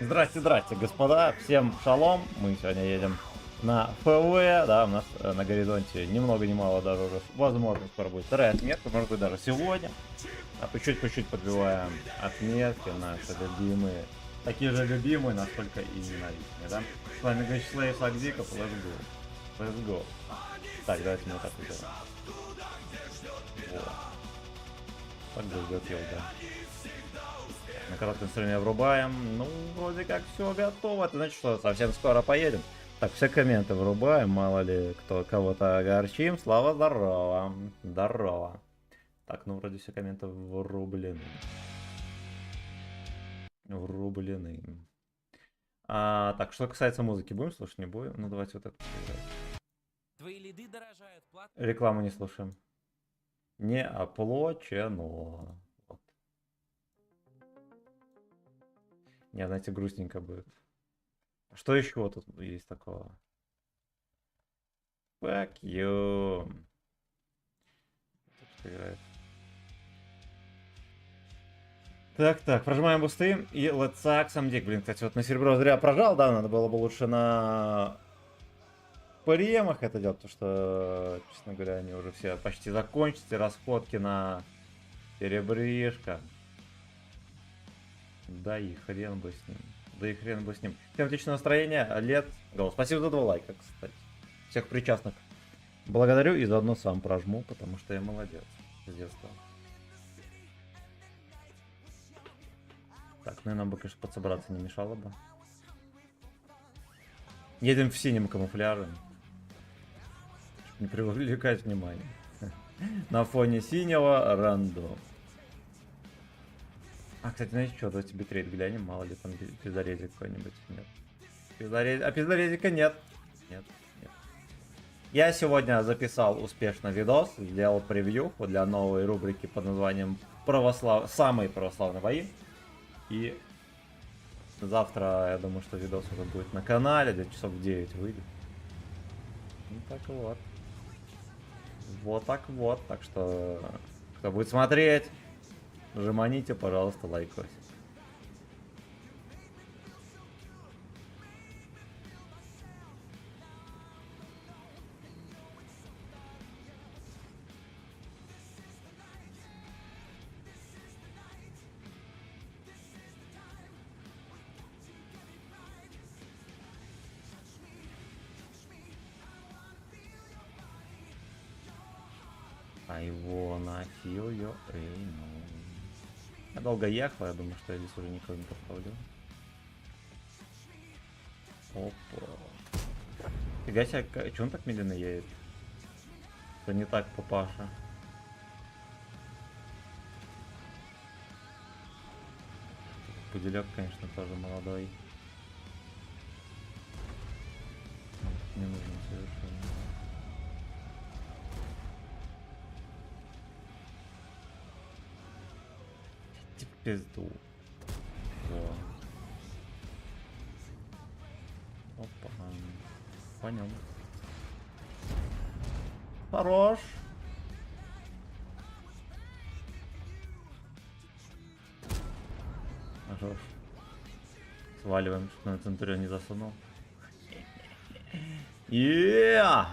Здрасте, здрасте, господа, всем шалом. Мы сегодня едем на ФВ, да, у нас на горизонте ни много ни мало даже уже возможно скоро будет вторая отметка, может быть даже сегодня. А по чуть-чуть подбиваем отметки наши любимые, такие же любимые, насколько и ненавистные, да. С вами Гачслейв Сагдиков, let's go, let's go. Так, давайте мы вот так вот делаем. Вот. Так бы сделал, да. На коротком стриме врубаем. Ну, вроде как все готово. Это значит, что совсем скоро поедем. Так, все комменты врубаем. Мало ли кто кого-то огорчим. Слава, здорово. Здорово. Так, ну вроде все комменты врублены. Врублены. Так, что касается музыки, будем слушать, не будем? Ну, давайте вот это поиграем. Твои лиды дорожают, платно. Рекламу не слушаем. Не оплачено. Вот. Не, знаете, грустненько будет. Что еще тут есть такого? Fuck you. Что играет? Так, прожимаем бусты и летсак самдик. Блин, кстати, вот на серебро зря прожал, да, надо было бы лучше на премах это делать, потому что, честно говоря, они уже все почти закончатся, расходки на серебришко. Да и хрен бы с ним. Да и хрен бы с ним. Всем отличного настроения, лет. Гол. Спасибо за 2 лайка, кстати. Всех причастных благодарю и заодно сам прожму, потому что я молодец с детства. Так, ну и нам бы, конечно, подсобраться не мешало бы. Едем в синем камуфляже. Чтобы не привлекать внимание. На фоне синего рандом. Кстати, знаете что, давайте битрейт глянем, мало ли там пиздарезик какой-нибудь. Нет. А пиздарезика нет. Нет. Я сегодня записал успешно видос, сделал превью для новой рубрики под названием «Самые православные бои». И завтра, я думаю, что видос уже будет на канале, где часов в 9 выйдет. Ну так вот. Вот так вот. Так что, кто будет смотреть, жманите, пожалуйста, лайкос. I wanna feel your anal. Я долго ехал, я думаю, что я здесь уже никого не поставлю. Опа. Фига себе, че он так медленно едет? Это не так, папаша. Пуделек, конечно, тоже молодой. Не нужно совершенно. Иди в пизду. Во. Опа. Понял. Хорош. Хорош. Сваливаем, что на Центурион не засунул. Yeah!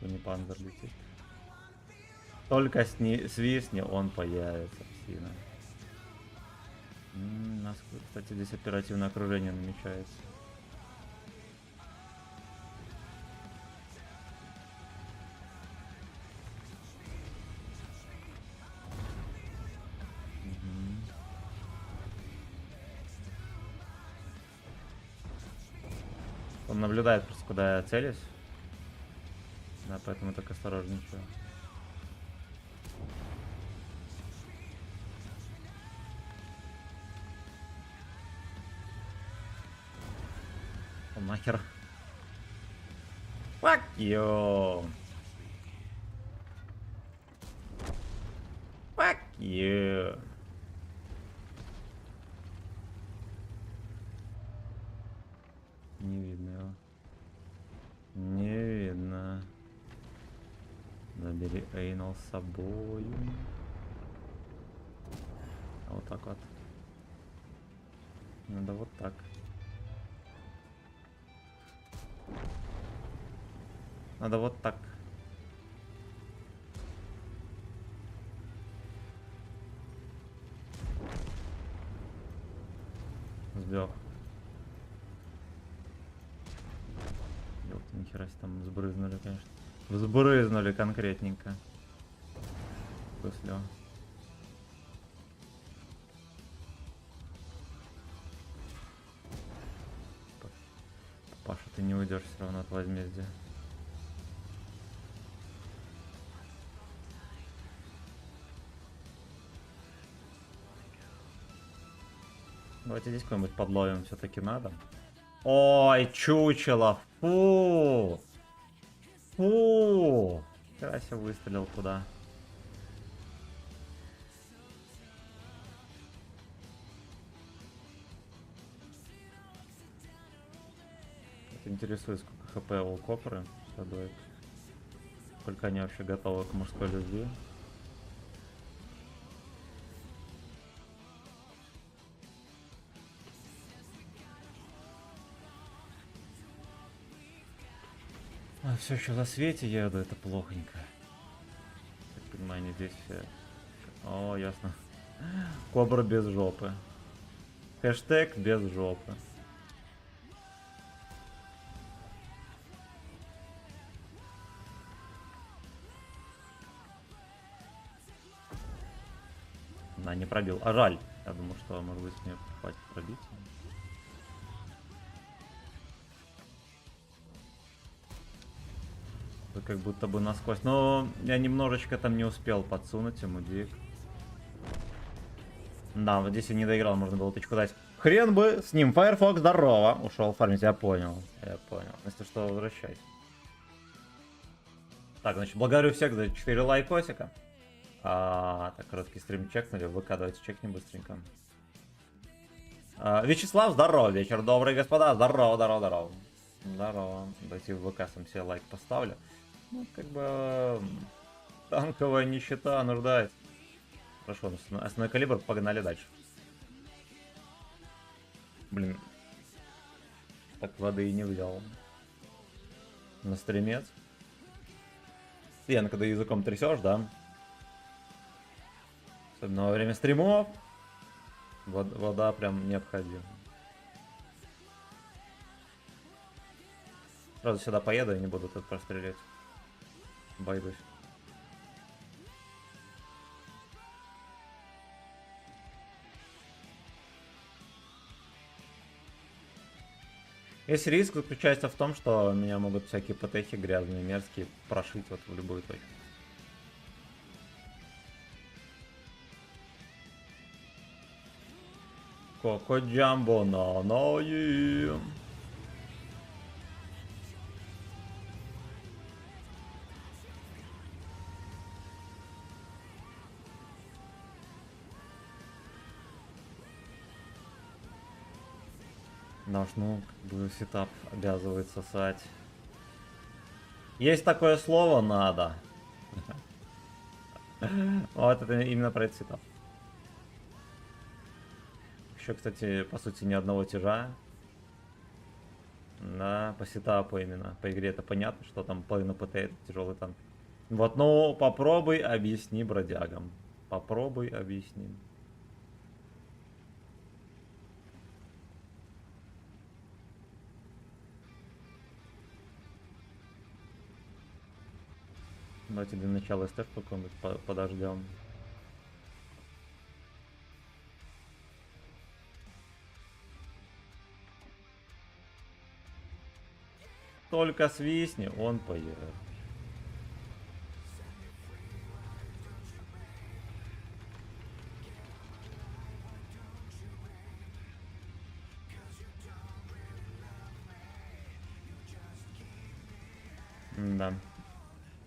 Кунипанзер летит. Только свистни, он появится. Псина. У нас, кстати, здесь оперативное окружение намечается. Он наблюдает просто, куда я целюсь. Да, поэтому так осторожничаю. О, нахер. Fuck you. Fuck you. Не видно его. Не видно. Забери Эйнал с собой. так вот. Надо вот так. Надо вот так. Сбег. Ёлки, нихера себе там взбрызнули, конечно. Взбрызнули конкретненько. После. Паша, ты не уйдешь все равно от возмездия. Давайте здесь какой-нибудь подловим все-таки надо. Ой, чучело! Фу! Фу! Хера себе выстрелил туда. Интересует, сколько хп у копры следует. Сколько они вообще готовы к мужской любви. А, все еще за свете еду, это плохонько. Так понимаю, они здесь все. О, ясно. Кобра без жопы. Хэштег без жопы. Да, не пробил. А жаль. Я думал, что может быть мне хватит пробить. Как будто бы насквозь. Но я немножечко там не успел подсунуть ему дик. Да, вот здесь я не доиграл, можно было тычку дать. Хрен бы с ним. Firefox, здорово. Ушел фармить, я понял. Я понял. Если что, возвращайся. Так, значит, благодарю всех за 4 лайкосика. Так, короткий стрим чекнули. ВК, давайте чекнем быстренько. Вячеслав, здорово, вечер добрый, господа. Здорово, здорово, здорово. Здорово. Давайте в ВК сам себе лайк поставлю. Ну, как бы... Танковая нищета нуждается. Хорошо, основной калибр, погнали дальше. Блин. Так воды и не взял. На стримец. Яно, когда языком трясешь, да? Особенно во время стримов. Вода прям необходима. Сразу сюда поеду и не буду тут прострелять. Обойдусь. Весь риск заключается в том, что меня могут всякие ПТХи грязные, мерзкие прошить вот в любую точку. Коко Джамбо на нои. Наш, ну, как бы сетап обязывает сосать. Есть такое слово «надо». Вот это именно про этот сетап. Еще, кстати, по сути, ни одного тяжа. Да, по сетапу именно. По игре это понятно, что там половина ПТ это тяжелый танк. Вот, ну, попробуй объясни бродягам. Попробуй объясни. Давайте для начала СТ какой-нибудь подождем. Только свистни, он поедет. Да.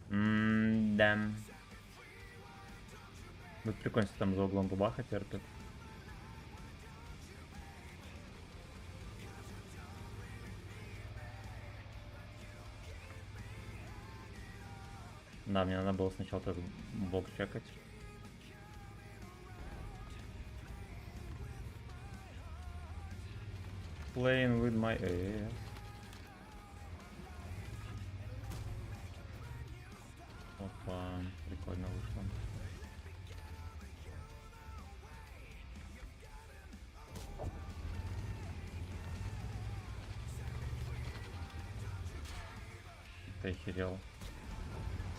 Да. Будет прикольно, если там за углом бабаха терпит. Да, мне надо было сначала этот блок чекать. playing with my ass. Опа, прикольно вышло. Ты охерел.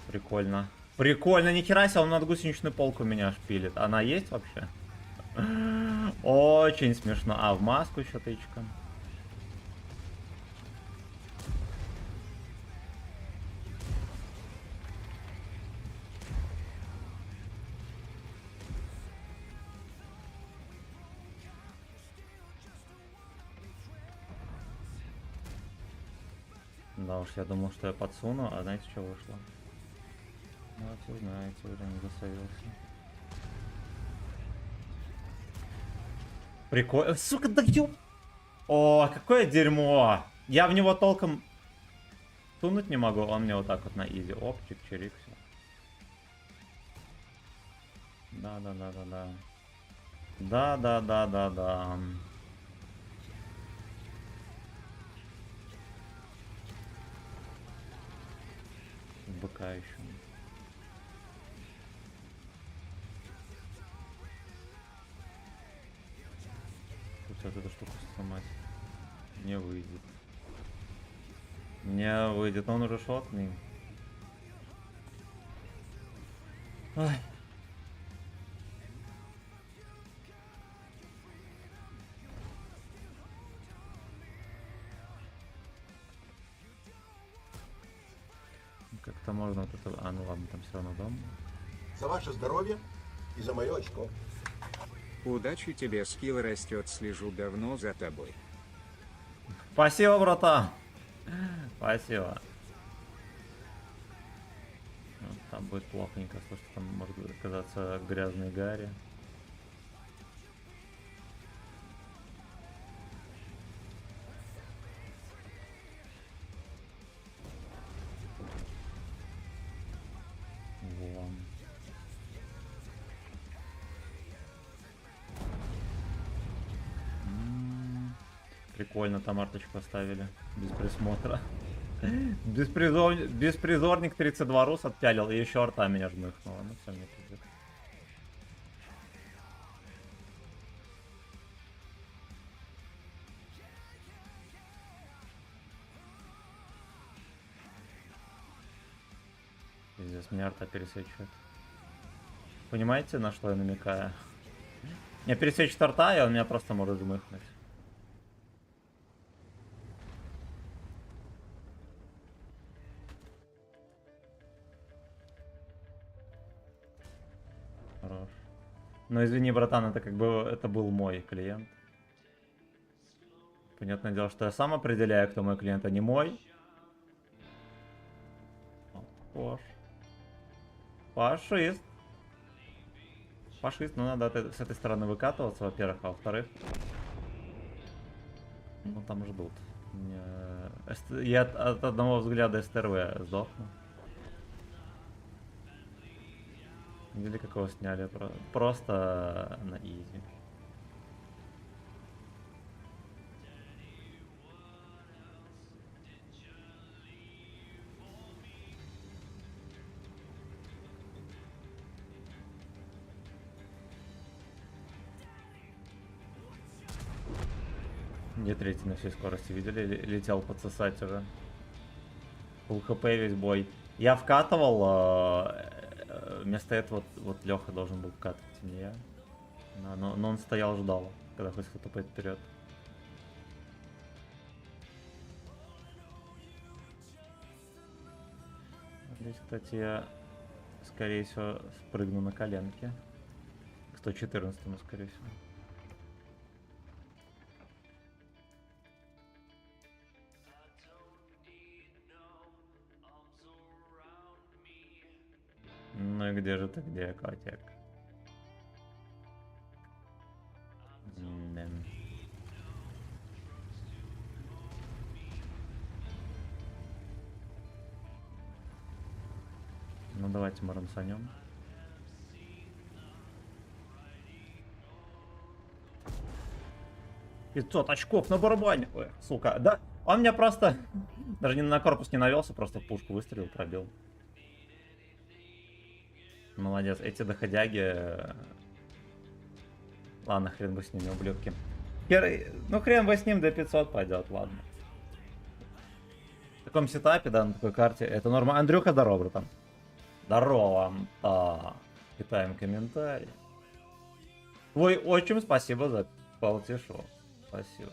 Прикольно. Прикольно, ни хера себе, он над гусеничную полку меня шпилит. Она есть вообще? Очень смешно. А, в маску еще тычка. Да уж, я думал, что я подсуну, а знаете, что вышло? Знаете, уже не засовился. Прикольно. Сука, да ёп! О, какое дерьмо! Я в него толком тунуть не могу, он мне вот так вот на изи. Оп, чик-чирик, все. Да. Да. Быка еще. Вот эту штуку сломать. Не выйдет. Не выйдет, он уже шотный. Ой. Как-то можно вот это... А, ну ладно, там все равно дом. За ваше здоровье и за мое очко. Удачи тебе, скилл растет, слежу давно за тобой. Спасибо, братан. Спасибо. Ну, там будет плохонько, потому что там может оказаться грязный Гарри. Вон. Прикольно, там арточку оставили. Без присмотра. Беспризорник 32 рус отпялил, и еще арта меня жмыхнула. Ну все, мне пиздец. Пиздец, меня арта пересвечивает. Понимаете, на что я намекаю? Меня пересвечит арта, и он меня просто может жмыхнуть. Хорош. Но извини, братан, это как бы это был мой клиент. Понятное дело, что я сам определяю, кто мой клиент, а не мой. Пош. Фашист. Фашист, ну надо с этой стороны выкатываться, во-первых, а во-вторых... Ну там ждут. Я от одного взгляда СТРВ сдохну. Видели, как его сняли? Просто на изи. Где третий на всей скорости, видели? Летел подсосать уже. Фулл хп весь бой. Я вкатывал, вместо этого вот Леха должен был вкатывать, не я. Но он стоял, ждал, когда хоть кто-то пойдет вперед. Здесь, кстати, я, скорее всего, спрыгну на коленке. К 114, скорее всего. Ну и где же ты, где, котик? Ну давайте мы рамсанем. 500 очков на барабане. Ой, сука, да? Он меня просто... Даже не на корпус не навелся, просто в пушку выстрелил, пробил. Молодец. Эти доходяги... Ладно, хрен бы с ними, ублюдки. Ну хрен бы с ним, до 500 пойдет, ладно. В таком сетапе, да, на такой карте, это норма. Андрюха, здорово, братан. Здорово. Читаем комментарий. Твой отчим, спасибо за полтишу. Спасибо.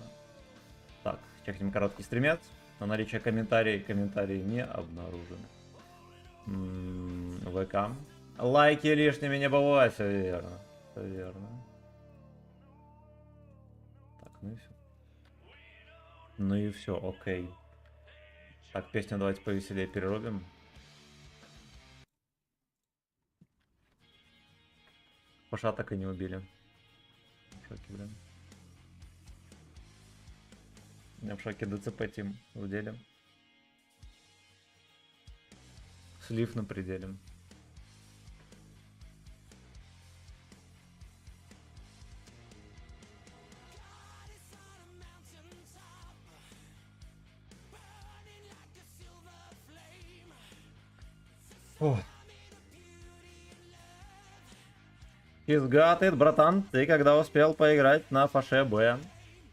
Так, чекнем короткий стримец. На наличие комментарии не обнаружены. ВК. Лайки лишними не бывают, все верно. Все верно. Так, ну и все. Ну и все, окей. Так, песню давайте повеселее перерубим. Паша так и не убили. В шоке, блин. Я в шоке, ДЦП тим в деле. Слив на пределе. О. Изгатый, братан, ты когда успел поиграть на фаше Б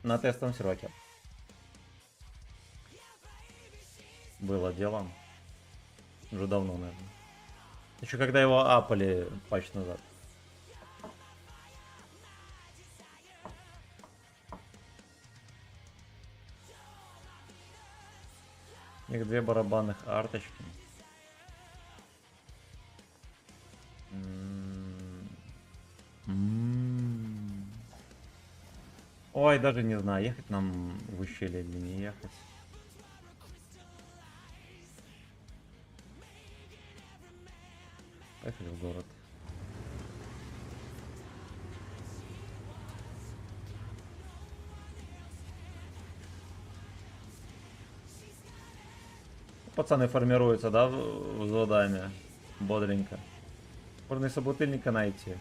на тестовом сроке? Было дело. Уже давно, наверное. Еще когда его апали патч назад. Их две барабанных арточки. Ой, даже не знаю, ехать нам в ущелье или не ехать. Поехали в город. Пацаны формируются, да, взводами? Бодренько. Можно и собутыльника найти.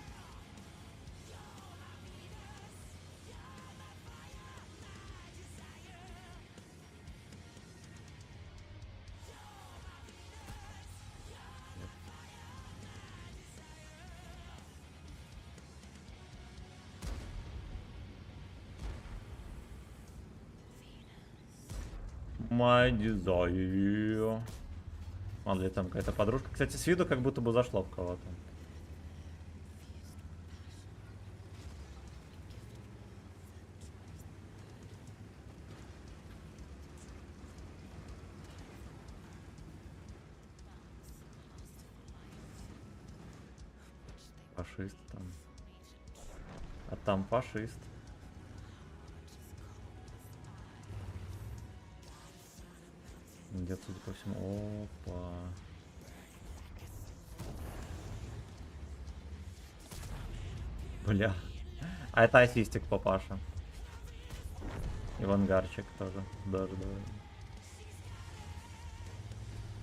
My desire. Мало ли там какая-то подружка. Кстати, с виду как будто бы зашло в кого-то. Фашист там. А там фашист. Идет, судя по всему. Опа. Бля. А это ассистик папаша. Ивангарчик тоже. Даже, да.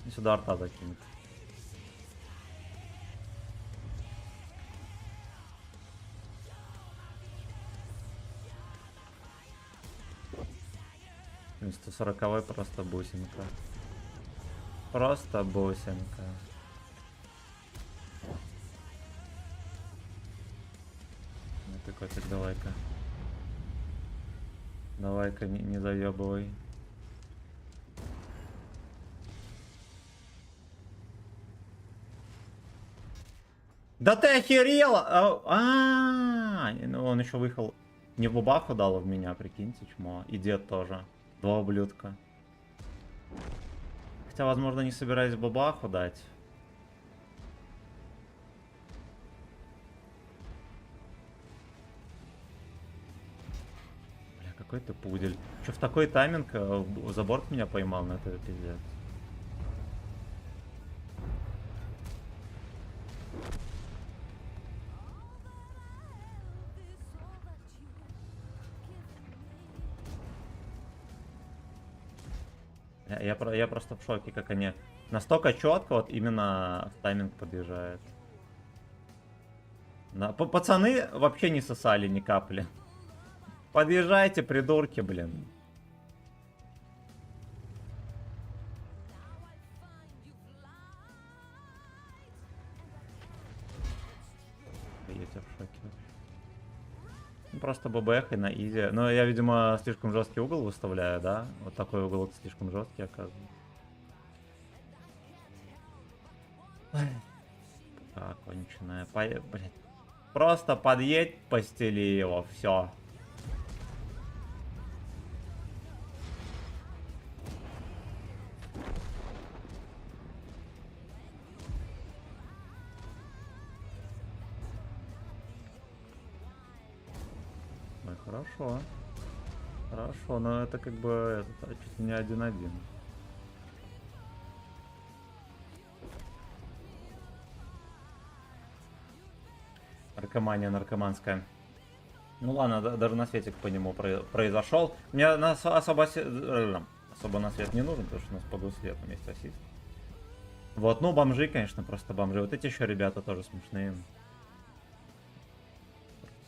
И сюда арта закинет. Вместо 140-й просто бусинка. Просто бусинка. Ну ты, котик, давай-ка. Давай-ка, не заебывай. Да ты охерела! Ну он еще выехал. Не в бабаху дал в меня, прикиньте, чмо. И дед тоже. Два ублюдка. Хотя, возможно, не собираюсь бабаху дать. Бля, какой ты пудель. Че в такой тайминг за борт меня поймал, на это пиздец. Я просто в шоке, как они настолько четко вот именно в тайминг подъезжают. Да, пацаны вообще не сосали ни капли. Подъезжайте, придурки, блин. Я тебя в шоке. Ну, просто ББХ и на изи. Но я, видимо, слишком жесткий угол выставляю, да? Вот такой угол слишком жесткий, оказывается. Так, конченая. Блядь. Просто подъедь, постели его, все. Ну, хорошо. Хорошо, но это как бы чуть не 1-1. Наркомания наркоманская. Ну ладно, даже на светик по нему произошел. Мне особо на свет не нужен, потому что у нас по гусвету есть ассист. Вот, ну бомжи, конечно, просто бомжи. Вот эти еще ребята тоже смешные.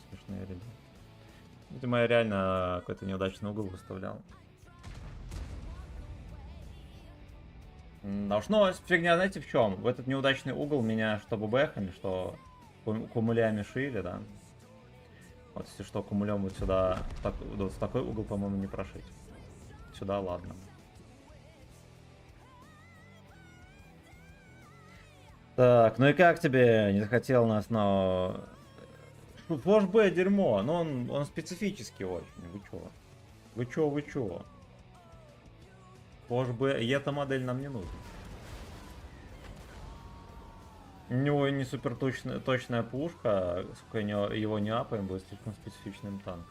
Смешные ребята. Видимо, я реально какой-то неудачный угол выставлял. Да уж, ну, фигня, знаете, в чем? В этот неудачный угол меня что ББХами, что кумулями шили, да. Вот если что, кумулем вот сюда, вот в такой угол, по-моему, не прошить. Сюда, ладно. Так, ну и как тебе? Не захотел нас, но... Флэш Б дерьмо, но он специфический очень. Вы чё? Флэш Б, и эта модель нам не нужна. У него не супер точная пушка, сколько его не апаем, будет слишком специфичным танком.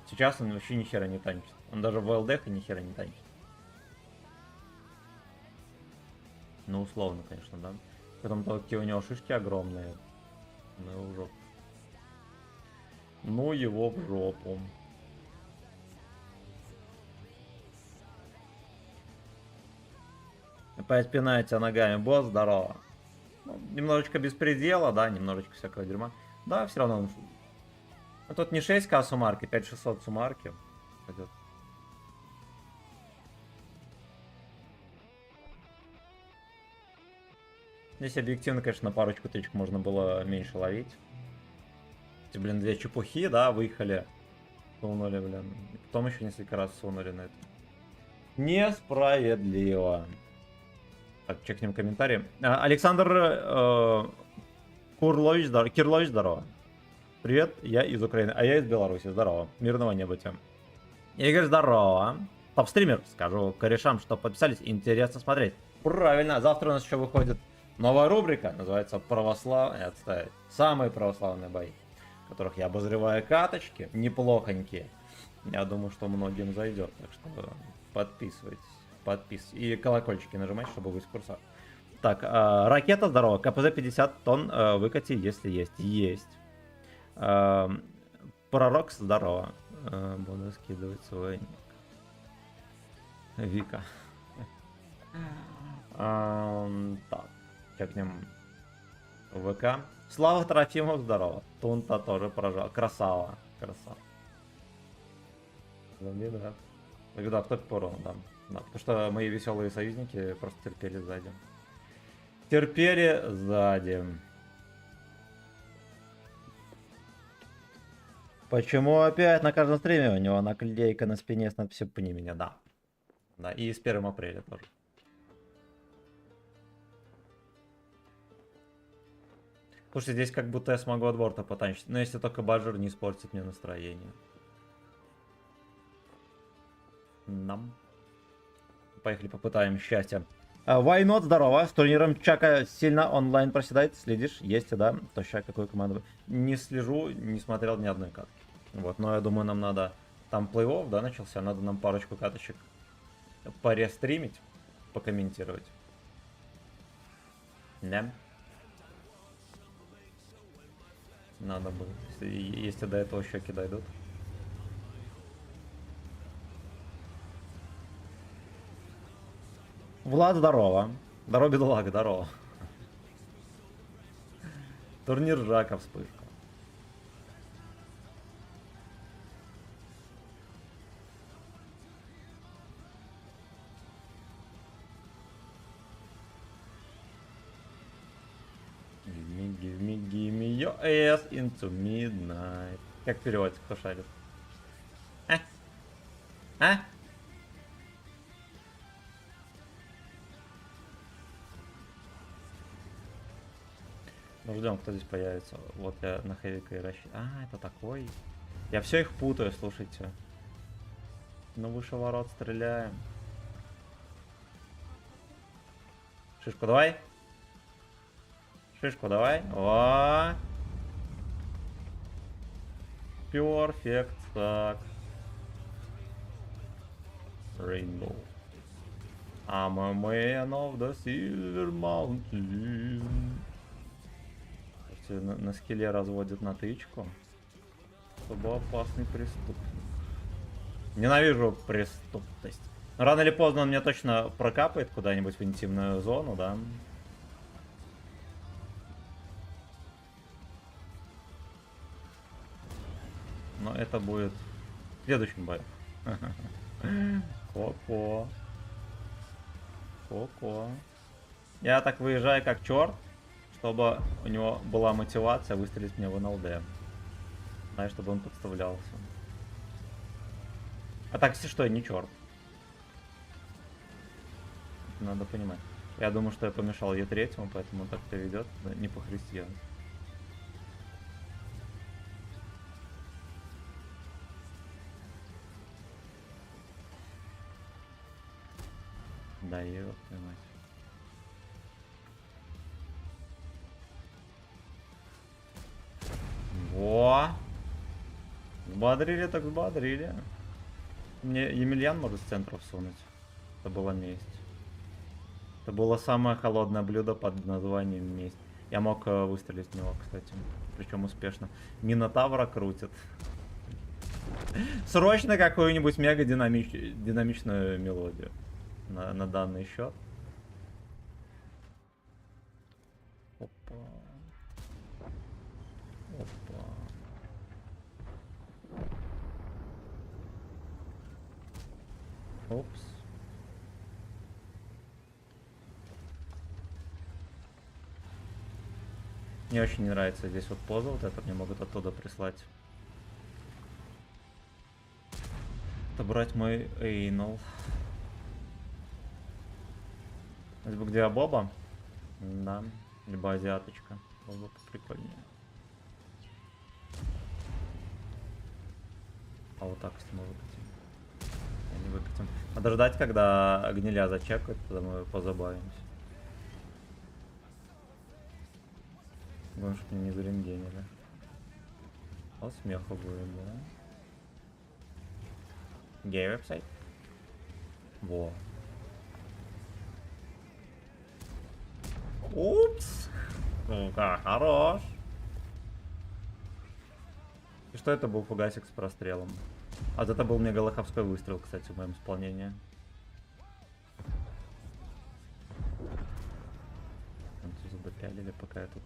Сейчас он вообще ни хера не танчит. Он даже в ЛДХ ни хера не танчит. Ну, условно, конечно, да. Потом такие у него шишки огромные. Ну, его в жопу. Ну, его в жопу. Опять пинаете ногами. Босс, здорово. Ну, немножечко беспредела, да, немножечко всякого дерьма. Да, все равно. А тут не 6к суммарки, 5600 суммарки. Пойдет. Здесь объективно, конечно, на парочку тычек можно было меньше ловить. Эти, блин, две чепухи, да, выехали. Сунули, блин. И потом еще несколько раз сунули на это. Несправедливо. Так, чекнем комментарии. Александр Кирлович, здорово. Привет, я из Украины, а я из Беларуси. Здорово. Мирного неба тебе. Игорь, здорово. Топ-стример, скажу корешам, что подписались. Интересно смотреть. Правильно, завтра у нас еще выходит новая рубрика. Называется «Православные отставить». Самые православные бои, в которых я обозреваю каточки. Неплохонькие. Я думаю, что многим зайдет. Так что подписывайтесь. И колокольчики нажимайте, чтобы быть в курсах. Так, ракета, здорово. КПЗ 50 тонн выкати, если есть. Есть. Пророк, здорово. Буду скидывать свой ник. Вика. Так, чекнем ВК. Слава Трофимов, здорово. Тунта тоже прожал. Красава. Да. Тогда кто порол, да. Да, потому что мои веселые союзники просто терпели сзади. Почему опять на каждом стриме у него наклейка на спине с надписью «Пни меня», да. Да, и с 1 апреля тоже. Слушайте, здесь как будто я смогу от борта потанчить, но если только баджер не испортит мне настроение. Нам. Поехали, попытаем счастья. Why not, здорово. С турниром Чака сильно онлайн проседает. Следишь? Есть, да? То сейчас какую команду? Не слежу, не смотрел ни одной катки. Вот, но я думаю, нам надо... Там плей-офф, да, начался? Надо нам парочку каточек порестримить, покомментировать. Да? Надо было. Если до этого щеки дойдут. Влад, здорово. Здорово, бедолага, здорово. Турнир Жака, вспышка. Your ass into midnight. Как переводится, кто шарит? А? А? Ну, ждем, кто здесь появится. Вот я на хэвика и рассчитываю. А, это такой. Я все их путаю, слушайте. Ну, выше ворот стреляем. Шишку давай. Шишку давай. О! Перфект. Так. Rainbow. I'm a man of the Silver Mountain. На скилле разводят на тычку. Чтобы опасный преступник. Ненавижу преступность. Но рано или поздно он мне точно прокапает куда-нибудь в интимную зону, да? Но это будет в следующем бою. Ко-ко. Ко-ко. Я так выезжаю как черт, чтобы у него была мотивация выстрелить мне в НЛД. Знаешь, чтобы он подставлялся. А так, если что, я не черт. Надо понимать. Я думаю, что я помешал Е3, поэтому он так себя ведет, не по-христиански. Да, его понимать. Во! Взбодрили так взбодрили. Мне Емельян может с центра всунуть. Это была месть. Это было самое холодное блюдо под названием месть. Я мог выстрелить в него, кстати. Причем успешно. Минотавра крутит. Срочно какую-нибудь мега динамичную мелодию на данный счет. Опа. Опа. Опс. Мне очень не нравится здесь вот поза, вот это мне могут оттуда прислать. Отобрать мой эйнал. Здесь бы где Боба? Да, либо азиаточка. Было бы прикольнее. А вот так, если мы выкатим. Не выкатим. Надо ждать, когда гниля зачекают, тогда мы позабавимся. Главное, чтобы не заренгенили. А смеха будет, да? Гей-веб-сайт. Во. Упс. Ну-ка, хорош. И что это был фугасик с прострелом? А вот это был мегалоховской выстрел, кстати, в моем исполнении. Французы допялили, пока я тут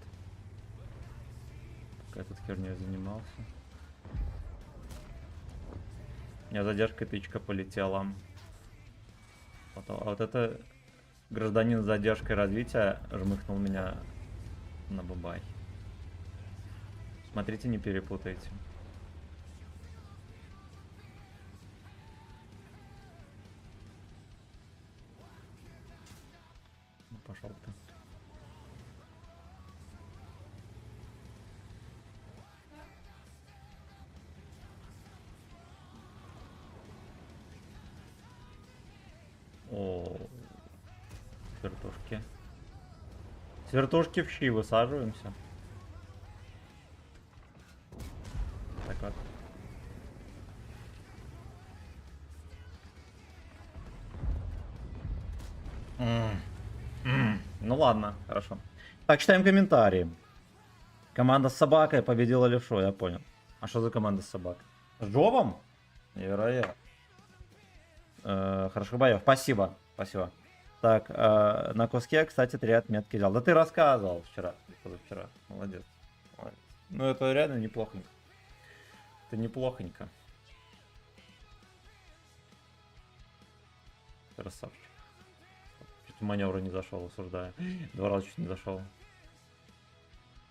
херней занимался. У меня задержка тычка полетела. А вот это гражданин с задержкой развития жмыхнул меня на бабай. Смотрите, не перепутайте. Ну, пошел ты. О, свертушки. Свертушки в щи высаживаемся. Так вот. Ну ладно, хорошо. Так, читаем комментарии. Команда с собакой победила левшу, я понял. А что за команда с собакой? С Джобом? Невероятно. Хорошо, Баев, спасибо. Спасибо. Так, на куске, кстати, 3 отметки взял. Да ты рассказывал вчера. Позавчера. Молодец. Молодец. Ну, это реально неплохонько. Это неплохонько. Красавчик. Чуть в маневру не зашел, осуждаю. 2 раза чуть не зашел.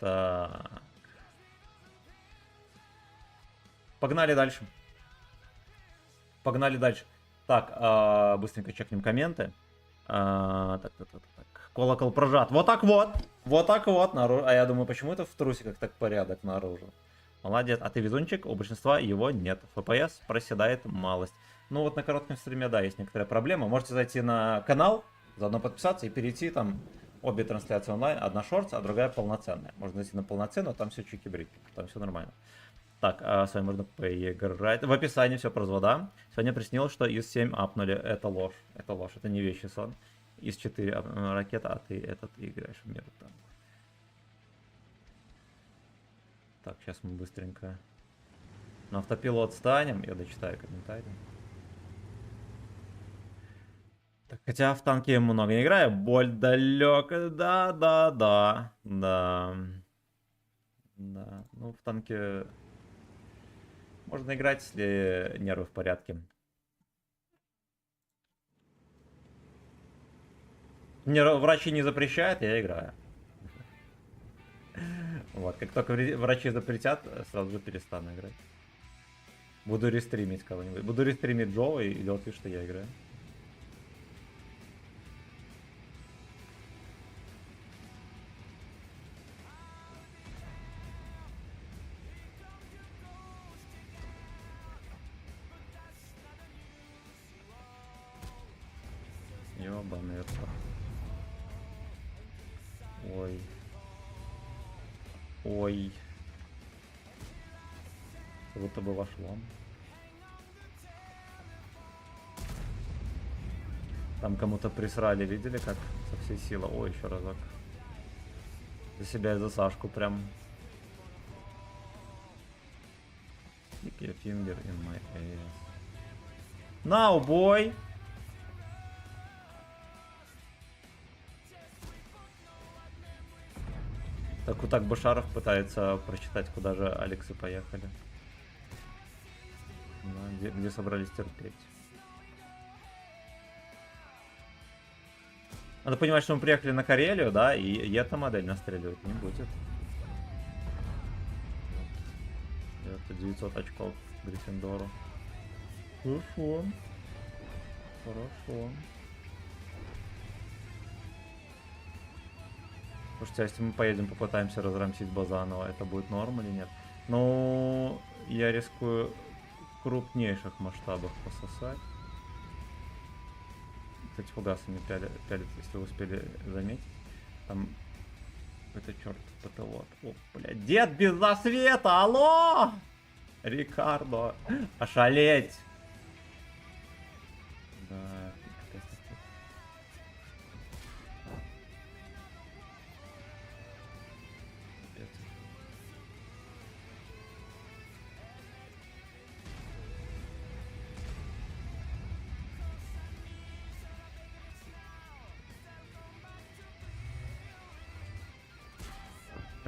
Так. Погнали дальше. Погнали дальше. Так, быстренько чекнем комменты. Так. Колокол прожат. Вот так вот. Вот так вот. А я думаю, почему это в трусиках так порядок наружу? Молодец. А ты везунчик? У большинства его нет. FPS проседает малость. Ну вот на коротком стриме, да, есть некоторая проблема. Можете зайти на канал, заодно подписаться и перейти там. Обе трансляции онлайн. Одна шортс, а другая полноценная. Можно зайти на полноценную, там все чики-брики. Там все нормально. Так, с вами можно поиграть. В описании все про взвода. Сегодня приснилось, что из 7 апнули. Это ложь. Это ложь. Это не вещий сон. Из 4 ракета, а ты играешь в мир там. Так, сейчас мы быстренько на автопилот станем. Я дочитаю комментарии. Так, хотя в танке я много не играю. Боль далека. Да. Ну, в танке можно играть, если нервы в порядке. Мне врачи не запрещают, я играю. Вот, как только врачи запретят, сразу же перестану играть. Буду рестримить кого-нибудь. Буду рестримить Джо и делать вид, что я играю. Ёбаный рот. Ой. Как будто бы вошло. Там кому-то присрали, видели, как со всей силы. Ой, еще разок. За себя и за Сашку прям. Stick your finger in my ass. Now, boy! Так вот так Башаров пытается прочитать, куда же Алексы поехали. Да, где собрались терпеть. Надо понимать, что мы приехали на Карелию, да, и эта модель настреливать не будет. Это 900 очков Гриффиндору. Хорошо. Слушайте, а если мы поедем, попытаемся разрамсить Базанова, это будет норм или нет? Ну, я рискую в крупнейших масштабах пососать. Кстати, фугасы не пялят, если вы успели заметить. Там какой-то черт ПТО. О, блядь, дед без засвета, алло! Рикардо, ошалеть! Да,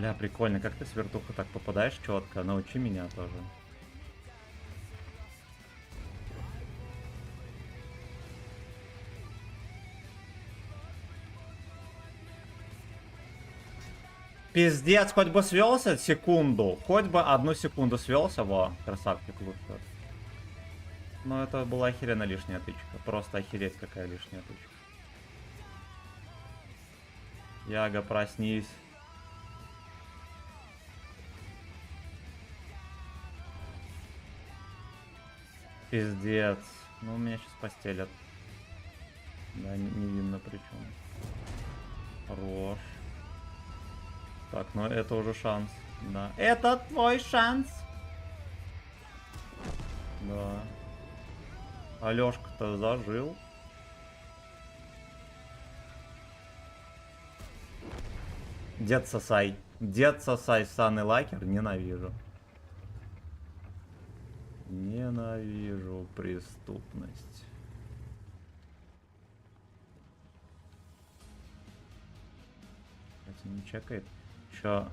бля, прикольно, как ты с вертуху так попадаешь четко, научи меня тоже. Пиздец, хоть бы свелся секунду, хоть бы одну секунду свелся, во, красавчик лучше. Но это была охеренно лишняя тычка, просто охереть какая лишняя тычка. Яга, проснись. Пиздец. Ну, меня сейчас постелят. Да, невинно причем. Хорош. Так, ну это уже шанс. Да. Это твой шанс. Да. Алёшка-то зажил. Дед сосай. Дед сосай, Сан и Лакер. Ненавижу. Ненавижу преступность. Кстати, не чекает. Еще...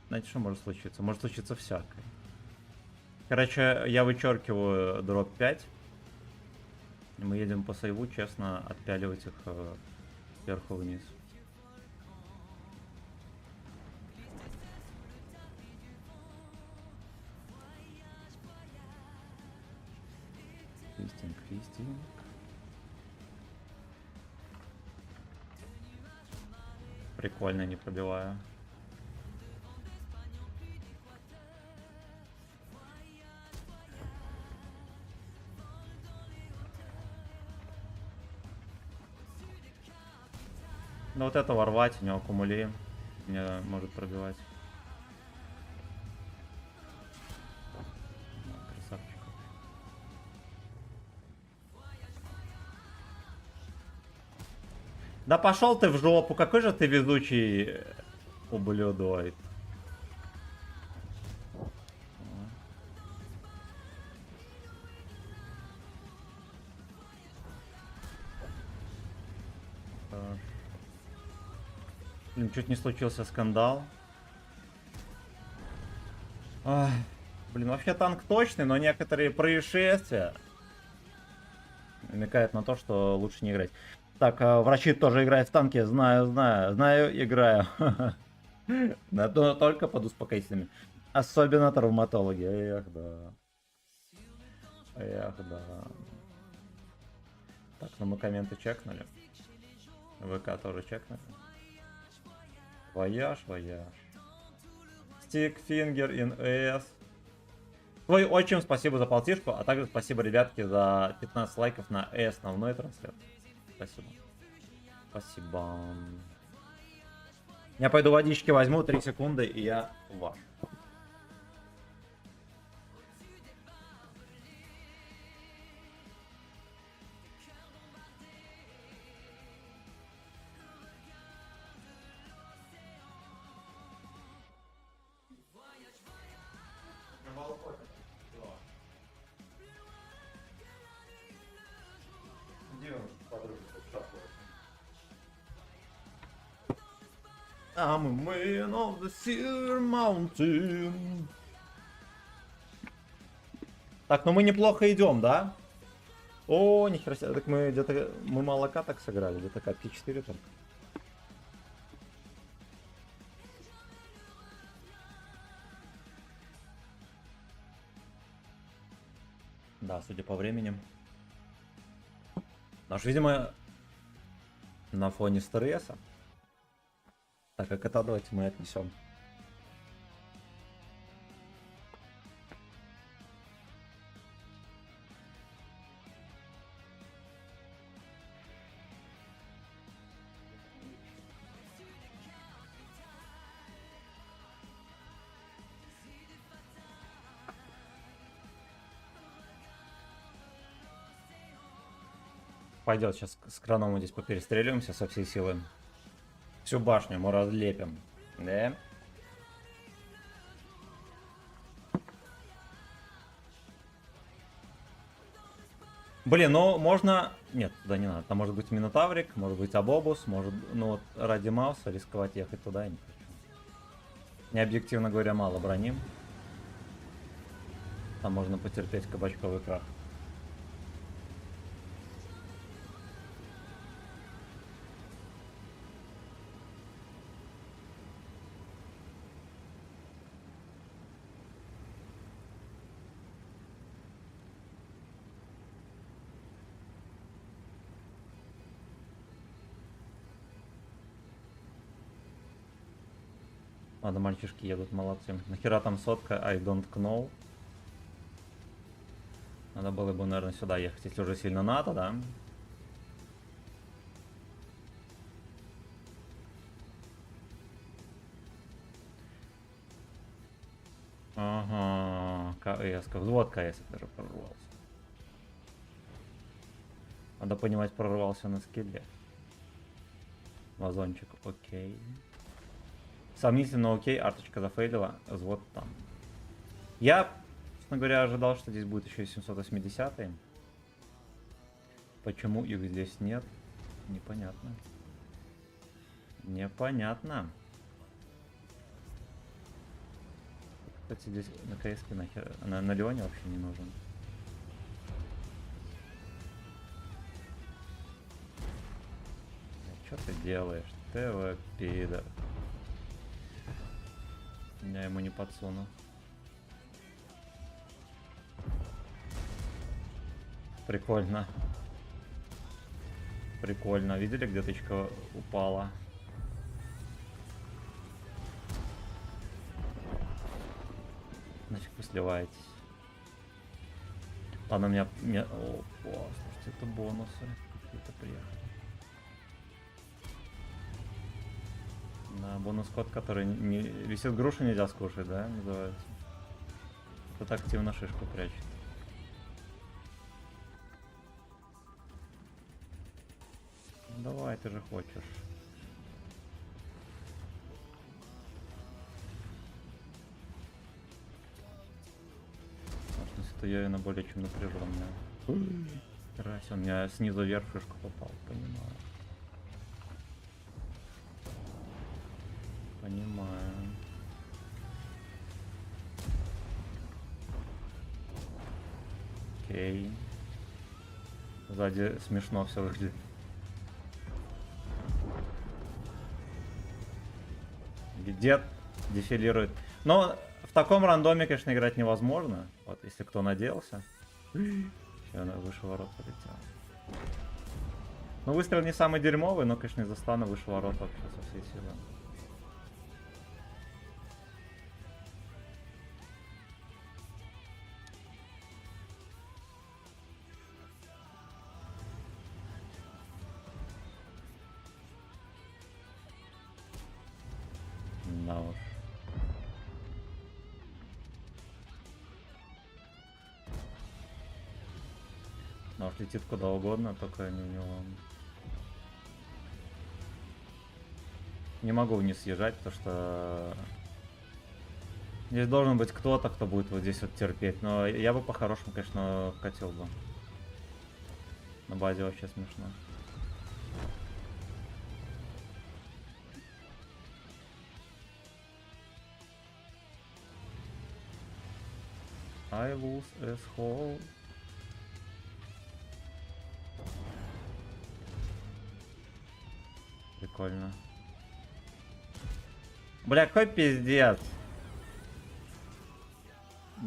Знаете, что может случиться? Может случиться всякое. Короче, я вычеркиваю дроп 5. И мы едем по сейву, честно, отпяливать их сверху вниз. Твистинг. Прикольно, не пробиваю. Ну вот это ворвать, у него аккумули. Меня может пробивать. Красавчик. Да пошел ты в жопу, какой же ты везучий ублюдок. Блин, чуть не случился скандал. Ах, блин, вообще танк точный, но некоторые происшествия намекают на то, что лучше не играть. Так, врачи тоже играют в танки, знаю, играю. Но только под успокоительными. Особенно травматологи. Эх, да. Так, ну мы комменты чекнули. ВК тоже чекнули. Вояж. Stickfinger in S. Твой отчим, спасибо за полтишку, а также спасибо, ребятки, за 15 лайков на основной трансляции. Спасибо. Я пойду водички возьму, 3 секунды, и я ваш. I'm a man of the Silver Mountain. Так, ну мы неплохо идем, да? О, нихера себе. Так мы где-то... Мы мало каток сыграли, где-то катки 4 только. Да, судя по времени. Наш, видимо, на фоне стресса. Так, как это давайте мы отнесем. Пойдет, сейчас с краном мы здесь поперестреливаемся со всей силы. Всю башню мы разлепим. Да? Блин, ну можно... Нет, туда не надо. Там может быть Минотаврик, может быть Абобус, может... Ну вот ради Мауса рисковать ехать туда я не хочу. Мне, объективно говоря, мало брони. Там можно потерпеть кабачковый крах. Ладно, мальчишки едут, молодцы. Нахера там сотка, I don't know. Надо было бы, наверное, сюда ехать, если уже сильно надо, да? Ага, КС-ка. Взвод КС даже прорвался. Надо понимать, прорвался на скилле. Вазончик, окей. Сомнительно, окей, арточка зафейлила, взвод там. Я, честно говоря, ожидал, что здесь будет еще и 780. Почему их здесь нет? Непонятно. Непонятно. Кстати, здесь на КС-ке нахер... На Леоне вообще не нужен. Что ты делаешь? ТВ, пидор. Я ему не подсуну. Прикольно. Прикольно. Видели, где тычка упала? Нафиг вы сливаетесь. Ладно, О, слушайте, это бонусы. Какие-то приехали. Да, бонус-код, который не... Висит грушу, нельзя скушать, да, называется? Это активно шишку прячет. Давай, ты же хочешь. Потому что Йовина более чем напряженная. Раз, он меня снизу вверх шишку попал, понимаю. Понимаю. Окей. Сзади смешно все выглядит. Дед дефилирует. Но в таком рандоме, конечно, играть невозможно. Вот, если кто надеялся. Все, выше ворот полетел. Ну, выстрел не самый дерьмовый, но, конечно, из-за стана выше ворот вообще со всей силы. Да уж. Нож летит куда угодно, только не у него. Не могу вниз съезжать, потому что здесь должен быть кто-то, кто будет вот здесь вот терпеть. Но я бы по-хорошему, конечно, хотел бы. На базе вообще смешно. I lose asshole. Прикольно. Бля, какой пиздец.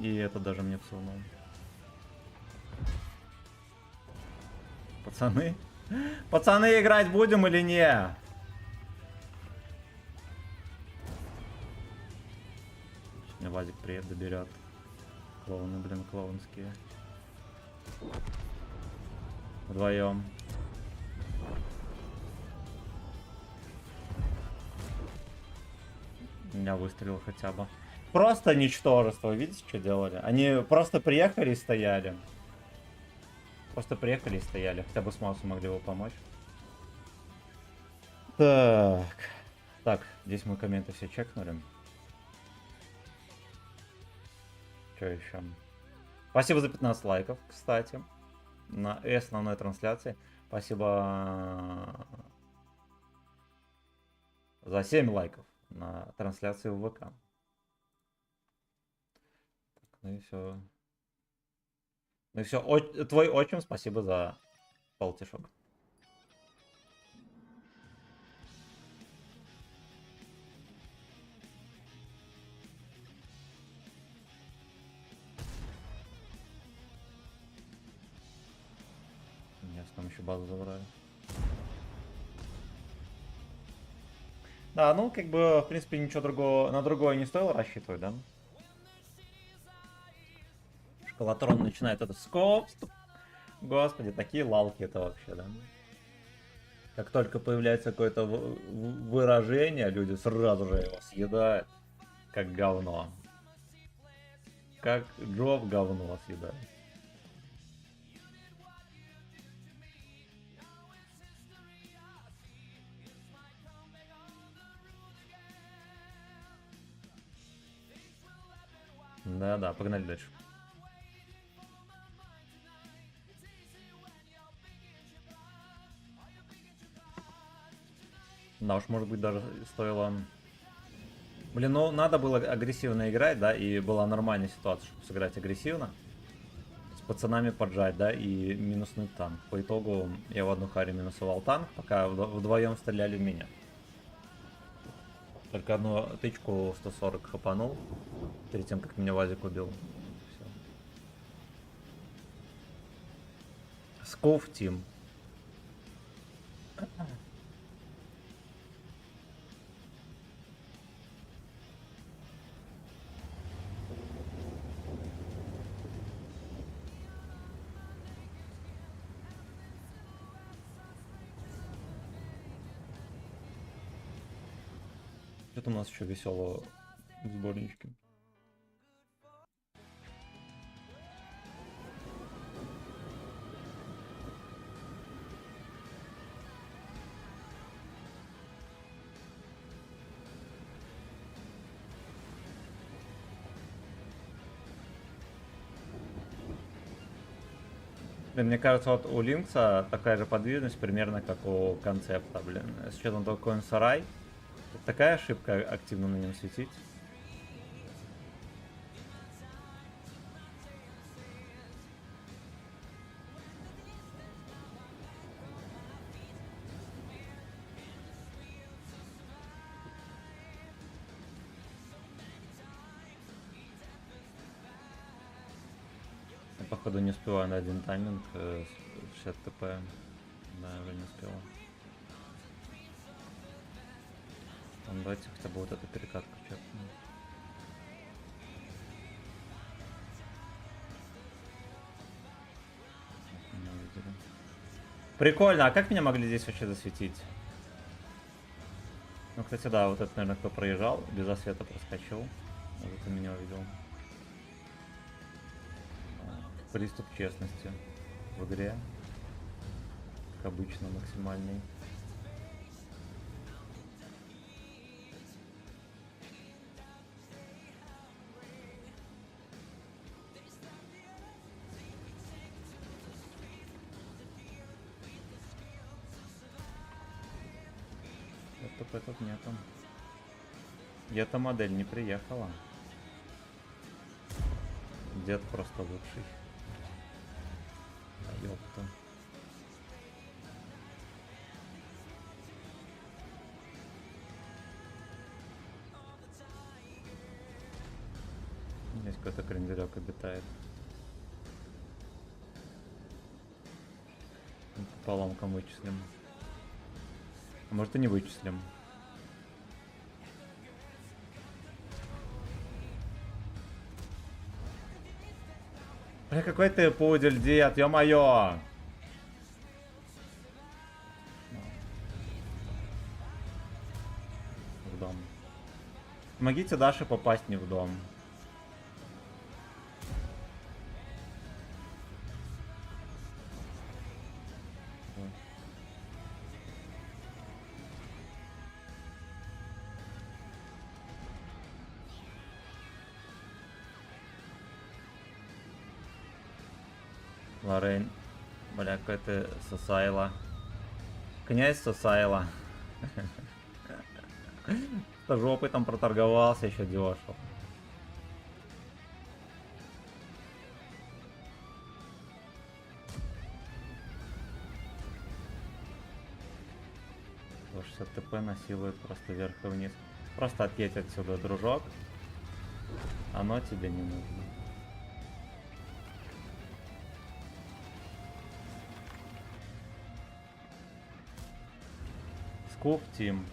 И это даже мне всунул. Пацаны? Пацаны, играть будем или не? Мне Вазик приедет, доберет. Клоуны, блин, клоунские. Вдвоем. Меня выстрелил хотя бы. Просто ничтожество. Видите, что делали? Они просто приехали и стояли. Просто приехали и стояли. Хотя бы с Маусом могли бы помочь. Так. Так, здесь мы комменты все чекнули. Что еще? Спасибо за 15 лайков, кстати. На основной трансляции. Спасибо за 7 лайков на трансляции в ВК. Так, ну и все. Ну и все. Твой отчим, спасибо за полтишок. Нет, там еще базу забрали. Да, ну как бы, в принципе, ничего другого, на другое не стоило рассчитывать, да? Шкалатрон начинает это скоп. Господи, такие лалки это вообще, да? Как только появляется какое-то выражение, люди сразу же его съедают. Как говно. Как Джоб говно съедает. Да-да, погнали дальше. Да уж, может быть, даже стоило... Блин, ну надо было агрессивно играть, да, и была нормальная ситуация, чтобы сыграть агрессивно. С пацанами поджать, да, и минуснуть танк. По итогу я в одну харе минусовал танк, пока вдвоем стреляли в меня. Только одну тычку 140 хапанул, перед тем, как меня Вазик убил. Всё. Скуф Тим. Что-то у нас еще веселого в сборничке. Блин, мне кажется, вот у Линкса такая же подвижность примерно как у концепта, блин. С учетом того, какой он сарай, это такая ошибка активно на нем светить. Я, походу, не успеваю на один тайминг 60 ТП. Да, я уже не успел. Там давайте хотя бы вот эту перекатку чекнем. Меня увидели. Прикольно, а как меня могли здесь вообще засветить? Ну, кстати, да, вот это, наверное, кто проезжал, без освета проскочил. Вот это меня увидел. Приступ честности в игре. Как обычно, максимальный. Это тут нету. И эта модель не приехала. Дед просто лучший. Ёпта. Здесь какой-то кренделек обитает. По ломкам вычислим. А может и не вычислим. Бля, какой ты пудель, дед, ё-моё! В дом. Помогите Даше попасть не в дом. Лорейн. Бля, какой-то Сосайла. Князь Сосайла. С жопой там проторговался еще дешево. По 60 ТП насилует просто вверх и вниз. Просто отъедь отсюда, дружок. Оно тебе не нужно. Скуф Тим.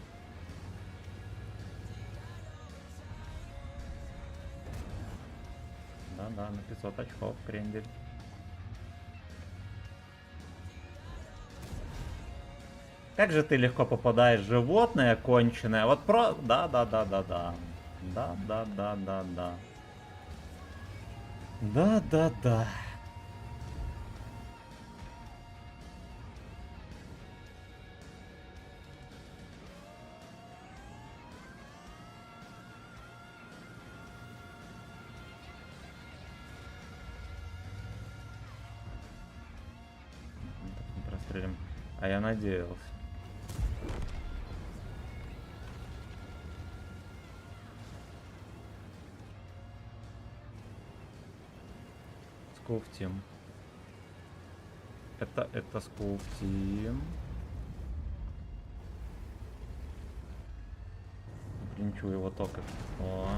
Да-да, на 500 очков крендель. Как же ты легко попадаешь, животное конченое. Вот про... Да-да-да-да-да. Да-да-да-да-да. Да-да-да. Прострелим. А я надеялся. Скуф Тим. Это Скуф Тим. Принчу его только. О.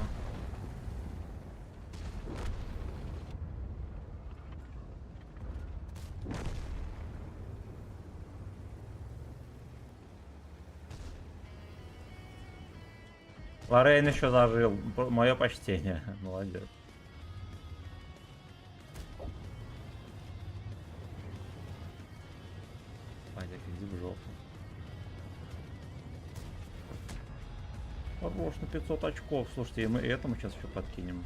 Лорейн еще зажил. Мое почтение. Молодец. Пойдя, иди в жопу. Хорош на 500 очков. Слушайте, и мы этому сейчас еще подкинем.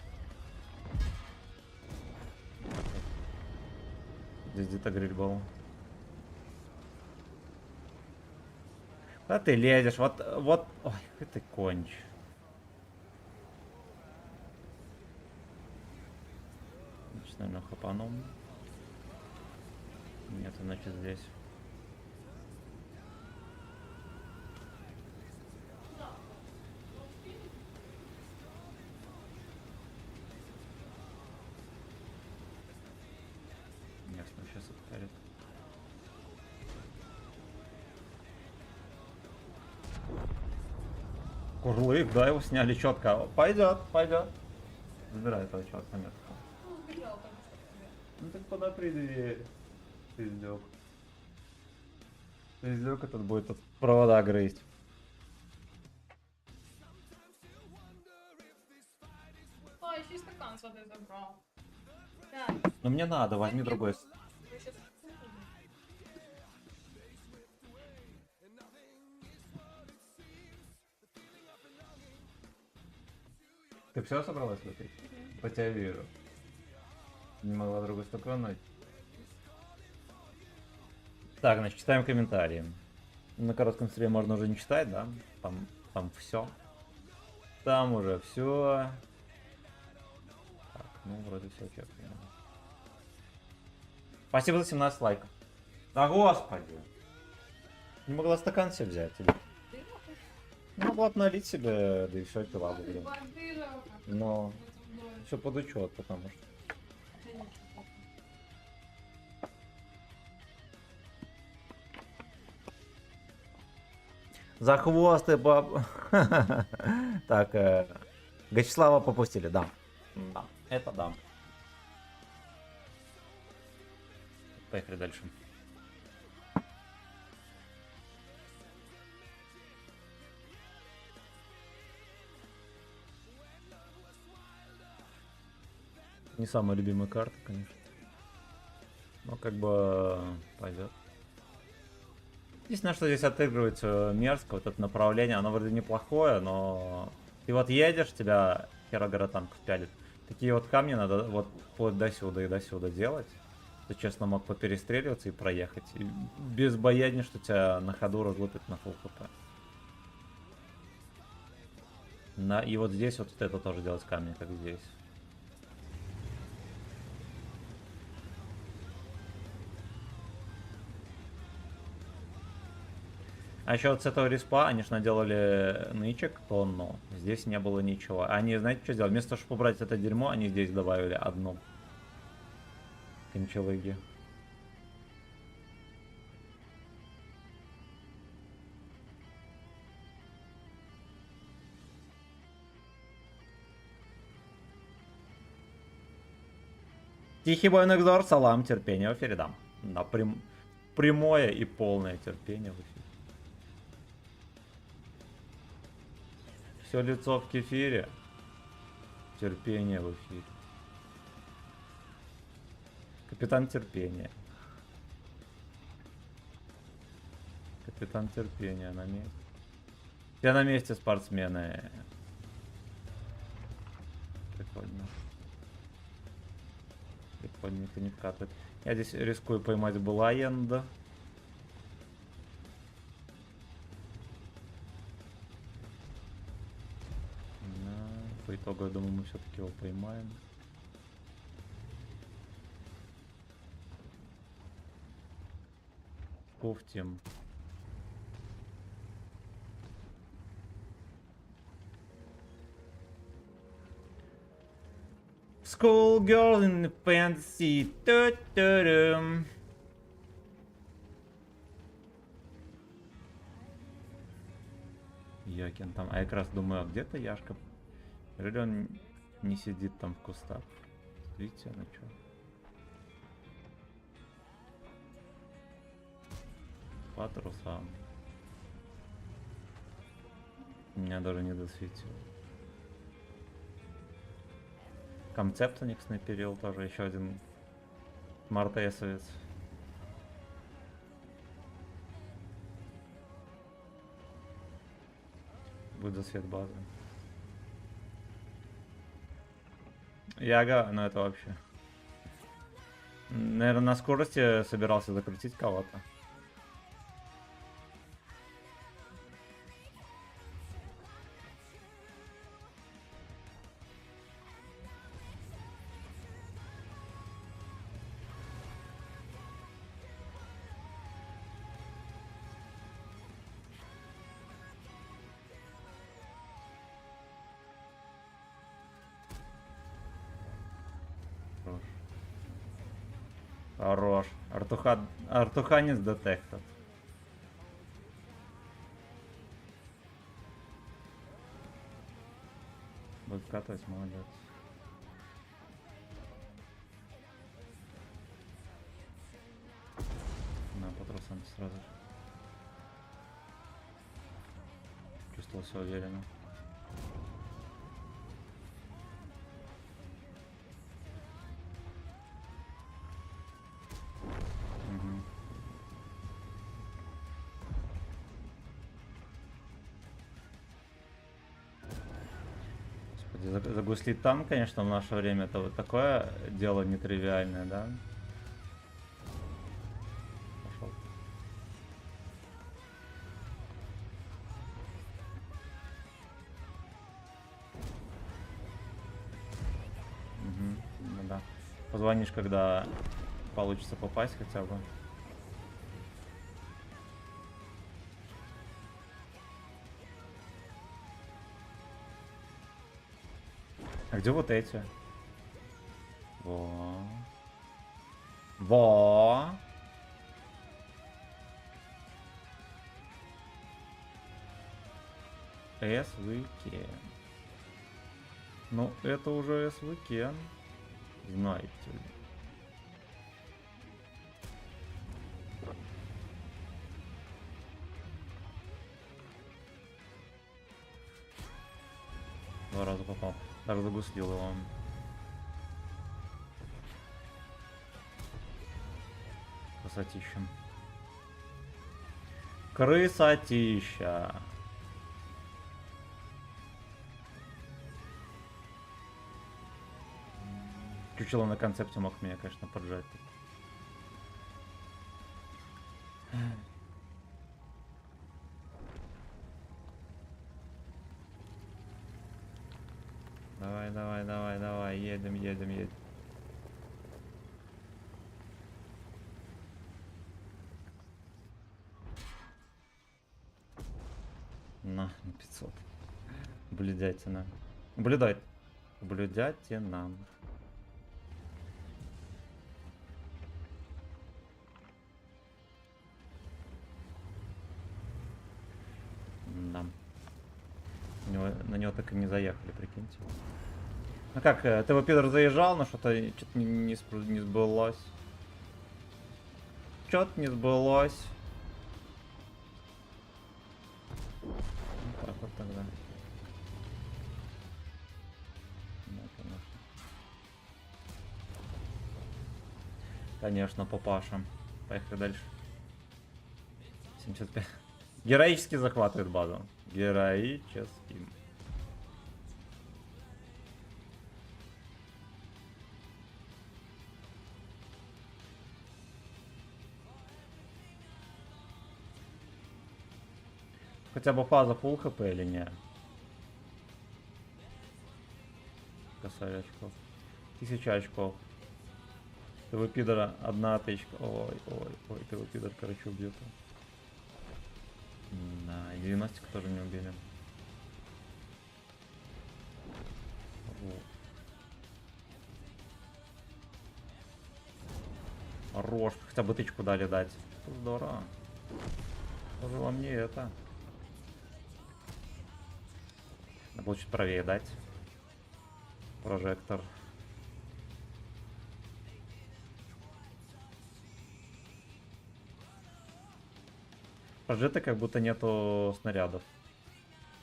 Здесь где-то гриль был. Да ты лезешь, вот. Ой, ты конч. Значит, наверное, хапаном. Нет, значит здесь. Ясно, сейчас отпарит. Курлык, да, его сняли четко. Пойдет, пойдет. Забирай этого четко метку. Ну так подопри дверь. Пиздёк. Пиздёк этот будет от провода грызть. А, еще и стакан с водой забрал. Да, Но мне надо, возьми другой. вы щас- Ты все собралась выпить? По тебя вижу. Не могла другой стакан найти. Так, значит, читаем комментарии. На коротком стриме можно уже не читать, да? Там все. Там уже все. Так, ну вроде все чек. Спасибо за 17 лайков. Да господи! Не могла стакан себе взять или? Ты нахуй? Ну, могла бы налить себе, да и все, пила бы, блин. Воды жалко. Но Вот водой. все под учет, потому что. Да ничего, похуй. За хвост и баб... Так, Гачеслава попустили, да. Да, это да. Поехали дальше. Не самая любимая карта, конечно. Но как бы пойдет. Единственное, что здесь отыгрывается мерзко, вот это направление, оно вроде неплохое, но ты вот едешь, тебя херогоротанков пялит. Такие вот камни надо вот вплоть до сюда и до сюда делать. Ты, честно, мог поперестреливаться и проехать. И без боязни, что тебя на ходу разлупят на фулл хп. И вот здесь вот это тоже делать камни, как здесь. А еще вот с этого респа они ж наделали нычек тонну. Здесь не было ничего. Они, знаете, что сделали? Вместо того, чтобы убрать это дерьмо, они здесь добавили одну. Кончалыги. Тихий бой Некзор, салам, терпение в эфире, да. Да, прямое и полное терпение в эфире. Все лицо в кефире. Терпение в эфире. Капитан терпения. Капитан терпения на месте. Все на месте, спортсмены. Прикольно. Прикольненько, не вкатывает. Я здесь рискую поймать Блайенда. По итогу, я думаю, мы все-таки его поймаем. Кофтим. Schoolgirl in the fantasy. Ту-ту-дум. Якин там. А я как раз думаю, а где-то Яшка. Или он не сидит там в кустах? Видите, ну чё? По трусам. Меня даже не досветил. Концептоникс снайперил тоже, еще один мартесовец. Будет засвет базы. Яга, ну это вообще. Наверное, на скорости собирался закрутить кого-то. Хорош. Артуханец детектор. Будет катать, молодец. На, по трусам сразу же. Чувствовал себя уверенно. Загуслить там, конечно, в наше время это вот такое дело нетривиальное, да? Пошел. Угу. Ну да. Позвонишь, когда получится попасть хотя бы. А где вот эти? Во. Во. СВК. Ну, это уже СВК. Знаете ли. Два раза попал. Даже загуслил его. Красотища. Красотища. Чучело на концепте мог меня, конечно, поджать. Давай, давай, давай, давай, едем, едем, едем. На 500. Блюдятина. Блюдать. Блюдятина. Да. На него так и не заехали, прикиньте. Ну как, ты его пидор заезжал, но что-то не сбылось. Что-то не сбылось. Вот так вот тогда. Да, конечно. Конечно, папаша. Поехали дальше. 75. Героически захватывает базу. Героически. Хотя бы фаза full хп или не? Косарь очков. 1000 очков. ТВ пидора 1 тычка. Ой, ой, ой, ТВ пидор, короче, убьет. Да, и 90 тоже не убили. Хорош, хотя бы тычку дали дать. Здорово. Тоже вам не это. Надо было чуть правее дать. Прожектор. Прожекта как будто нету снарядов.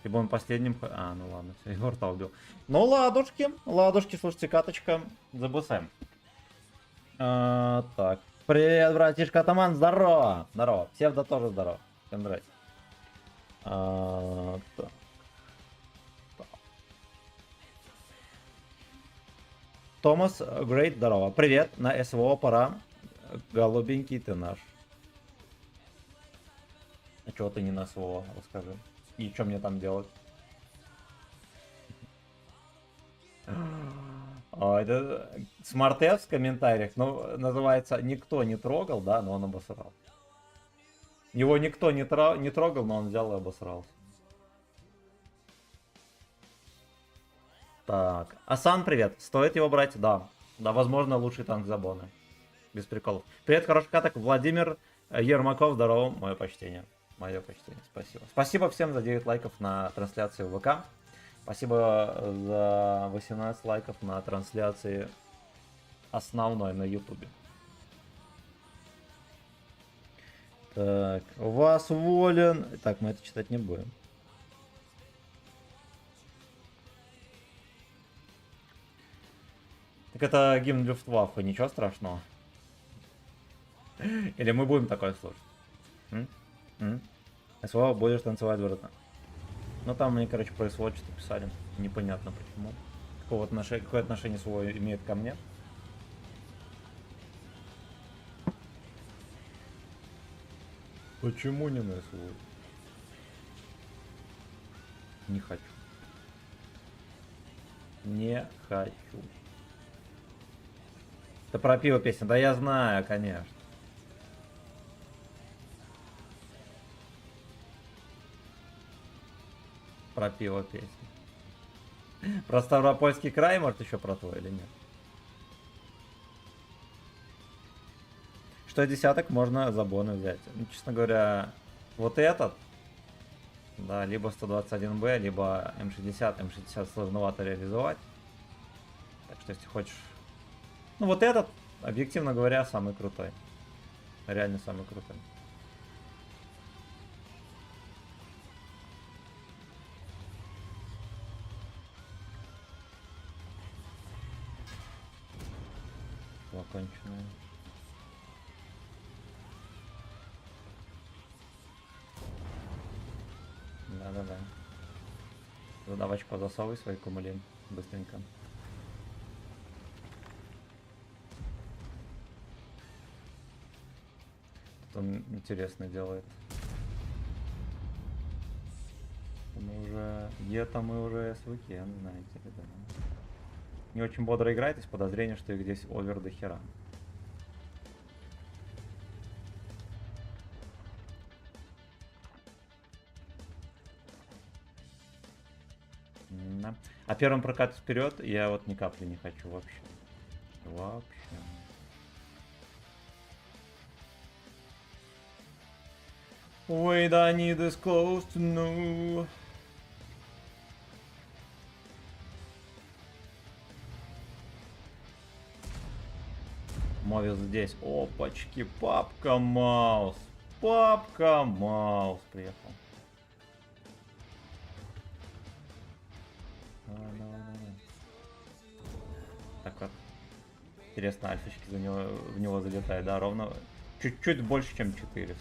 Либо он последним... А, ну ладно, все, его рта убил. Ну, ладушки, ладушки, слушайте, каточка за БСМ. Так, привет, братишка Атаман, здорово! Здорово, Псевдо тоже здорово. Всем здрасте. Так. Томас Грейт, здорово. Привет, на СВО пора. Голубенький ты наш. А чего ты не на СВО, расскажи. И что мне там делать? Это Смартеф в комментариях, ну, называется «Никто не трогал», да, но он обосрал. Его никто не трогал, но он взял и обосрался. Так, Асан, привет. Стоит его брать? Да. Да, возможно, лучший танк Забоны. Без приколов. Привет, хороший каток. Владимир Ермаков, здорово. Мое почтение. Мое почтение. Спасибо. Спасибо всем за 9 лайков на трансляции в ВК. Спасибо за 18 лайков на трансляции основной на Ютубе. Так, вас волен. Так, мы это читать не будем. Так это гимн Люфтваффе, ничего страшного. Или мы будем такое слушать? СВО будешь танцевать, братан. Ну там мне, короче, про СВО что-то писали. Непонятно почему. Какое отношение СВО имеет ко мне? Почему не на СВО? Не хочу. Не хочу. Это про пиво песня. Да я знаю, конечно. Про пиво песня. Про Ставропольский край, может, еще про твой или нет? Что десяток можно за боны взять? Ну, честно говоря, вот этот. Да, либо 121Б, либо М60. М60 сложновато реализовать. Так что, если хочешь... Ну, вот этот, объективно говоря, самый крутой. Реально самый крутой. Оконченная. Да-да-да. Задавочку засовывай свои кумулин быстренько. Что он интересно делает. Мы уже... Где-то мы уже с уикенд, знаете ли, да. Не очень бодро играет, есть подозрение, что их здесь овер до хера. Да. А первым прокат вперед я вот ни капли не хочу вообще. Вообще. Wait, I need this close to know. Мовис здесь. Опачки, папка Маус. Папка Маус приехал. Давай, давай, давай. Так вот. Интересно, альфочки в него залетает, да, ровно. Чуть-чуть больше, чем 400.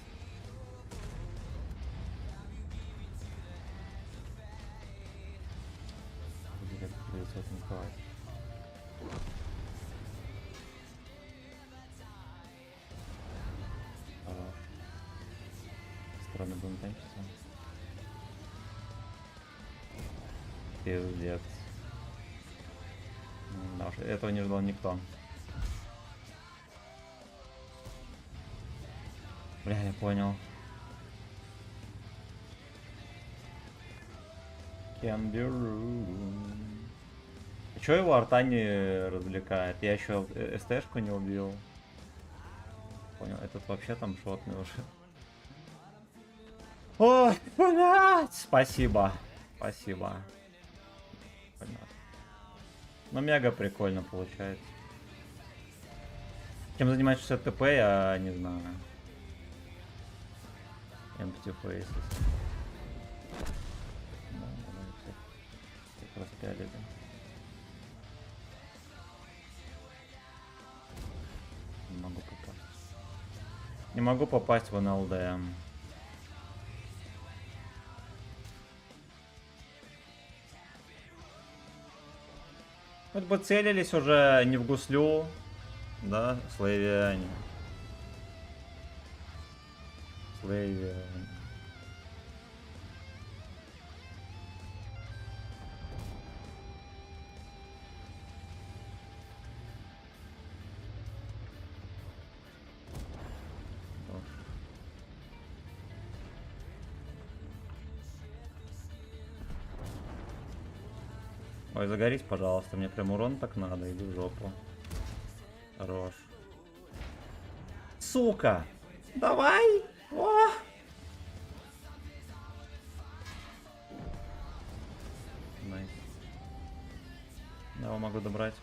Придется танковать. Стороны будем танчиться. Пиздец. Да уж, этого не ждал никто. Бля, я понял. Can be rude. Чё его арта не развлекает? Я еще СТшку не убил. Понял, этот вообще там шотный уже. Ой, блядь! Спасибо. Спасибо. Понятно. Ну, мега прикольно получается. Чем занимаешься 60 ТП, я не знаю. Empty faces. Да. распялили. Не могу попасть. Не могу попасть в НЛД. Хоть бы целились уже не в гуслю, да, славяне. Славяне. Ой, загорись, пожалуйста, мне прям урон так надо, иди в жопу. Хорош. Сука! Давай! О! Найс. Я его могу добрать.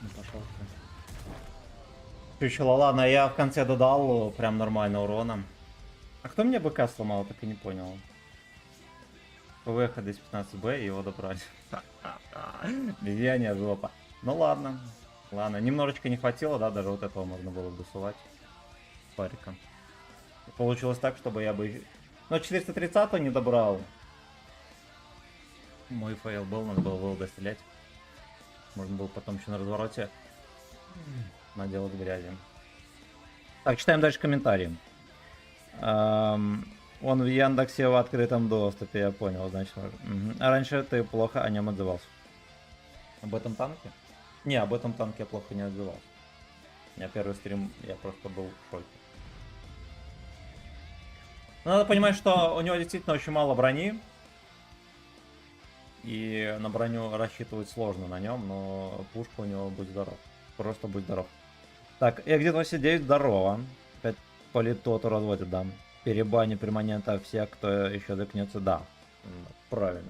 Ну, пошел ты. Еще ладно, я в конце додал прям нормально урона. А кто мне БК сломал, так и не понял. ПВХ 215Б и его добрать. Влияние жопа. Ну ладно. Ладно, немножечко не хватило, да, даже вот этого можно было бы сувать. Парика. Получилось так, чтобы я бы... Но 430 не добрал. Мой фейл был, надо было ВЛД стрелять. Можно было потом еще на развороте наделать грязи. Так, читаем дальше комментарии. Он в Яндексе в открытом доступе, я понял, значит. Угу. А раньше ты плохо о нем отзывался. Об этом танке? Не, об этом танке я плохо не отзывался. У меня первый стрим, я просто был в шоке. Но надо понимать, что у него действительно очень мало брони. И на броню рассчитывать сложно на нем, но пушка у него будь здоров. Просто будь здоров. Так, Exit 89, здорово. Опять политоту разводит, да. Перебани перманента всех, кто еще докнется, да. Правильно.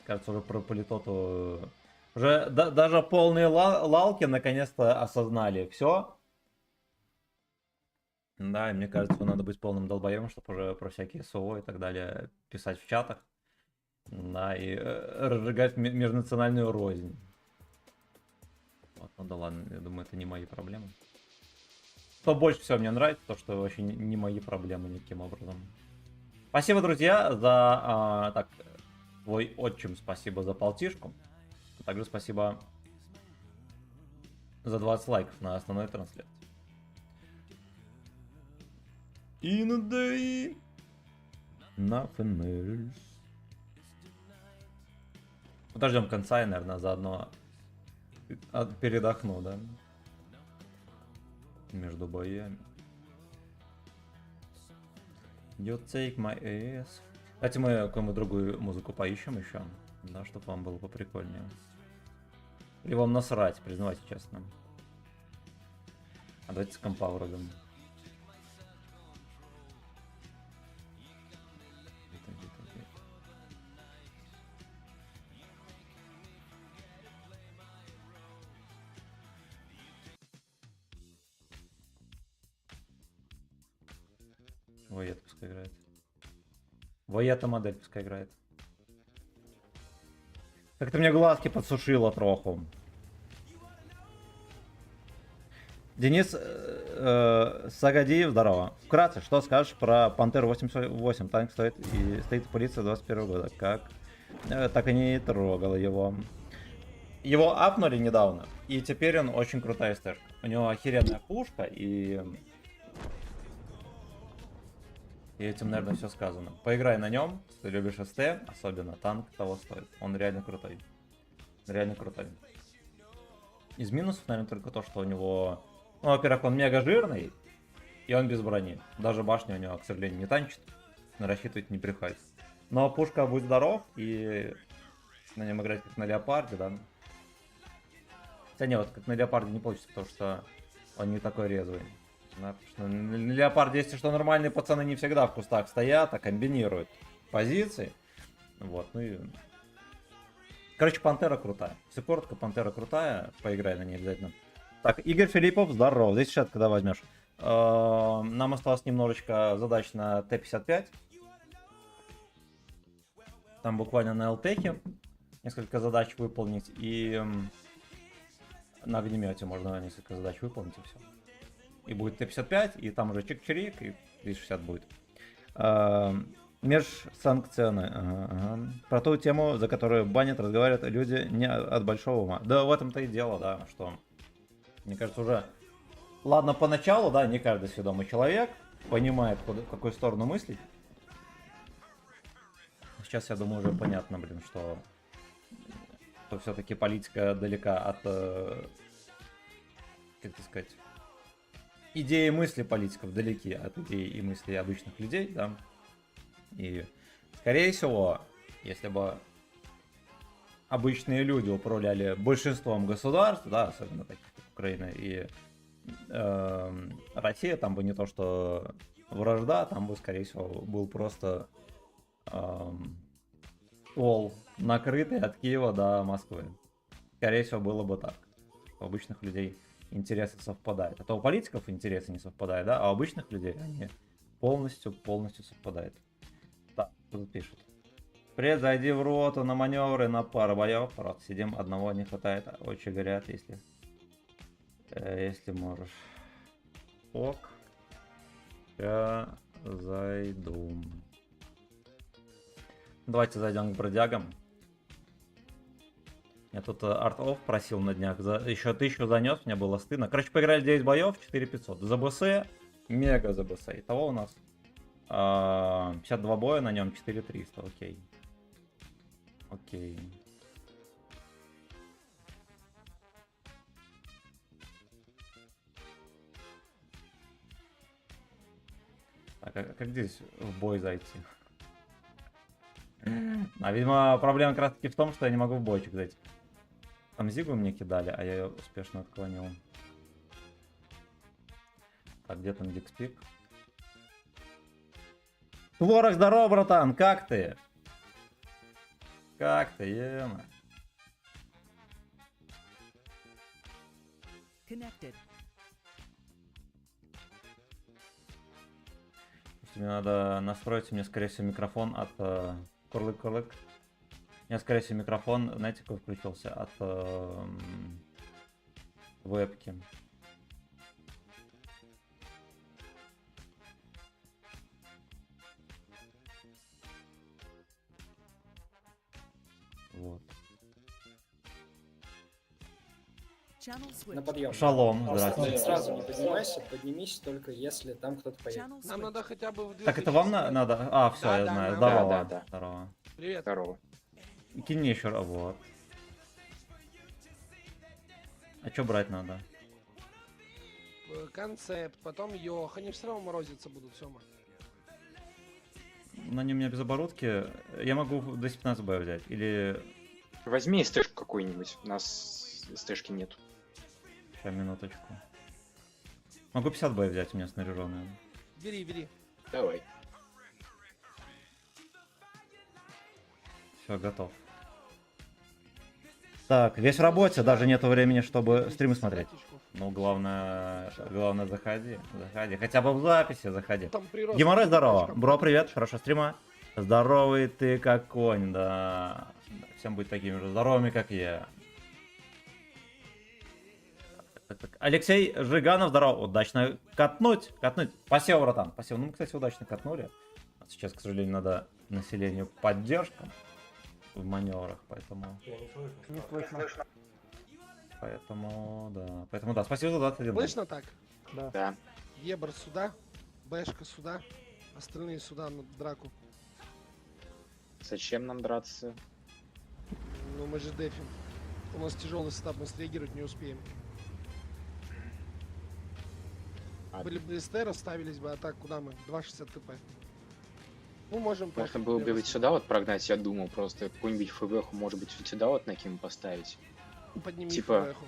Кажется, уже про политоту... Уже даже полные лалки наконец-то осознали все. Да, и мне кажется, надо быть полным долбоем, чтобы уже про всякие СО и так далее писать в чатах. Да, и разжигать межнациональную рознь. Вот, ну да ладно, я думаю, это не мои проблемы. Что больше всего мне нравится, то что вообще не мои проблемы никаким образом. Спасибо, друзья, за... так, твой отчим, спасибо за полтишку. Также спасибо за 20 лайков на основной трансляции. Иногда на ФНЛ. Подождем конца и, наверное, заодно передохну, да? Между боями. You take my ass. Кстати, мы какую-нибудь другую музыку поищем еще, да, чтобы вам было поприкольнее. Или вам насрать, признавайте честно. А давайте с компа врубим. Воет пускай играет. Воета модель пускай играет. Как-то мне глазки подсушило троху. Денис Сагадиев, здорово. Вкратце, что скажешь про Пантеру 88? Танк стоит в полиции 21 года. Как? Так и не трогал его. Его апнули недавно, и теперь он очень крутая стэшка. У него охеренная пушка, и этим, наверное, все сказано. Поиграй на нем, если ты любишь СТ, особенно танк того стоит. Он реально крутой. Реально крутой. Из минусов, наверное, только то, что у него... Ну, во-первых, он мега жирный, и он без брони. Даже башня у него, к сожалению, не танчит. Рассчитывать не приходится. Но пушка будет здоров, и на нем играть как на Леопарде, да. Хотя не, вот как на Леопарде не получится, потому что он не такой резвый. Да, потому что на Леопарде, если что, нормальные пацаны не всегда в кустах стоят, а комбинируют позиции. Вот, ну и Короче, Пантера крутая. Все коротко, Пантера крутая. Поиграй на ней обязательно. Так, Игорь Филиппов, здорово. Здесь чат когда возьмешь? Нам осталось немножечко задач на Т-55. Там буквально на ЛТХе несколько задач выполнить. И на огнемете можно несколько задач выполнить и все. И будет Т-55, и там уже чик-чирик, и 260 будет. Межсанкционы. Ага. Про ту тему, за которую банят, разговаривают люди не от большого ума. Да, в этом-то и дело, да, что, мне кажется, уже... Ладно, поначалу, да, не каждый сведомый человек понимает, в какую сторону мыслить. Сейчас, я думаю, уже понятно, блин, что все-таки политика далека от, как это сказать, идеи и мысли политиков далеки от идей и мыслей обычных людей, да. И, скорее всего, если бы обычные люди управляли большинством государств, да, особенно таких как Украина и Россия, там бы не то что вражда, там бы, скорее всего, был просто ствол накрытый от Киева до Москвы. Скорее всего, было бы так. У обычных людей интересы совпадают. А то у политиков интересы не совпадают, да, а у обычных людей они полностью совпадают. Так, кто тут пишет? Привет, зайди в роту на маневры, на пару боев. Рот, сидим, одного не хватает. Очень горят, если можешь. Ок. Я зайду. Давайте зайдем к бродягам. Я тут арт-офф просил на днях. Еще 1000 занес, мне было стыдно. Короче, поиграли 9 боев, 4500. ЗБС, мега ЗБС. Итого у нас 52 боя, на нем 4300. Окей. Окей. Так, а как здесь в бой зайти? А, видимо, проблема как раз таки в том, что я не могу в бойчик зайти. Там Зигу мне кидали, а я ее успешно отклонил. Так, где там Дикспик? Творог, здорово, братан, как ты? Как ты, ема? Connected. Мне надо настроить, мне, скорее всего, микрофон от курлык-курлык. У меня, скорее всего, микрофон, знаете, какой включился? От вебки. Вот. На подъем. Шалом, Просто здравствуйте. сразу не поднимайся, поднимись только если там кто-то поедет. Нам надо хотя бы в 2000 Так это вам надо? А, все, Да, я да, знаю. да. Здорово. Да, да. Здорово. Привет. Здорово. Кинь мне еще раз. Вот. А что брать надо? Концепт, потом Йох. Они все равно морозиться будут, Сёма. На нем у меня без оборудки. Я могу 215 б взять. Или... Возьми СТшку какую-нибудь, у нас СТшки нет. Сейчас, минуточку. Могу 50 б взять, у меня снаряженную. Бери. Давай. Все, готов. Так, весь в работе, даже нету времени, чтобы стримы смотреть. Ну, главное, заходи. Хотя бы в записи заходи. Там прирост. Геморрой, здорово. Бро, привет, хорошего стрима. Здоровый ты как конь, да. Всем быть такими же здоровыми, как я. Так. Алексей Жиганов, здорово. Удачно катнуть. Спасибо, братан. Спасибо. Ну, мы, кстати, удачно катнули. Сейчас, к сожалению, надо населению поддержка в маневрах, поэтому... Не слышно. Поэтому, да. Спасибо за 21. Слышно так? Да. Ебр сюда, Бэшка сюда, остальные сюда на драку. Зачем нам драться? Ну мы же дефим. У нас тяжелый сетап, мы среагировать не успеем. А, Были бы СТ, расставились бы, а так куда мы? 2,60 ТП. Ну можем Можно поехать было бы лево ведь с- сюда вот прогнать, я думал, просто какую-нибудь ФБХу, может быть, вот сюда вот на кем поставить. Подними типа- флеху.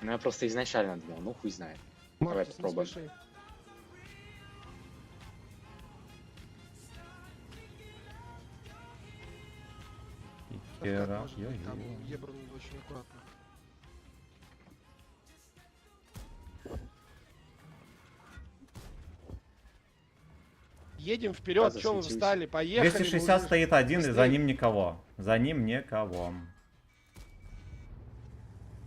Ну, я просто изначально думал, ну хуй знает. Давай Мартис, не попробуем. спеши. Хера. может быть, там Ё-ё. Ебр очень аккуратно. Едем вперед, База что вы светилась. встали, поехали. мы 260 уже стоит один, и за быстрее. ним никого. За ним никого.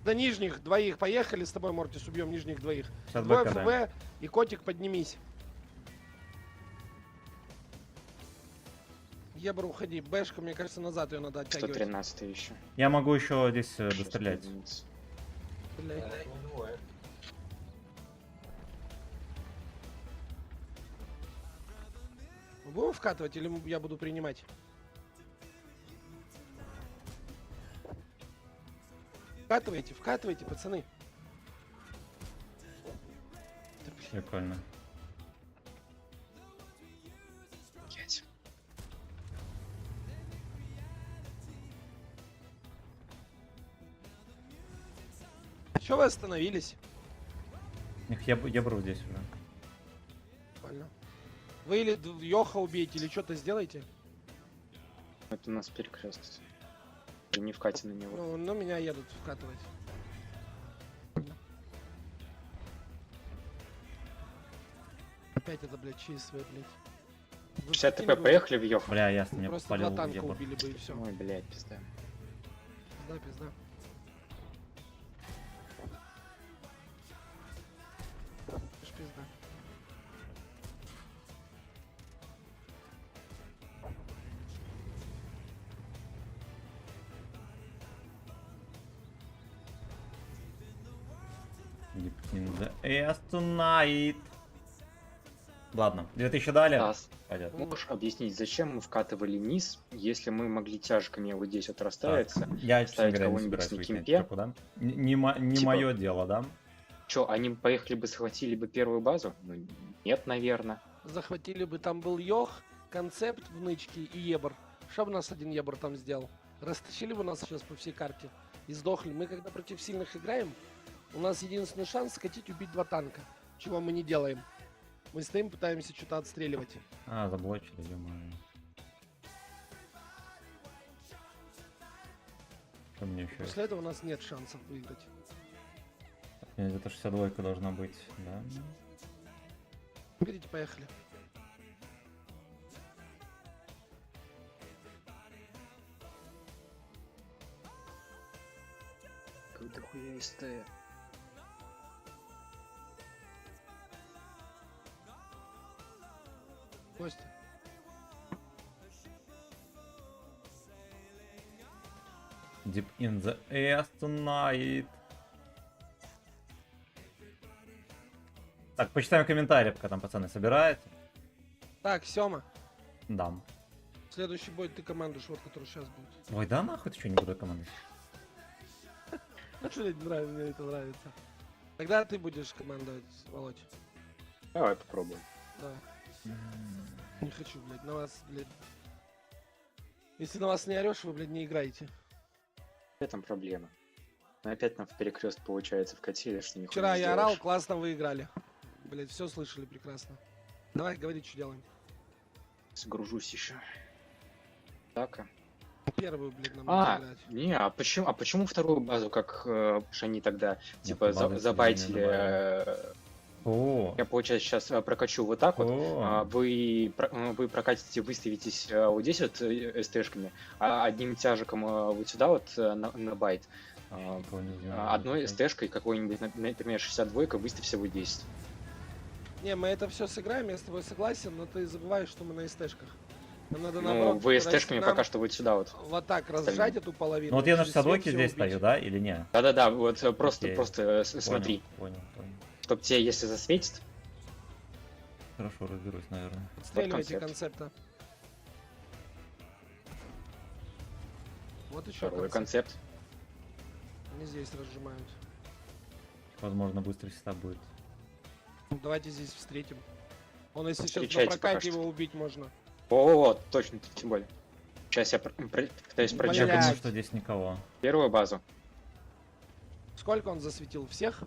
До нижних двоих поехали с тобой, Мортис, убьем нижних двоих. 60 Двое БКД. ФВ и котик, поднимись. Ебр, уходи. Бэшка, мне кажется, назад ее надо оттягивать. 113 еще. Я могу еще здесь Шесть дострелять. единиц. Блядь. Мы будем вкатывать или я буду принимать? Вкатывайте, вкатывайте, пацаны. Да, блин. Прикольно. Блядь. Чё вы остановились? Я беру здесь уже. Нормально. Вы или Йоха убейте, или что-то сделайте. Это у нас перекрест. Не вкати на него. Ну, на меня едут вкатывать. Опять это, блядь, ЧСВ, блядь. Вы 60 прикинь, ТП, вы поехали в Йоху. Бля, ясно, меня Просто подпалил два танка ебр. убили бы и все. Ой, блядь, пизда. Пизда, пизда. Аж пизда. Deep in the ass tonight. Ладно, 2000 дали. Тасс, Пойдет. можешь объяснить, зачем мы вкатывали низ, если мы могли тяжками вот здесь вот расставиться? Я, честно ставить говоря, не кого-нибудь собираюсь на выйти на кемпе? эту да? Не Типа- мое дело, да? Чё, они поехали бы, схватили бы первую базу? Ну, нет, наверное. Захватили бы, там был Йох, концепт в нычке и Ебр. Что бы нас один Ебр там сделал? Растащили бы нас сейчас по всей карте и сдохли. Мы когда против сильных играем, у нас единственный шанс скатить, убить два танка. Чего мы не делаем. Мы стоим, пытаемся что-то отстреливать. А, заблочили, ё-моё. Что мне еще? После этого у нас нет шансов выиграть. Где-то 62 должна быть, да? Берите, поехали. Как дохуя СТ. Костя. Deep in the ass tonight. Так, почитаем комментарии, пока там пацаны собираются. Так, Сёма. Дам. Следующий бой ты командуешь, вот который сейчас будет. Ой, да нахуй, ты что, не буду командовать? Блядь, нравится, мне это нравится. Тогда ты будешь командовать, Володь. Давай попробуем. Да. Не хочу, блядь, на вас, блядь. Если на вас не орешь, вы, блядь, не играете. В этом проблема. Но опять нам в перекрест получается вкатили, что нихуя Вчера не я орал, сделаешь. классно вы играли. Блядь, все слышали прекрасно. Давай, говори, что делаем. Сгружусь еще. Так. Первую, блядь, нам А, играть. не, а почему вторую базу, как они тогда, типа, базы забайтили? себе не О, Я, получается, сейчас прокачу вот так вот. о. Вы прокатите, выставитесь вот здесь вот СТшками, а одним тяжиком вот сюда вот на байт. Такого не знаю. Одной СТшкой какой-нибудь, например, 62 выставься вот здесь. Не, мы это все сыграем, я с тобой согласен, но ты забываешь, что мы на СТшках. Нам надо Ну, наоборот, вы СТшками нам пока что вот сюда вот. вот так разжать эту половину. Ну вот я на через 62 свет всё здесь убить. стою, да, или не? Да-да-да, вот просто Окей. смотри, Понял. чтоб тебе, если засветит, Хорошо, разберусь, наверное. Отстреливайте концепт. концепта. Вот еще второй концепт. концепт. Они здесь разжимают. Возможно, быстрый сетап будет. Ну, давайте здесь встретим. Он, если сейчас на Встречайте пока прокате что. его убить можно. О, точно, тем более. Сейчас я пытаюсь Блядь. Я прочекать думаю, что здесь никого. первую базу. Сколько он засветил? Всех?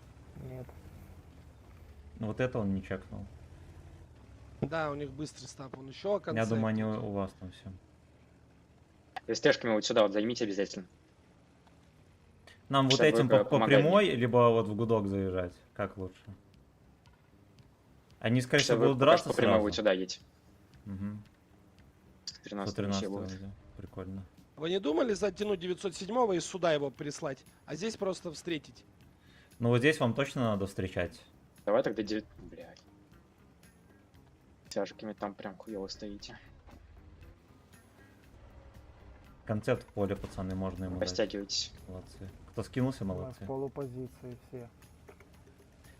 Ну вот это он не чекнул. Да, у них быстрый стап. Он еще концепт. Я думаю, они у вас там все. СТшками вот сюда вот займите обязательно. Нам вот Сейчас этим вы по помогайте. прямой, либо вот в гудок заезжать? Как лучше? Они, скорее Сейчас всего, вы будут пока драться что по прямой сразу. вот сюда едете. Угу. 13 113 будет. Прикольно. Вы не думали затянуть 907 и сюда его прислать? А здесь просто встретить? Ну вот здесь вам точно надо встречать. Давай тогда 9... Блядь. Тяжкими там прям хуёво стоите. Концепт в поле, пацаны, можно ему дать. Растягивайтесь. Молодцы. Кто скинулся, У нас молодцы. полупозиции все.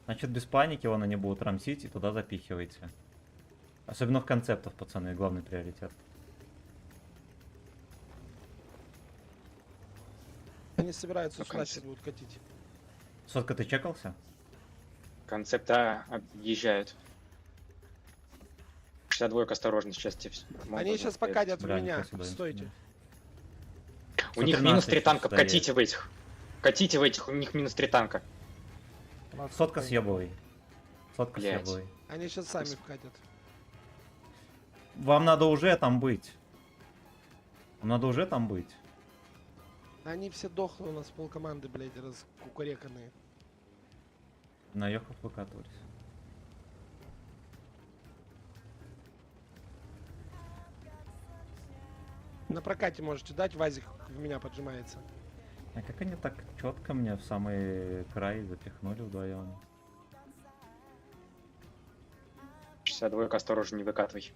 Значит, без паники вон они будут рамсить и туда запихивайте. Особенно в концептах, пацаны, главный приоритет. Они собираются Ну, сюда конец. сейчас будут катить. Сотка, ты чекался? Концепта объезжают. 62 осторожно, сейчас тебе все. Они сейчас покатят в Бля, меня. нифига себе, Стойте. У них 113 минус 3 сейчас танка, стоит. катите в этих. Катите в этих, у них минус 3 танка. У нас Сотка тут съебывай. Сотка Блядь. съебывай. Они сейчас сами вкатят. Вам надо уже там быть. Вам надо уже там быть. Они все дохлые у нас полкоманды, блядь, раскукуреканные. На Йохов выкатывались. На прокате можете дать, Вазик в меня поджимается. А как они так четко мне в самый край запихнули вдвоем? 62 осторожно, не выкатывай.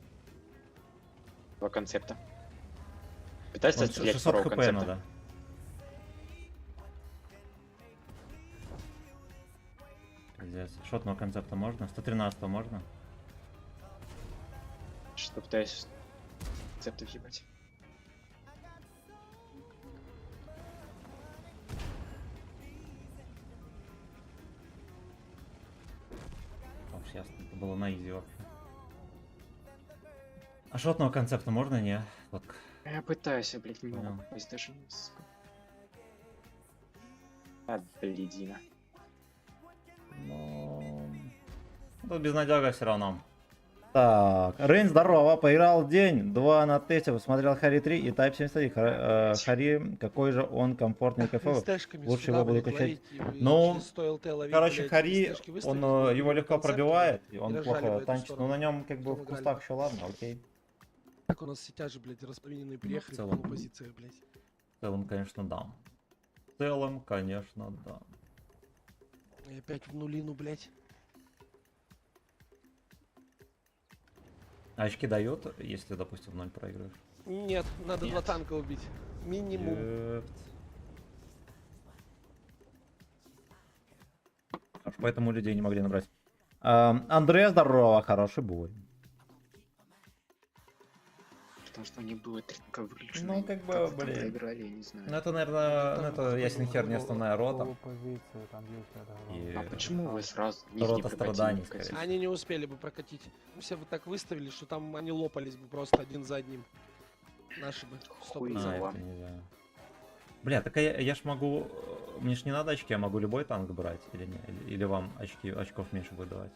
Два концепта. Пытайся Вот стрелять 600 второго хп концепта. надо. Пиздец. Шотного концепта можно? 113 можно? Что пытаюсь концепты въебать. Уж ясно, это было на изи вообще. А шотного концепта можно, не? Вот. Я пытаюсь, блядь, не Понял. могу. Попасть даже не сука. А, блядина. Ну... Тут безнадега все равно. Так, Рейн, здорово, поиграл день, 2 на тесте, посмотрел Хари 3 и Type 71. Хари, какой же он комфортный и кайфовый. СТшками Лучше сюда, его буду блядь, качать. ловить и Ну, через 100 ЛТ ловить, Короче, блядь, Хари, СТшки он выставить, его легко концепты, пробивает, и и он рожали в плохо эту танчит, но сторону. на нем как бы в Потом кустах играли. еще ладно, окей. Так у нас сетя же, блядь, располовиненные приехали в целом. полупозициях, блядь. В целом, конечно, да. В целом, конечно, да. И опять в нулину, блядь. А очки дают, если, допустим, в 0 проигрываешь? Нет, надо Нет. 2 танка убить. Минимум. Епт. Аж поэтому людей не могли набрать. Андре, здорово, хороший бой. Потому что у них было 3 танка выключено. Ну, как бы, Как-то там блин. проиграли, я не знаю. Ну это, наверное, там это какой-то ясен хер, не был основная рота. полупозиция, там есть это. И- А почему вы сразу них не Рота прокатили? страданий, скорее всего. Они не успели бы прокатить. Все бы так выставили, что там они лопались бы просто один за одним. Наши бы. Хуй 100%. А, знает. это нельзя. Бля, так я ж могу... Мне ж не надо очки, я могу любой танк брать или не? Или вам очков меньше будет давать?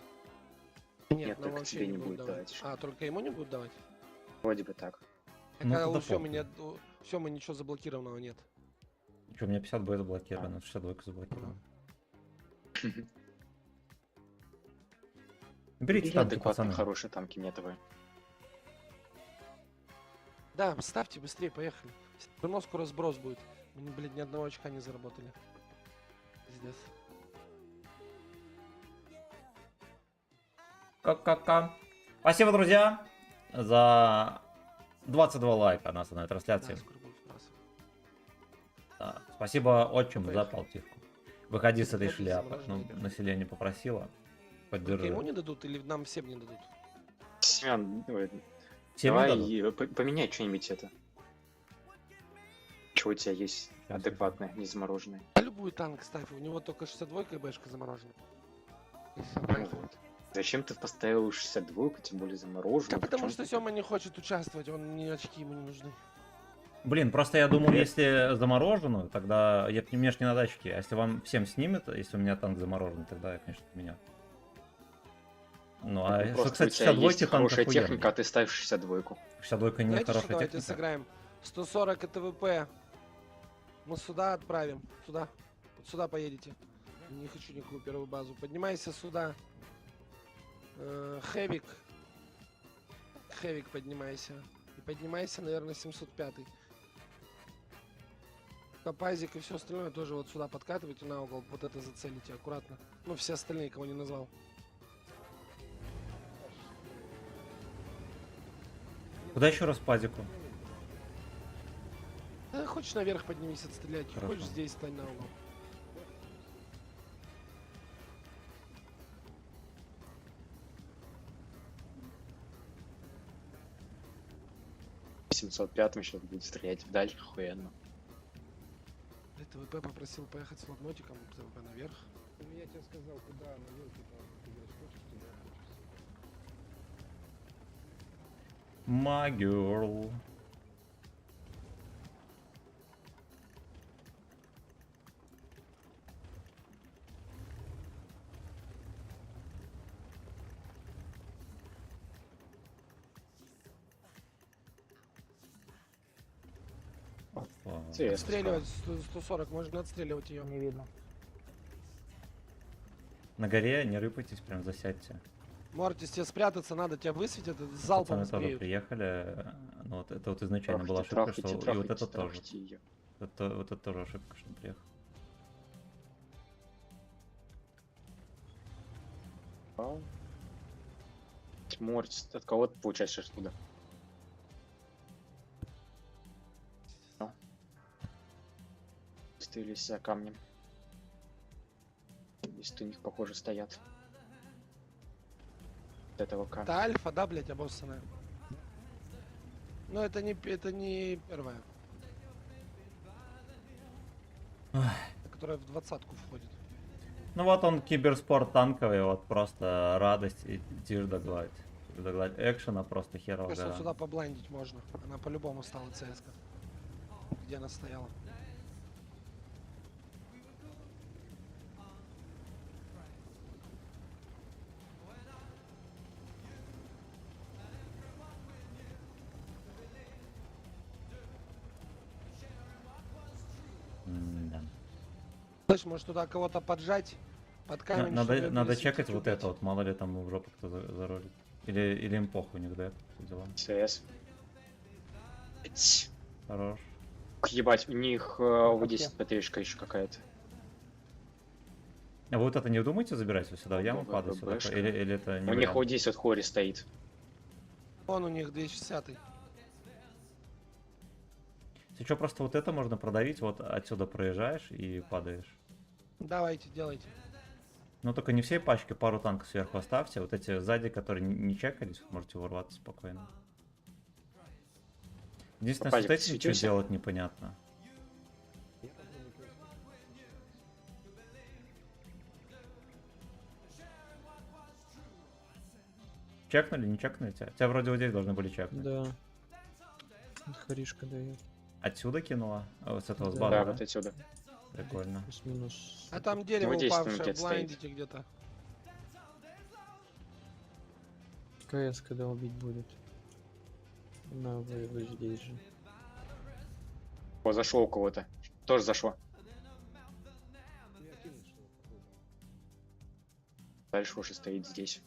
Нет, нам только вообще тебе не будут будет давать. А, только ему не будут давать? Вроде бы так. Ну, А тогда у Семы похуй. нет, у Семы ничего заблокированного нет. Че, у меня 50 будет заблокировано, 62 заблокировано. Берите Или танки, адекватно пацаны. хорошие танки нетовые. Да, ставьте быстрее, поехали. Все равно скоро сброс будет. Мы, блядь, ни одного очка не заработали. Пиздец. Ка-ка-ка. Спасибо, друзья, за 22 лайка на основной Да, трансляции. скоро будет сброс. Да. Спасибо отчим за Поехали. полтивку. Выходи с этой Заплати шляпы. замороженные Ну, игры. население попросило. Только Поддержи. ему не дадут или нам всем не дадут? Семен, Всем давай не дадут? поменяй что-нибудь это. Что у тебя есть Сейчас, адекватное, не замороженное? А любой танк ставь, у него только 62 КБшка заморожена. И всё, поехали. Вот. Зачем ты поставил 62, тем более замороженную? Да потому Причём что тут- Сема не хочет участвовать, он не очки ему не нужны. Блин, просто я думал, если замороженную, тогда мне ж не надо очки. А если вам всем снимет, если у меня танк замороженный, тогда я, конечно, меняю. Ну, а Ну, что, просто кстати, у тебя 62 есть танк хорошая охуенный. техника, а ты ставишь 62-ку. 62 не Знаете, что хорошая давайте техника. сыграем? 140 это ВП. Мы сюда отправим. Сюда. Вот сюда поедете. Не хочу никакую первую базу. Поднимайся сюда. Хэвик. Хэвик поднимайся. И поднимайся, наверное, 705. Пазик и все остальное тоже вот сюда подкатывайте на угол. Вот это зацелите аккуратно. Ну, все остальные, кого не назвал. Куда еще раз пазику? Хочешь наверх поднимись, отстрелять. Хорошо. Хочешь здесь стань на угол. В 705-м сейчас будет стрелять вдаль, охуенно. Это ВП попросил поехать с лотнотиком, ВП наверх. Я тебе сказал, куда наверх, ты говоришь, хочешь туда, My girl. CS. Отстреливать 140, можно отстреливать ее. Не видно. На горе не рыпайтесь, прям засядьте. Мортис, тебе спрятаться надо, тебя высветят, залпом Пацаны тоже сбреют. приехали. Ну, вот это вот изначально была ошибка, что... И вот это тоже. Ее. Вот это тоже ошибка, что он приехал. Мортис, от кого ты получаешь оттуда? Стылись за камнем. Здесь у них, похоже, стоят. От этого камня. Это альфа, да, блять, обоссанная? Но это не первая. Которая в 20-ку входит. Ну вот он киберспорт танковый, вот просто радость и тишь да гладь. Тишь да гладь экшена просто херово. Кажется, сюда поблайндить можно. Она по-любому стала ЦСК. Где она стояла? Да. Слышь, может туда кого-то поджать? Под камень, Надо, чтобы надо пересветить, чекать вот убить? это вот, мало ли там в жопу кто заролит. Или им похуй, у них да, это все дела. CS. Эть. Хорош. Ебать, у них Вообще. В10 ПТшка еще какая-то. А вы вот это не думаете забирать вот сюда, в яму падать сюда? ББшка. Или это не У них вариант? В10 Хори стоит. Вон у них 260. Если что, просто вот это можно продавить, вот отсюда проезжаешь и падаешь. Давайте, делайте. Но только не всей пачки, пару танков сверху оставьте. Вот эти сзади, которые не чекались, можете ворваться спокойно. Единственное, с Папазик, вот этим что светился? делать непонятно. Чекнули, не чекнули тебя? Тебя вроде вот здесь должны были чекнуть. Да. Харишка дает. Отсюда кинула? А вот с этого с Да. базы, Да, да? вот отсюда. Прикольно. Плюс-минус. А там дерево Вот здесь упавшее, турникет стоит. блайндите где-то. КС когда убить будет. На, вы здесь же. О, зашло у кого-то. Тоже зашло. Дальше уже стоит здесь.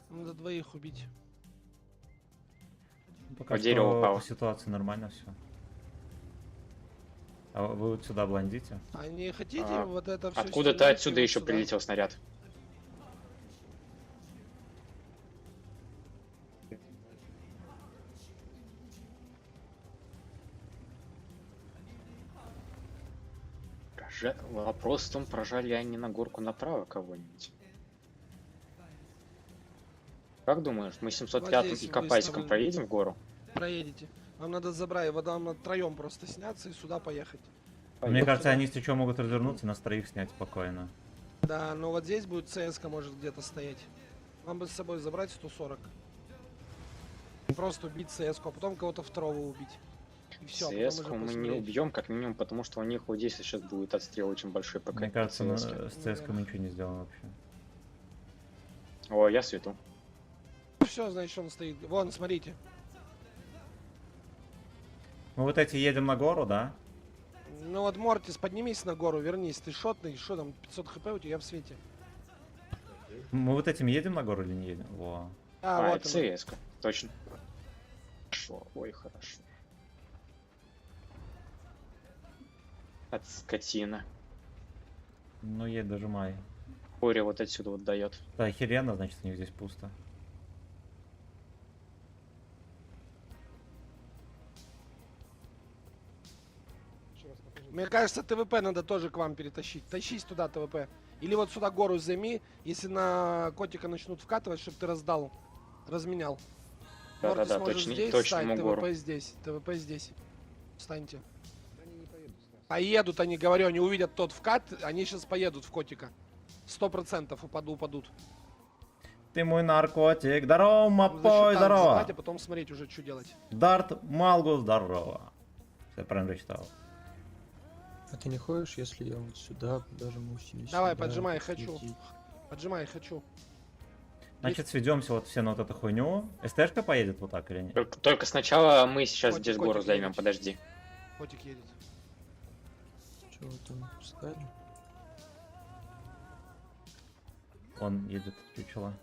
Надо двоих убить. Пока По дереву что упало. по ситуации нормально все. А вы вот сюда блондите? А не хотите А, вот это все? Откуда-то отсюда еще прилетел снаряд. Вопрос в том, прожали ли они на горку направо кого-нибудь. Как думаешь, мы 705 здесь и копайсиком выставлен. проедем в гору? Проедете. Вам надо забрать, вот вам надо троем просто сняться и сюда поехать. Мне кажется, они если что могут развернуться и нас троих снять спокойно. Да, но вот здесь будет ЦСК может где-то стоять. Вам бы с собой забрать 140. И просто убить ЦСК, а потом кого-то второго убить. И все, cs мы не убьем, как минимум, потому что у них вот здесь сейчас будет отстрел очень большой ПК. Мне кажется, по с CS. ЦСК мы ничего не сделаем вообще. О, я свету. Все, значит, он стоит. Вон, смотрите. Мы вот эти едем на гору, да? Ну вот, Мортис, поднимись на гору, вернись. Ты шотный, что там, 500 хп у тебя в свете. Мы вот этим едем на гору или не едем? Во. А, вот это он. ЦС-ка, точно. Хорошо, ой, хорошо. От скотина. Ну, едь, дожимай. Хори вот отсюда вот дает. Да, охеренно, значит, у них здесь пусто. Мне кажется, ТВП надо тоже к вам перетащить. Тащись туда, ТВП. Или вот сюда гору займи, если на котика начнут вкатывать, чтобы ты раздал, разменял. Мортис Да-да-да, может точно, здесь точно встать, могу. ТВП здесь, ТВП здесь. Встаньте. Поедут они, говорю, они увидят тот вкат, они сейчас поедут в котика. 100% упадут. Ты мой наркотик. Здорово, мапой, Засчитать, здорово. а потом смотреть уже, что делать. Дарт Малгу, здорово. Я правильно читал. А ты не ходишь, если я вот сюда подожмусь или Давай, сюда, поджимай, хочу. летит? Поджимай, хочу. Значит, сведемся вот все на вот эту хуйню. СТшка поедет вот так или нет? Только сначала мы сейчас Котик, здесь гору котик займем, едет. подожди. Котик едет. Чего вы там встали? Он едет, чучело.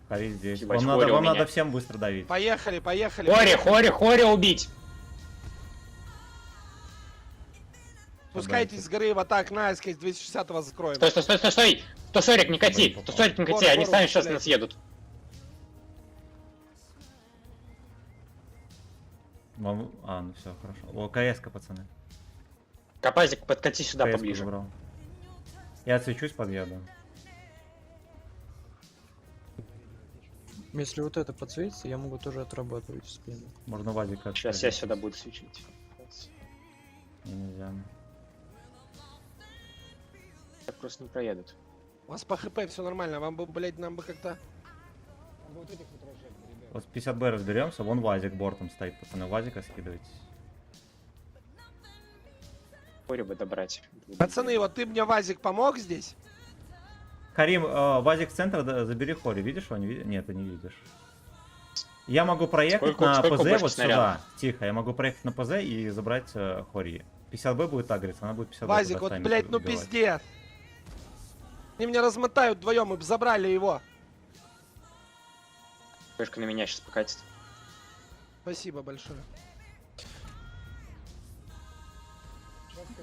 Хари здесь. Ебать, Вам Хори у меня. надо всем быстро давить. Поехали, поехали. Хори убить! Спускайтесь с горы в атак на эскейс, 260 вас закроем. Стой! Тусорик, не кати! Тусорик, не кати, Гору, они гору, сами сейчас стреляй. нас едут. Ну все, хорошо. О, КС-ка, пацаны. Капазик, подкати сюда КС-ку поближе. забрал. Я отсвечусь, подъеду. Если вот это подсветится, я могу тоже отрабатывать в спину. Можно Вадика. Сейчас я сюда буду свечить. Нельзя. Так просто не проедут. У вас по хп все нормально, вам бы, блять, нам бы как-то... Вот с 50Б разберемся. Вон Вазик бортом стоит, пацаны. Вазика скидывайте. Хори бы добрать. Пацаны, вот ты мне, Вазик, помог здесь? Карим, Вазик с центра, забери Хори. Видишь его? Нет, ты не видишь. Я могу проехать Сколько на ПЗ больше вот снарядов? сюда. Тихо, я могу проехать на ПЗ и забрать Хори. 50Б будет агриться, она будет 50Б. Вазик, туда вот, ставить, блять, ну убивать. пиздец. Они меня размотают вдвоем и забрали его. Пешка на меня сейчас покатит. Спасибо большое.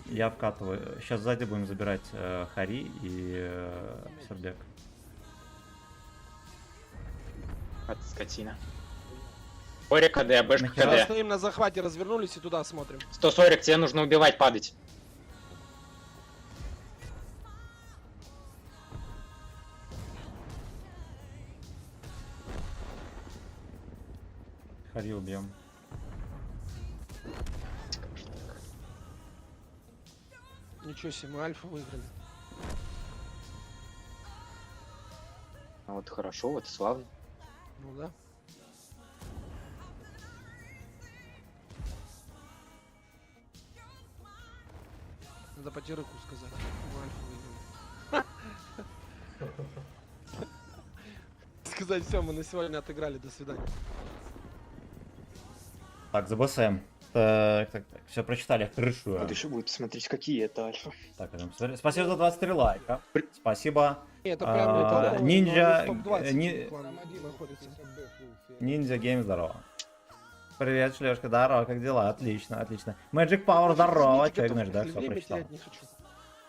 Я вкатываю. Сейчас сзади будем забирать Хари и Сердек. От скотина. Хори КД, Бэшка Нахера? Сейчас КД. стоим на захвате, развернулись и туда смотрим. 140, тебе нужно убивать, падать. Хари убьем. Ничего себе, мы альфа выиграли. А вот хорошо, вот славно. Ну да. Надо по Терыку сказать. Мы альфа выиграли. Сказать, все, мы на сегодня отыграли, до свидания. Так, за БСМ. Так. Все прочитали. Хорошо. Надо еще будет посмотреть, какие это альфа. Так, идем смотреть. Спасибо за 23 лайка. Спасибо. Это прям не топовый, но Ниндзя- в топ-20 ни- клан находится. Ниндзя Гейм, здорово. Привет, Шлешка, здорово, как дела? Отлично, отлично. Magic Power, здорово. Лимит Человек готов, наш, да, все время прочитал. терять не хочу.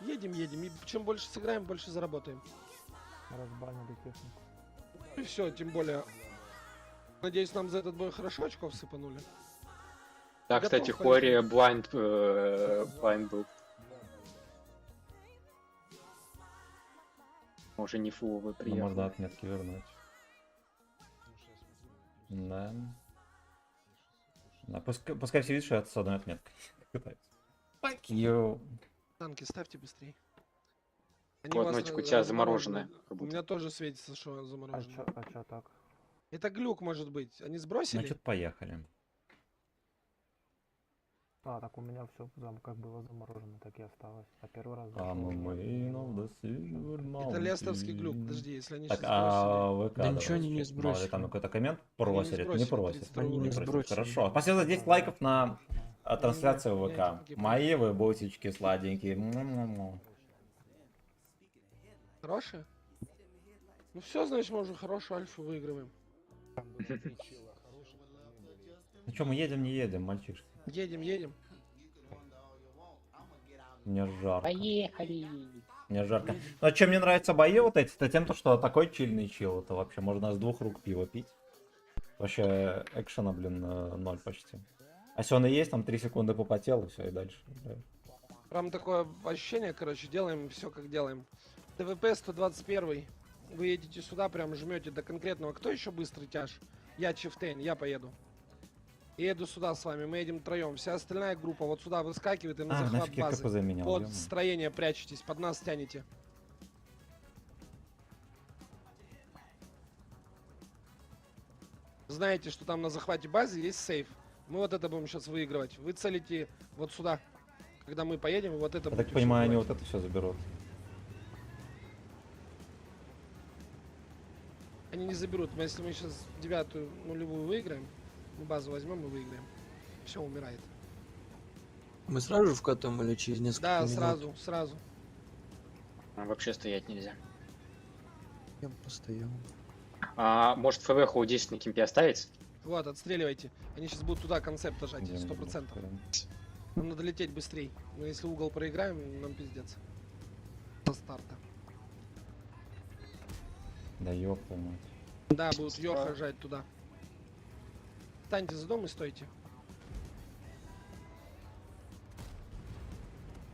Едем. И чем больше сыграем, больше заработаем. Разбанили технику. И все, тем более. Надеюсь, нам за этот бой хорошо очков сыпанули. Да, Готов кстати, полететь. Хори блайнд был. Уже не фуловый Ну, приехал. можно отметки вернуть. Да. Да, пускай все видят, что я с одной отметкой катаюсь. Йоу. Танки ставьте быстрее. Вот, Нотик, у тебя замороженное. У меня тоже светится, что замороженное. А чё так? Это глюк может быть. Они сбросили? Значит, поехали. А, так у меня все как было заморожено, так и осталось. А первый раз I'm a man of the silver Это лестерский глюк, mountain. подожди, если они Так, сейчас сбросили. а ВК Да ничего они не давайте. Мало ли сбросили. там какой-то коммент Они не просит, не сбросили просит. 32 Они не рубля. сбросили. Хорошо. Спасибо за 10 лайков на трансляцию Не, ВК. не, не, Мои вы бусечки сладенькие. Му-му-му. Хорошие? Ну все, значит, мы уже хорошую альфу выигрываем. Ну что, мы едем, не едем, мальчишки? Едем, едем. Мне жарко. Поехали! Мне жарко. Ну, а чем мне нравятся бои вот эти, это тем, то, что такой чильный чил. Это вообще можно с 2 рук пиво пить. Вообще экшена, блин, 0 почти. А если он и есть, там 3 секунды попотел, и все, и дальше. Прям такое ощущение, короче, делаем все как делаем. ТВП 121. Вы едете сюда, прям жмете до конкретного. Кто еще быстрый тяж? Я Чифтейн, я поеду. И еду сюда с вами, мы едем втроем. Вся остальная группа вот сюда выскакивает и на захват нафиг я базы. КПЗ менял, Под ё-моё. строение прячетесь, под нас тянете. Знаете, что там на захвате базы есть сейф. Мы вот это будем сейчас выигрывать. Вы целите вот сюда. Когда мы поедем, вы вот это Я будете так понимаю, всё они убивать. вот это все заберут. Они не заберут. Но если мы сейчас 9-ю нулевую выиграем, мы базу возьмем и выиграем. Все умирает. Мы сразу же вкатываем или через несколько Да, минут? сразу, сразу. А, вообще стоять нельзя. Я бы постоял. А, может ФВХ 10 на кемпе оставить? Вот, отстреливайте. Они сейчас будут туда концепт жать, 100%. Нам надо лететь быстрей. Но если угол проиграем, нам пиздец. Со старта. Да ёпта мать. Да, будут Йоха жать туда. Встаньте за дом и стойте.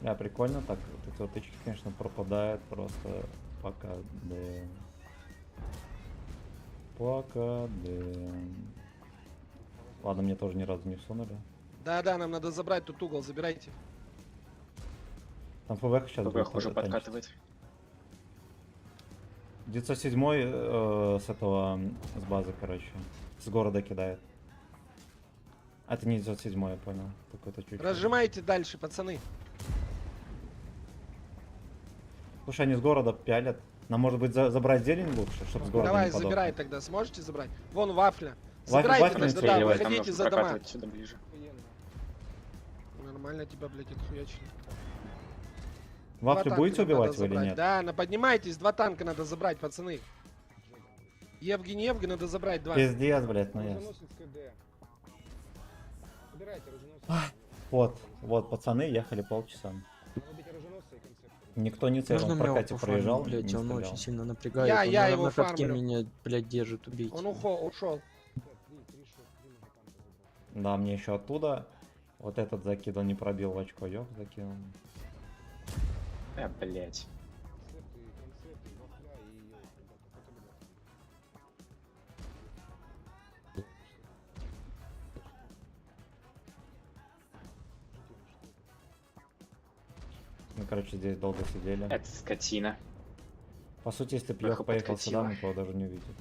Да, прикольно так. Вот эти вот тычки, конечно, пропадают просто пока. Да. Пока, да. Ладно, мне тоже ни разу не всунули. Да-да, нам надо забрать тут угол, забирайте. Там ФВХ сейчас ФВХ уже танчить. подкатывает. 907 с этого, с базы, короче. С города кидает. А это не 907, я понял. Какой-то чуть. Разжимайте дальше, пацаны. Слушай, они с города пялят. Нам может быть забрать зелень лучше, чтобы с города Давай, не подохнуть. забирай тогда. Сможете забрать? Вон вафля. Вафля Забирайте, не тогда, да, стреливает, Там выходите нужно за дома. прокатывать сюда ближе. Нормально тебя, блядь, отхуячили. Вафлю Два будете танка нам убивать надо его или забрать. нет? Да, поднимайтесь, 2 танка надо забрать, пацаны. Евгений, надо забрать 2. Пиздец, блядь, ну ясно. Вот, пацаны ехали полчаса. Никто не целил, Можно он в мне его прокате пофармить, проезжал, блядь, не он стрелял. очень сильно напрягает. Я Он его на катке фармлю. меня, блядь, держит, убейте. Он ушел. Да, мне еще оттуда. Вот этот закидал, не пробил в очко, ёх, закинул. Блять. Мы, короче, здесь долго сидели. Это скотина. По сути, если бы Эх, Ёх поехал подкатило. сюда, мы его даже не увидели.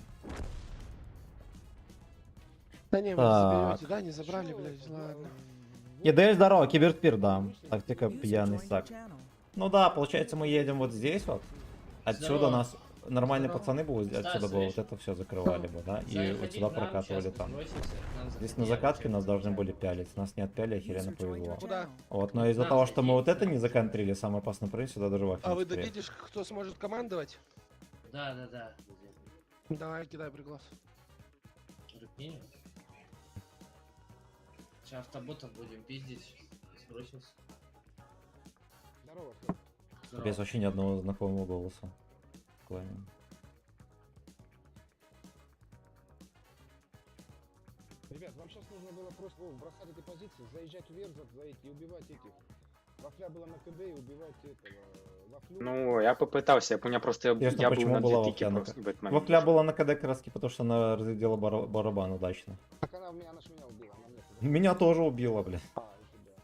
Да не, вы Так. заберете, да? Не забрали, блядь, ладно. ЕДС, здорово, киберспир, да. Тактика пьяный сак. Ну да, получается, мы едем вот здесь вот. Отсюда нас нормальные пацаны бы вот отсюда бы вот это все закрывали бы, да, и вот сюда прокатывали там. Здесь на закатке нас должны были пялить, нас не отпяли, охеренно повезло. Куда? Вот, но из-за того, что мы вот это не законтрили, самый опасный принцип, сюда даже вафли А не вы встретили. дадите, кто сможет командовать? Да. Давай, кидай приглас. Рыкни. Сейчас автоботов будем пиздить. Сбросился. Здорово. Без вообще ни одного знакомого голоса. Клавин. Ребят, вам сейчас нужно было просто бросать эти позиции, заезжать вверх за эти и убивать этих. Вафля была на КД и убивать этого. Вафлю. Ну, я попытался, у меня просто Ясно, я был почему на была 2 пике Вафля на просто в этот момент. Вафля была на КД краски, потому что она разглядела барабан удачно. Так она меня убила, она мне туда. Меня тоже убила, блядь. А, и тебя.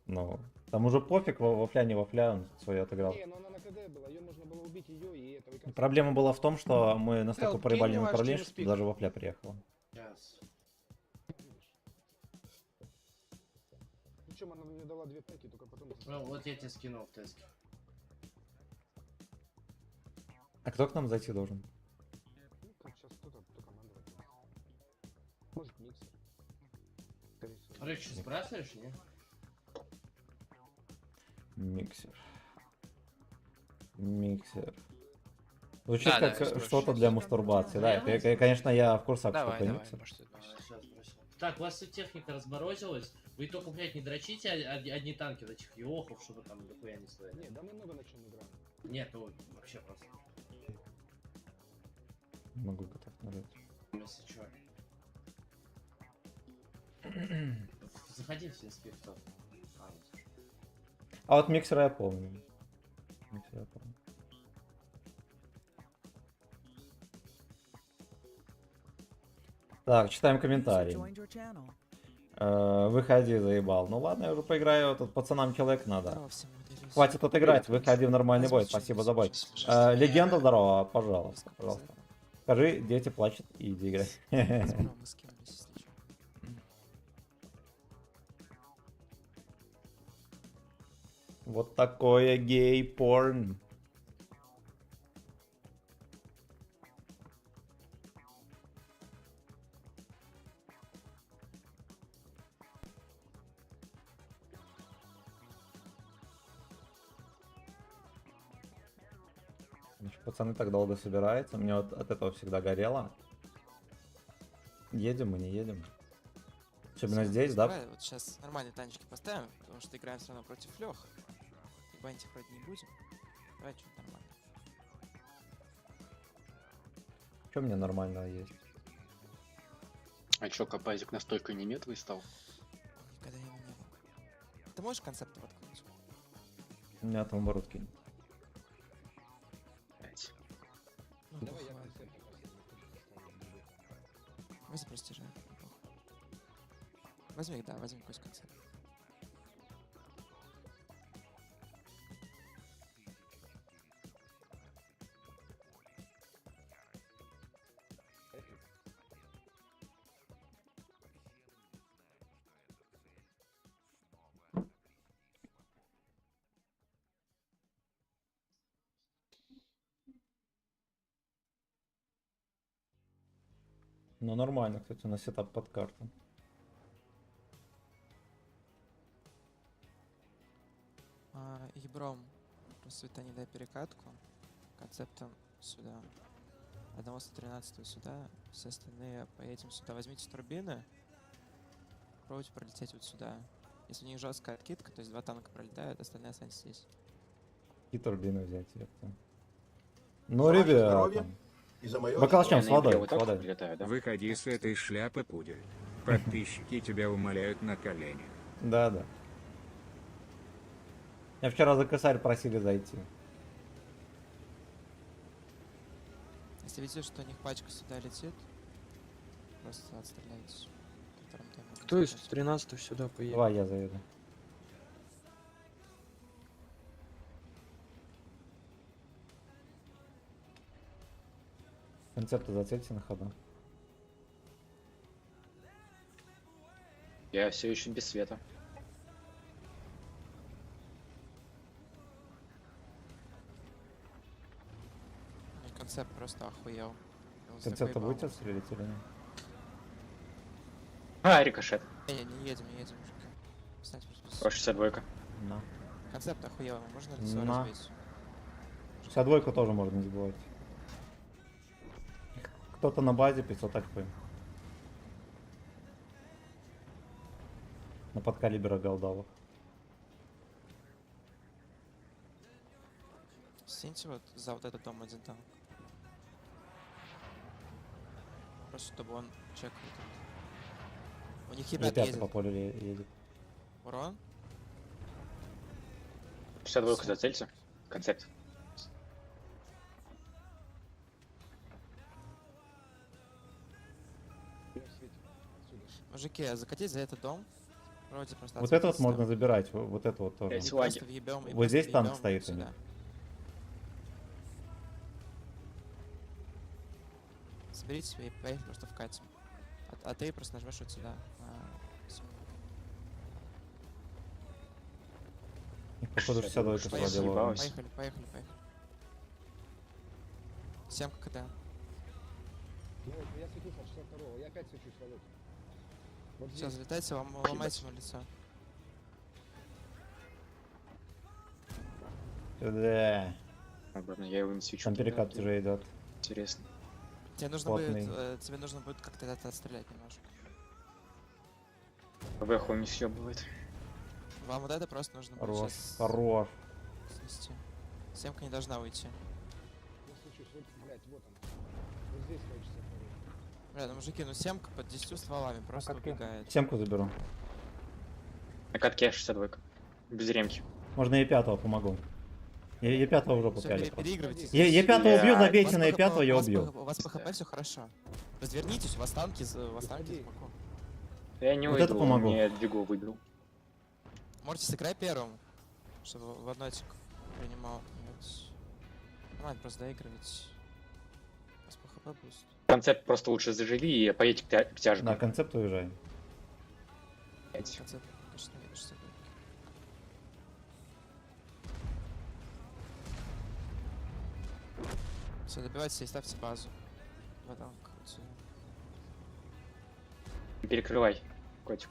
Ну, там уже пофиг, Вафля не Вафля, он свое отыграл. Не, но она на КД была, ее можно было убить ее и этого. И Проблема была в том, что мы настолько Эл, проебали кинь на ваш направлении, что TeamSpeak. даже Вафля приехала. Сейчас. Причем она мне дала 2 танки, только потом... Ну, вот я тебе скинул в теске. А кто к нам зайти должен? Ну, как сейчас кто командовать будет. Может, миксер. Скорее всего. Рыч, сбрасываешь, не? Миксер. Миксер. Звучит Да, как да, сброшу. что-то для мастурбации. Да, конечно, я в курсах, что Давай, такое давай, миксер. может, это будет. Сейчас бросил. Так, у вас тут техника разморозилась. Вы только, блядь, не дрочите одни танки вот этих йохов, чтобы там дохуя не стоят. Не, да мы много на чем играем. Нет, ну вообще просто. Могу готов нажать. Если чё. Заходи в список. А вот миксера я помню. Миксера я помню. Так, читаем комментарии. Выходи, заебал. Ну ладно, я уже поиграю, тут пацанам человек надо. Хватит отыграть, выходи в нормальный бой, спасибо за бой. Легенда, здорово, пожалуйста, пожалуйста. Скажи, дети плачут, и иди играй. Вот такое гей-порн. Значит, пацаны так долго собираются. Мне вот от этого всегда горело. Едем мы, не едем. Особенно здесь, да? Давай вот сейчас нормальные танчики поставим, потому что играем все равно против Лех. И бантить вроде не будем. Давай что-то нормально. Что у меня нормального есть? А чё, Капазик настолько не метовый стал? Никогда его не было. Ты можешь концепты воткнуть? У меня там оборот кинь. Ну, Давай я бог концепт возьми престижа. Возьми их, да, возьми какой-то концепт. Ну нормально, кстати, на сетап под карту. Ебром просто не дай перекатку. Концептом сюда. Одного 113 сюда. Все остальные поедем сюда. Возьмите турбины. Пробуйте пролететь вот сюда. Если у них жесткая откидка, то есть 2 танка пролетают, остальные останутся здесь. И турбины взять, ёпта. Ну, За ваше ребята. здоровье и за мое Бокал с чем? Я С на игре водой, вот с так водой. прилетаю, да? Выходи с этой шляпы, пудель. Подписчики тебя умоляют на колени. Да, да. Я вчера за косарь просили зайти. Если видите, что у них пачка сюда летит, просто отстреляйтесь. Вторым таймом Кто из отстреляйтесь. 13 сюда поедет? Давай я заеду. Концепты зацельте на ходу. Я все еще без света. У них концепт просто охуел. Он с Концепты такой будете бомбой. отстрелить или нет? А, рикошет. Не едем, мужики. Встать, просто. 162. На. Концепт охуел, ему можно лицо На. разбить? 62 тоже можно не забывать. Кто-то на базе 500 HP. На подкалибера голдавых. Синьте вот за вот этот дом один танк. Просто чтобы он чекал тут. У них ребят Ребята едет. по полю едет. Урон? 62 зацелься. Концепт. Я в свете. Отсюда. Мужики, закатить за этот дом. Вроде просто Вот это вот отсветиться можно там. забирать, вот это вот тоже. Эти И лаги. просто въебем, и Вот просто здесь танк въебем стоит у сюда. них. Соберите себе и поехали просто вкатим. А ты просто нажмешь вот сюда. Всё. Их, походу, 60 двойка Поехали, сводила. съебалась. Поехали, поехали, поехали. 7 КД. Ну, вот я светюсь от 62-го, я опять свечусь, Володь. Вот Все, здесь. залетайте, ломайте ему лицо. Да. Ладно, я его не свечу. Там тогда, перекат уже идет. Интересно. Тебе нужно будет как-то это отстрелять немножко. ВХ не съебывает. Вам вот это просто нужно будет Хорош, сейчас хорош. снести. 7 не должна уйти. Я свечусь, вот, блядь, вот он. Вот здесь хочется. Бля, ну мужики, ну 7 под 10 стволами просто убегает. Семку заберу. На катке 62. Без ремки. Можно и пятого помогу. Я пятого уже Все, попяли. переигрывайтесь. Я пятого убью, Блядь. забейте на У вас пятого, я у вас убью. У вас ПХП все хорошо. Развернитесь, у вас танки, у вас танки споко. Я не Вот уйду, это он помогу. мне двигу выбил. Можете сыграть первым, чтобы в однотик принимал. Нормально, просто доигрывать. У вас ПХП буст. Концепт просто лучше заживи и поедь к тяжкам. На концепт уезжай. Концепт, конечно, не видишь с собой. Все, добивайтесь и ставьте базу. В этом какую-то. Перекрывай, котик.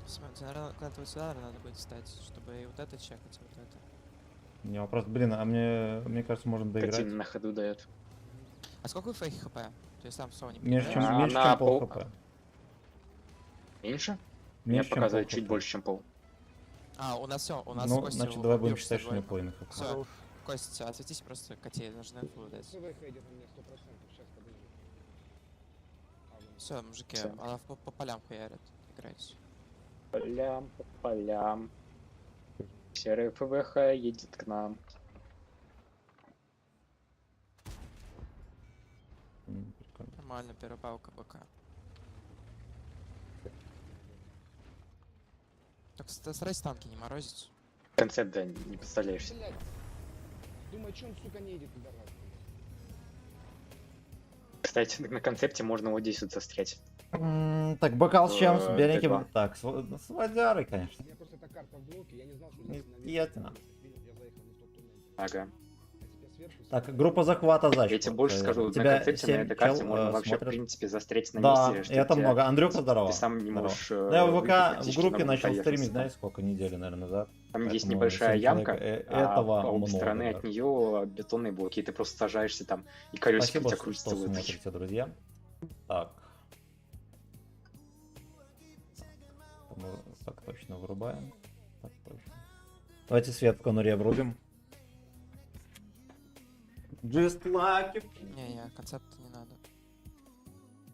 Смотрите, наверное, куда-то вот сюда наверное, надо будет встать, чтобы и вот это чекать, и вот это. Не вопрос, блин, а мне кажется, можно доиграть. Катин на ходу дает. А сколько вы фейки хп? То есть сам Соник. Меньше, чем, А, меньше, на чем пол пол- хп. Меньше? Мне Меньше, чем показывает пол чуть хп. больше, чем пол. А, у нас все, у нас Ну, Костя значит, давай будем убил считать, что у него 62. половина хп. Все, Костя, ответите просто котей, нужно инфу дать. СВХ идет на меня 100%, сейчас подожди. А, вон. Все, мужики, Всё. она по полям хуярит. Играйте. Полям, по полям. Серый ФВХ едет к нам. Прикольно. Нормально, первая палка БК. Так старайся танки не морозить. Концепт, да, не представляешь. Блядь. Думаю, че он, сука, не едет туда раз. Кстати, на концепте можно вот здесь вот застрять. Так, бокал с чем? С Т2. беленьким. Так, с водярой, конечно. У меня просто эта карта в блоке, я не знал, что здесь Естественно. Видел, я заехал не в тот туннель. Ага. А теперь сверху... Так, группа захвата защита. Я тебе больше скажу, на концепте на этой карте можно вообще, в принципе, застрять на Да, месте. и это тебя- много. Андрюха, здорово. Ты сам не Здорово. можешь... Да, я в выйти ВК в практически группе на начал поехать стримить, там. знаешь, сколько, недели, наверное, назад. Там есть Поэтому небольшая 7 ямка, человек, а этого по обе много, стороны да. от нее бетонные блоки, и ты просто сажаешься там, и колесико у Спасибо, тебя что крутится в воздухе. смотрите, друзья. Так. Так точно вырубаем. Так точно. Давайте свет в конуре врубим. Just like it. Не, концепт не надо.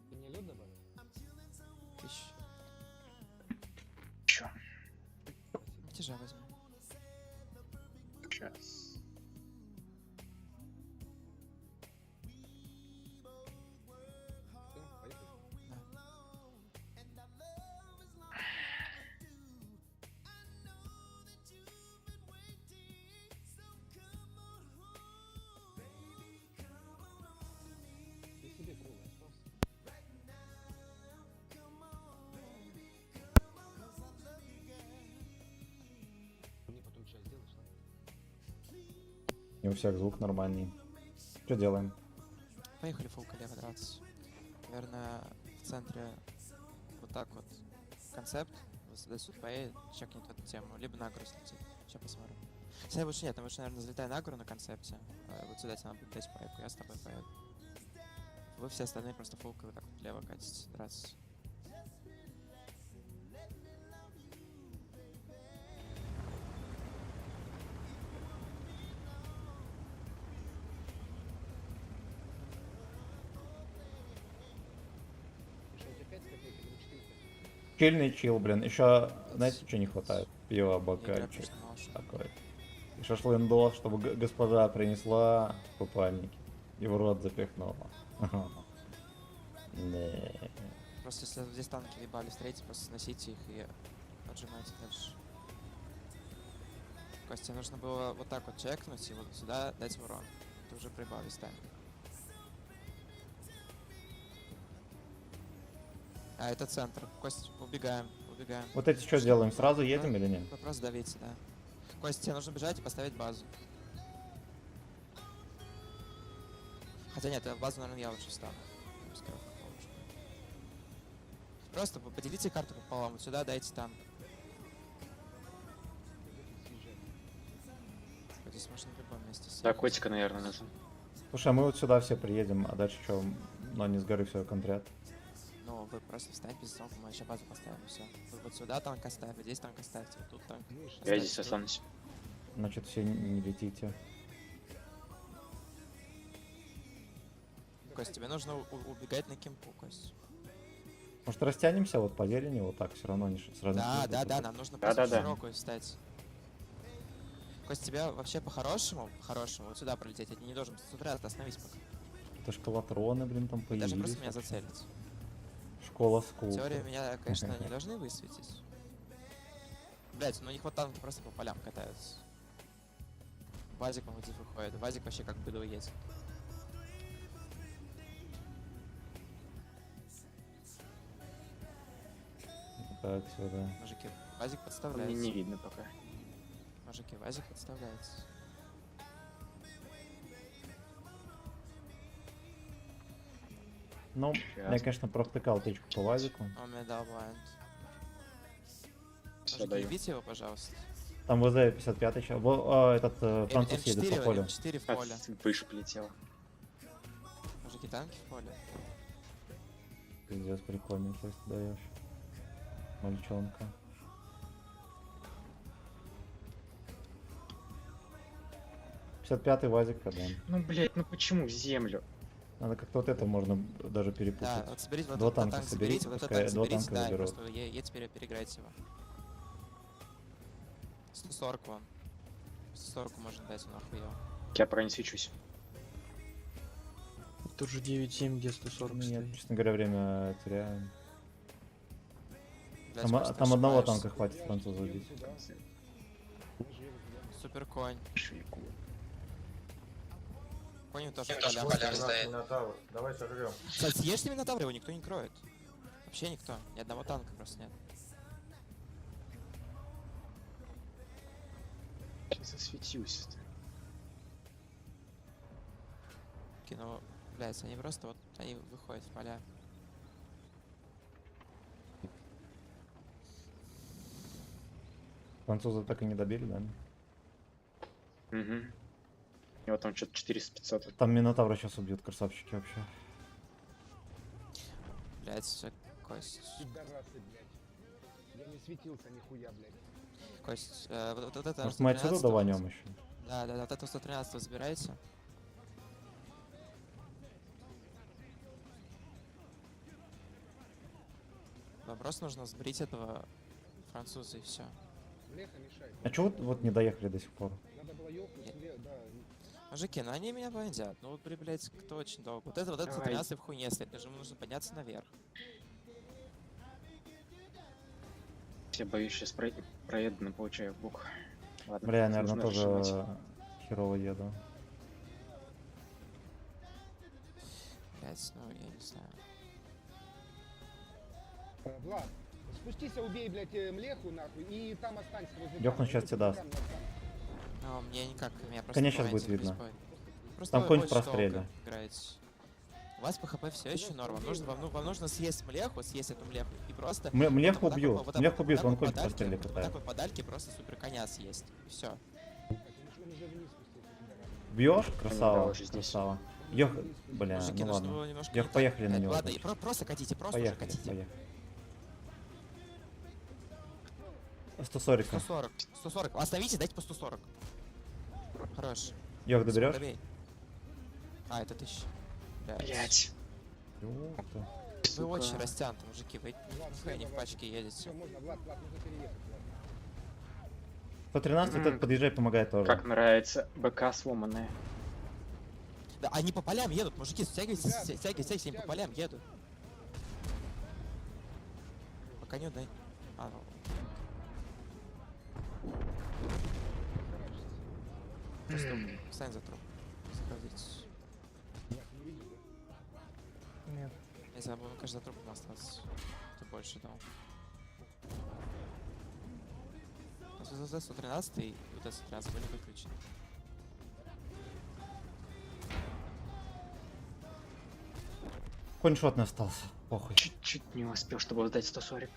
Ты мне лед добавил? 1000. Чё? Тяжа возьми. Сейчас. Всё, поехали. Ты себе круглый остался. Мне потом чай сделаешь, да? Не у всех звук нормальный. Что делаем? Поехали фулл коллега драться. Наверное, в центре вот так вот концепт. До сюда поедет, чекнет эту тему. Либо на агро слетит. Сейчас посмотрим. Сейчас лучше нет, лучше, наверное, залетай на агро на концепте. Вот сюда тебе надо будет дать пайку, я с тобой поеду. Вы все остальные просто фулкой вот так вот влево катите, драться. Что, у тебя 5 копеек или 4 копейки? Чильный чил, блин. Еще, знаете, что не хватает? Пиво, Я играю бокальчик. просто на лошадь. Такой. И шашлындос, чтобы госпожа принесла в купальнике. И в рот запихнула. Не. Просто если здесь танки ебали, встретите, просто сносите их и отжимайте дальше. Костя, нужно было вот так вот чекнуть и вот сюда дать урон. Ты уже проебал весь тайм. А, это центр. Кость, убегаем, убегаем. Вот эти что делаем? Сразу едем или нет? Вы просто давите, да. Кость, тебе нужно бежать и поставить базу. Хотя нет, базу, наверное, я лучше встану. Пускай получше. Просто поделите карту пополам. Вот сюда дайте танк. Здесь можно в любом месте сесть. Да, котика, наверное, нужен. Слушай, а мы вот сюда все приедем, а дальше что? Но они с горы все контрят. Ну, вы просто встаньте без танка, мы еще базу поставим, все. Вы вот сюда танк оставьте, здесь танк оставьте, вот тут танк. Я Оставьте здесь тут. останусь. Значит, все не летите. Кость, тебе нужно убегать на кемпу, Кость. Может, растянемся вот по зелени, вот так, все равно не сразу. Да, нам нужно просто широкую встать. Кость, тебя вообще по-хорошему, вот сюда пролететь, я не должен с утра остановись пока. Это школотроны, блин, там Вы появились. даже просто меня зацелить. Школа скул. Теория меня, конечно, не должны высветить. Блять, ну у них вот танки просто по полям катаются. Вазик, по мотив выходит. Вазик вообще как быдло есть. Так, сюда. Мужики, Вазик Мне подставляется. не видно пока. Мужики, Вазик подставляется. Ну, я, конечно, провтыкал тычку по вазику. Он мне дал блайнд. Все Мужики, даю. убейте его, пожалуйста. Там ВЗ 55 еще. Этот француз едет по полю. М4 в поле. Выше полетела. Мужики, танки в поле. Пиздец, прикольно, сейчас ты даешь. Мальчонка. «55-й вазик продаем. Ну, блядь, ну почему в землю? Надо как-то вот это можно даже перепутать. Да, вот соберите, вот Два этот танка танк соберите, соберите, вот этот пускай танк два соберите, танка да, и заберут. просто теперь переиграйте его. 140 вон. 140 можно дать, он охуел. Я пока не свечусь. Тут же 9-7, где 140 Нет, стоит. честно говоря, время теряем. Блядь, Там, просто там одного ошибаешься. танка хватит француза убить. Супер конь. Швейку. Конь тоже в полях стоит. Давай сожрем. Кстати, съешьте Минотавра, его никто не кроет. Вообще никто. Ни одного танка просто нет. Сейчас осветился. Ну, блядь, они просто вот, они выходят в поля. Француза так и не добили, да? Угу. И вот там что-то 400-500. Там Минотавра сейчас убьют, красавчики вообще. Блядь, Кость. Пидорасы, блядь. Я не светился нихуя, блядь. Кость, вот это... Может, мы отсюда 113-го даванем еще? Да, вот это 113 забирайте. Вам просто нужно сбрить этого француза и все. Леха мешает. А чего вот не доехали до сих пор? Надо было ёлку, да. Мужики, ну они меня бандят. Ну вот, блядь, кто очень долго. Вот это Давай. 113 в хуйне стоит. Ему нужно подняться наверх. Я боюсь, сейчас проеду, но получаю бук. Ладно. Бля, я, наверное, нужно тоже разжимать. херово еду. Блядь, ну я не знаю. Влад, спустись, убей, блядь, млеху, нахуй, и там останься возле Дёхну танка. щас тебе даст. Прям на танке. Ну, мне никак, меня просто... Конечно, по будет бандиту видно. избавить. Просто Там вы конь очень простреля. долго играете. У вас по хп все еще норм. Вам нужно съесть млеху, съесть эту млеху. И просто... Млеху вот так убьют. вот Млеху убьют, он вот конь так вот прострели вот пытает. так вот по дальке просто супер коня съесть. Все. Он уже вниз спустился, пидорас. Бьешь? Да, Красава, уже здесь. красава. Ёх, бля, Мужики, ну нужно было ладно. немножко... Ёх, не так. поехали на него. Ладно, и дальше. просто катите, просто уже Поехали, катите. поехали. 140. 140. 140. Остановите, дайте по 140. Хорош. Ёх, доберешь? Добей. А, это 1000. Блять. Ёпта. Вы очень растянуты, мужики. Вы не в пачке Все, едете. можно, Влад, нужно переехать, Влад. 113 этот подъезжай, помогает тоже. Как нравится. БК сломанная. Да, они по полям едут, мужики, стягивайтесь, Ребята, стягивайтесь, они по полям едут. Пока не дай. А, ну. Просто встань за труп. Сохранитесь. Влад, не видишь, да? Нет. Я забыл, каждый за трупом остался. больше дал. УТ-113 и УТ-113 были выключены. Конь-шот не остался. Похуй. Чуть-чуть не успел, чтобы сдать 140.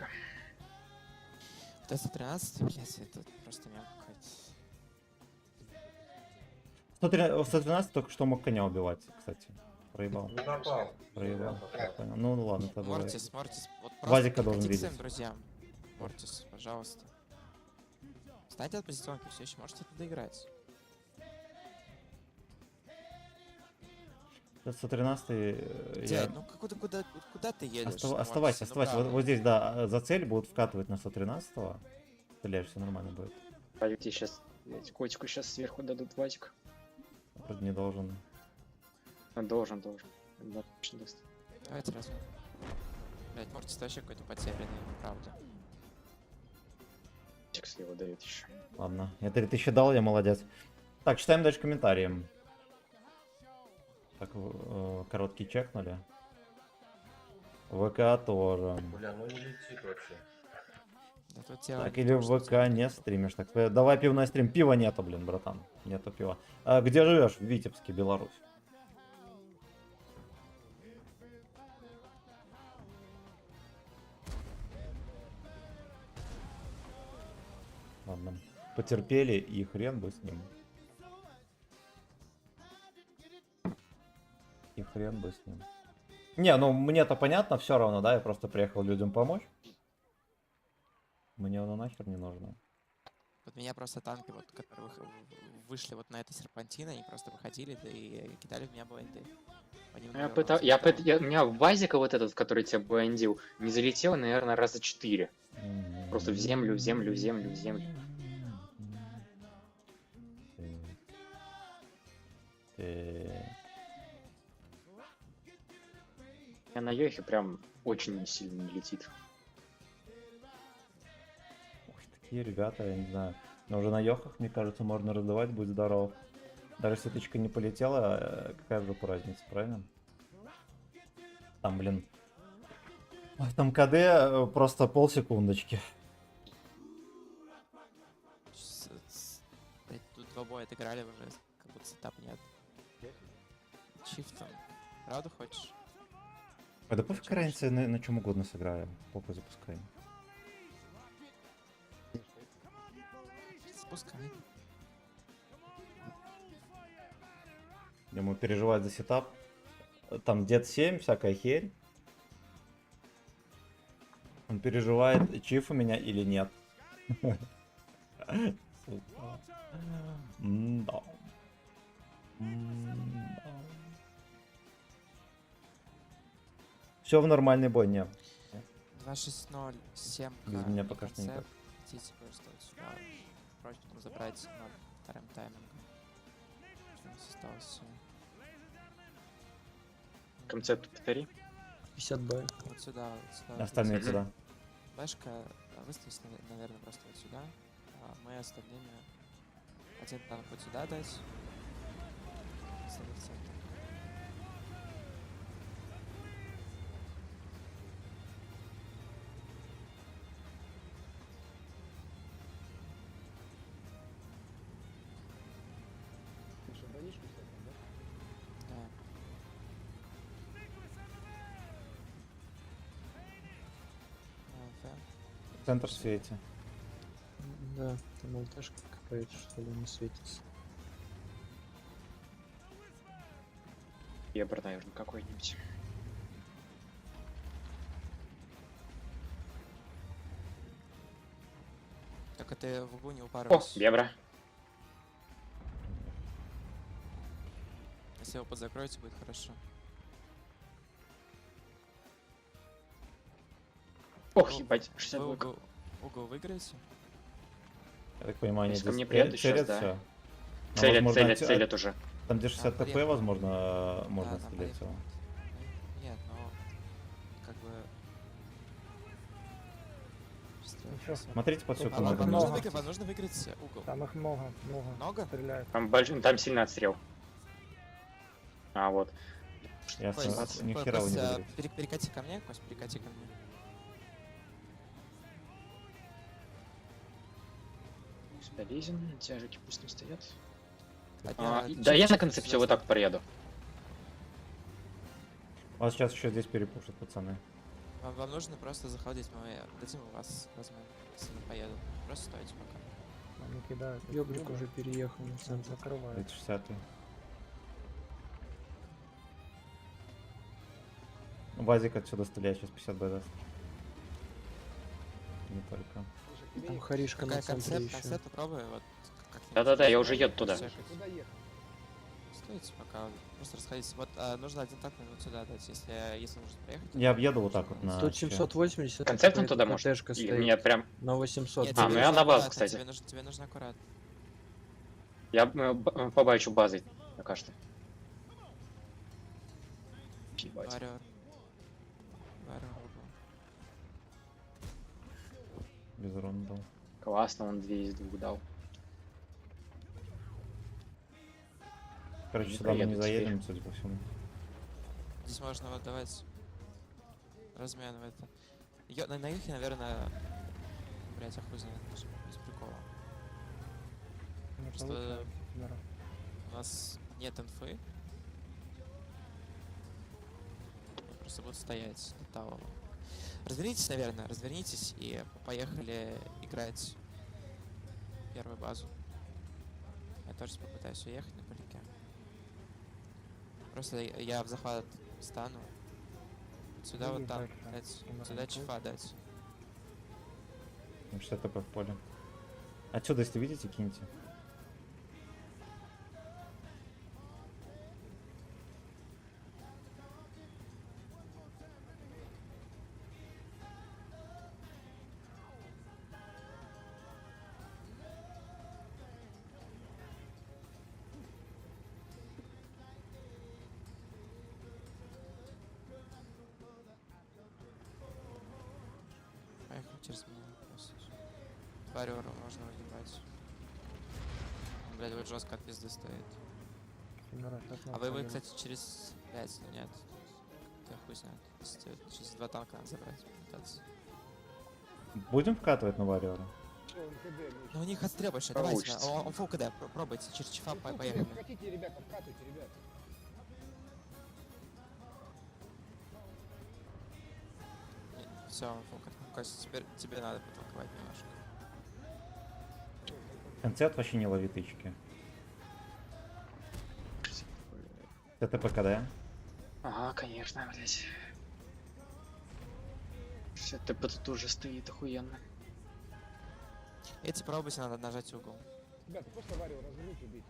УТ-113, блядь, это просто мем какой-то. 113 только что мог коня убивать, кстати. Проебал. Не попал. Проебал. Понял. Ну ладно, тогда. Мортис, вот Вазика просто должен приходи к видеть. своим друзьям. Мортис, пожалуйста. Встаньте от позиционки, все еще можете это доиграть. 113 Дядь, ну куда ты едешь? на Оставайся, Мортисе? Ну, оставайся. Вот, правда. вот здесь, да, за цель будут вкатывать на 113-го. Стреляешь, все нормально будет. Вадик, тебе сейчас, котику сейчас сверху дадут Вадик. Вроде не должен. Должен. Да, точно даст. Давайте разве. Блять, Мортис вообще какой-то потерянный, правда. Вадик слева дает еще. Ладно, я 3000 дал, я молодец. Так, читаем дальше комментарии. Так, короткий чекнули. ВК тоже. Бля, ну не летит вообще. Да тут дело Так, не или в в том, ВК что не стримишь. Так, давай пивной стрим. Пива нету, блин, братан. Нету пива. А где живешь? В Витебске, Беларусь. Ладно. Потерпели и хрен бы с ним. И хрен бы с ним. Не, ну мне-то понятно, все равно, да, я просто приехал людям помочь. Мне оно нахер не нужно. Вот меня просто танки, вот, которые вышли вот на этой серпантине, они просто выходили, да и кидали в меня блайнды. Они Я выигрывали. у меня Вазика вот этот, который тебя блендил, не залетел, наверное, раза 4. Просто в землю. А на Йохе прям очень сильно не летит. Ух, такие ребята, я не знаю. Но уже на Йохах, мне кажется, можно раздавать, будь здоров. Даже если тычка не полетела, какая же разница, правильно? Там, блин. Ой, там КД просто полсекундочки. Блядь, тут два боя отыграли уже, как будто сетап нет. Чифтом. Правда хочешь? А да пофиг разница, на чем угодно сыграю. Попу запускай. Спускай. Ему переживать за сетап. Там дед 7, всякая херь. Он переживает, чиф у меня или нет. Сука. Да. Все в нормальной бойне. 2-6-0, 7. Без меня пока что никак. Хотите просто вот сюда. Прочь потом забрать на вторым таймингом. Что у нас осталось? Концепт повтори. 50 бай. Вот сюда, вот сюда. Остальные вот туда. Бэшка, выставись, наверное, просто вот сюда. А мы остальными один танк вот сюда дать. Остальных в центр. Что, бронишку ставим, да? Да. Центр в свете. Да, там ЛТшка какая-то, что ли, не светится. Ебр, наверное, какой-нибудь. Только ты в углу не О, упарывайся. Бебра. Если его подзакроете, будет хорошо. Ох, Ну, ебать, 60 Вы блоков. угол выиграете? Я так понимаю, они Если ко мне здесь приедут целят щас, да. всё. Но, Целят, возможно, целят уже. Там где 60 ТП, подъехал. возможно, можно Да, там стрелять подъехал. его. Нет, но как бы... Ничего. Смотрите под всю Тут команду. много. Вам нужно выиграть угол. Там их много. Много? Стреляют. Там сильно отстрел. А, вот. Ясно, Кость, ни хера вы не Кость, выиграете. перекати ко мне, Кость, перекати ко мне. Долезем, тяжики пусть не стоят. Одна- Да я на чуть-чуть концепте сюда вот так проеду. Вас сейчас еще здесь перепушат, пацаны. Вам нужно просто заходить, мы дадим вас возьмем, если не поеду. Просто стойте пока. Они кидают. Ёбрик уже переехал на центр. Это 60 -й. Вазик отсюда стреляет, сейчас 50 Б даст. Не только. Там Харишка на Какая центре еще. концепт, попробуй, вот как-нибудь. Да-да-да, я уже еду туда. Куда ехать? Стойте пока, просто расходитесь. Вот нужно один так минут сюда дать, если нужно проехать. Я объеду вот так вот на... Тут 780. Концептом туда может? КТшка Или стоит. мне прям... На 800. Нет, А, тебе ну я нужно на базу, аккуратно, кстати. Тебе нужно аккуратно. Я побачу базой пока что. Ебать. Варриор. Варриор убил. Без урона дал. Классно, он 2 из 2 дал. Короче, Не сюда мы не проеду заедем, судя по всему. Здесь можно вот давать размен в это. На юхе, наверное, блять, хуй знает, без прикола. Просто у нас нет инфы. Они просто будут стоять до того. Развернитесь, наверное, развернитесь и поехали играть первую базу. Я тоже попытаюсь уехать на полике. Просто я в захват стану. Сюда вот так дать. Сюда чифа дать. 60 ТП в поле. Отсюда, если видите, киньте. Поехали через меня просто. Варриора можно выгибать. Он, блядь, вот жестко от пизды стоит. А вы, кстати, через 5, ну нет. Ты хуй знает. Если вот через 2 танка надо забрать, пытаться. Будем вкатывать на варриора? Ну у них отстрел большой, давайте. Получится. Он фул КД, пробуйте, через чифа поехали. Хотите, ребята, вкатывайте, ребят. Все, фул КД. Кость, теперь тебе надо потолковать немножко. Концерт вообще не ловит тычки. Это ПКД. Ага, конечно, блять. 60 ТП тут уже стоит охуенно. Эти пробуйте, надо нажать угол. Ребята, просто Варю разверните, убейте.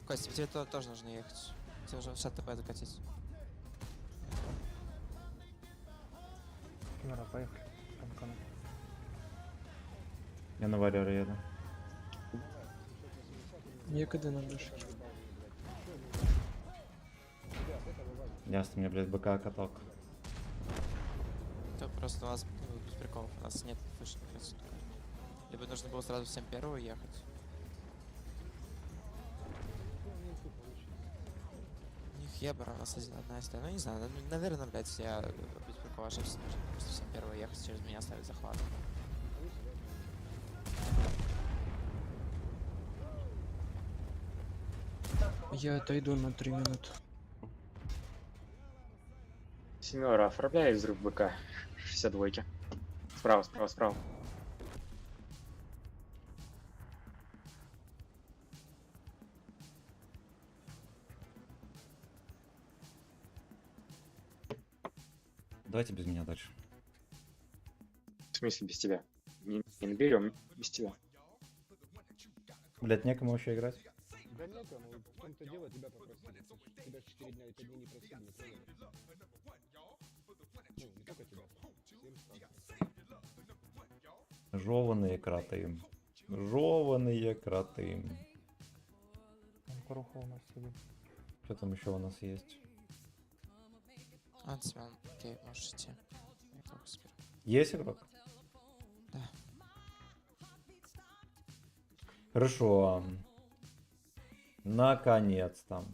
Костя, тебе тоже нужно ехать. Тебе нужно 60 ТП закатить. Поехали. Я на варриора еду. Некогда на дышке. Ясно, мне, блядь, БК каток. Это просто у нас без приколов, у нас нет выше инфраструктуры. Либо нужно было сразу всем первую ехать. У них Ебра, у нас одна история. Ну не знаю, наверное, блядь, я без прикола ошибся. Нужно просто всем первую ехать, через меня ставить захват. Я отойду на 3 минуты. Семёра, оформляй взрыв БК. 62. Справа, справа, справа. Давайте без меня дальше. В смысле без тебя? Не наберем без тебя. Блядь, некому вообще играть. Да некому, в том-то дело, тебя попросили. Тебя 4 дня, это дни не просили, не поняли. Ну, не только тебя. Всем сказано. Жованные кроты. Жованные кроты. Круха у нас сидит. Что там еще у нас есть? Антсмен, окей, можешь идти. Я только соберу. Есть игрок? Да. Хорошо. Наконец-то.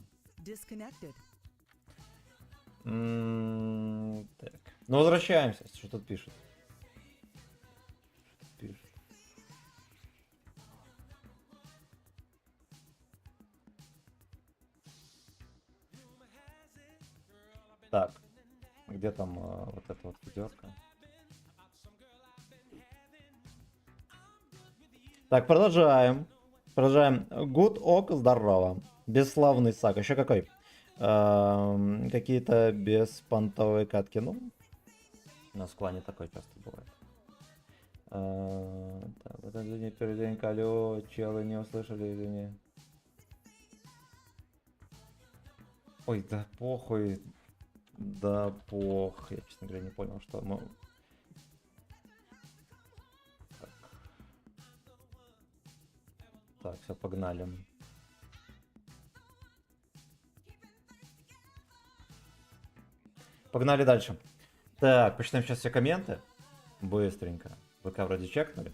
Так. Ну, возвращаемся. Что тут пишет? Что тут пишет? Так, где там вот эта вот ведерко? Так, продолжаем. Продолжаем. Good ок, здорово. Бесславный сак. Еще какой? Какие-то беспонтовые катки. Ну, у нас в клане такое часто бывает. Так, вот извини, передень алло, челы не услышали, извини. Ой, да похуй. Да пох. Я, честно говоря, не понял, что мы... Так, все, погнали. Погнали дальше. Так, почитаем сейчас все комменты. Быстренько. ВК вроде чекнули.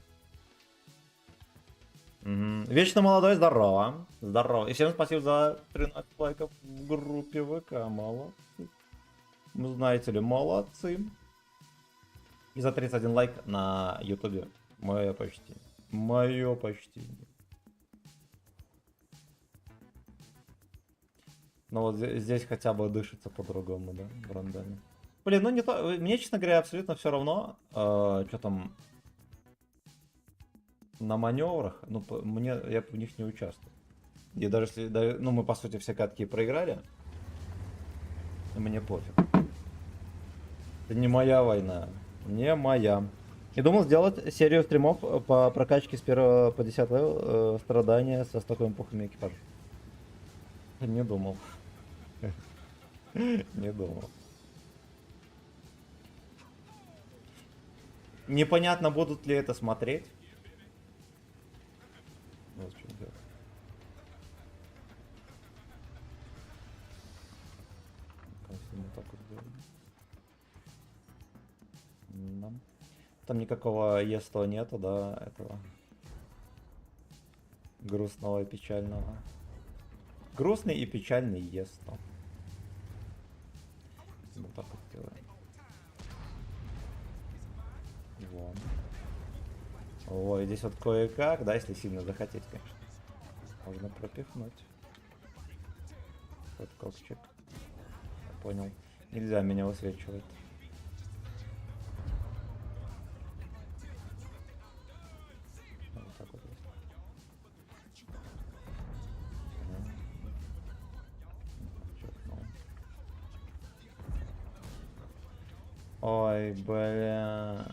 Вечно молодой, здорово. Здорово. И всем спасибо за 13 лайков в группе ВК. Молодцы. Ну, знаете ли, молодцы. И за 31 лайк на ютубе. Мое почтение. Мое почтение. Но вот здесь хотя бы дышится по-другому, да, в рандоме. Блин, ну не то. Мне, честно говоря, абсолютно все равно, что там на маневрах. Ну, я в них не участвую. И даже если, ну, мы по сути все катки проиграли, мне пофиг. Это не моя война. Не моя. И думал сделать серию стримов по прокачке с 1 по 10 левел страдания со стоком пухами экипажа. Не думал. Не думал. Непонятно, будут ли это смотреть. Вот в чем дело. Если мы так вот сделаем. Да. Там никакого ЕСТО нету, да, этого грустного и печального. Грустный и печальный ЕСТО. Вот так вот делаем. Вон. Ой, здесь вот кое-как, да, если сильно захотеть, конечно. Можно пропихнуть. Вот копчик. Я понял. Нельзя меня высвечивать. Вот так вот. Ой, бля.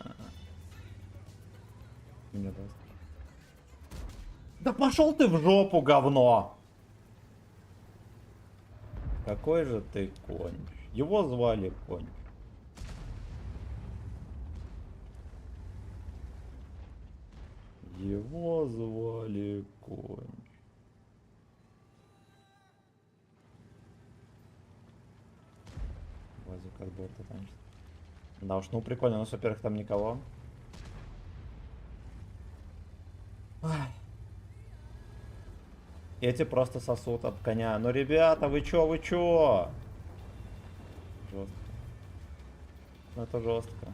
Мне даст. Да пошел ты в жопу, говно! Какой же ты конь. Его звали конь. Его звали конь. Вазик от борта, конечно. Да уж, ну прикольно, но, во-первых, там никого. Ай. Эти просто сосут об коня. Ну, ребята, вы чё, вы чё? Жестко. Ну, это жестко.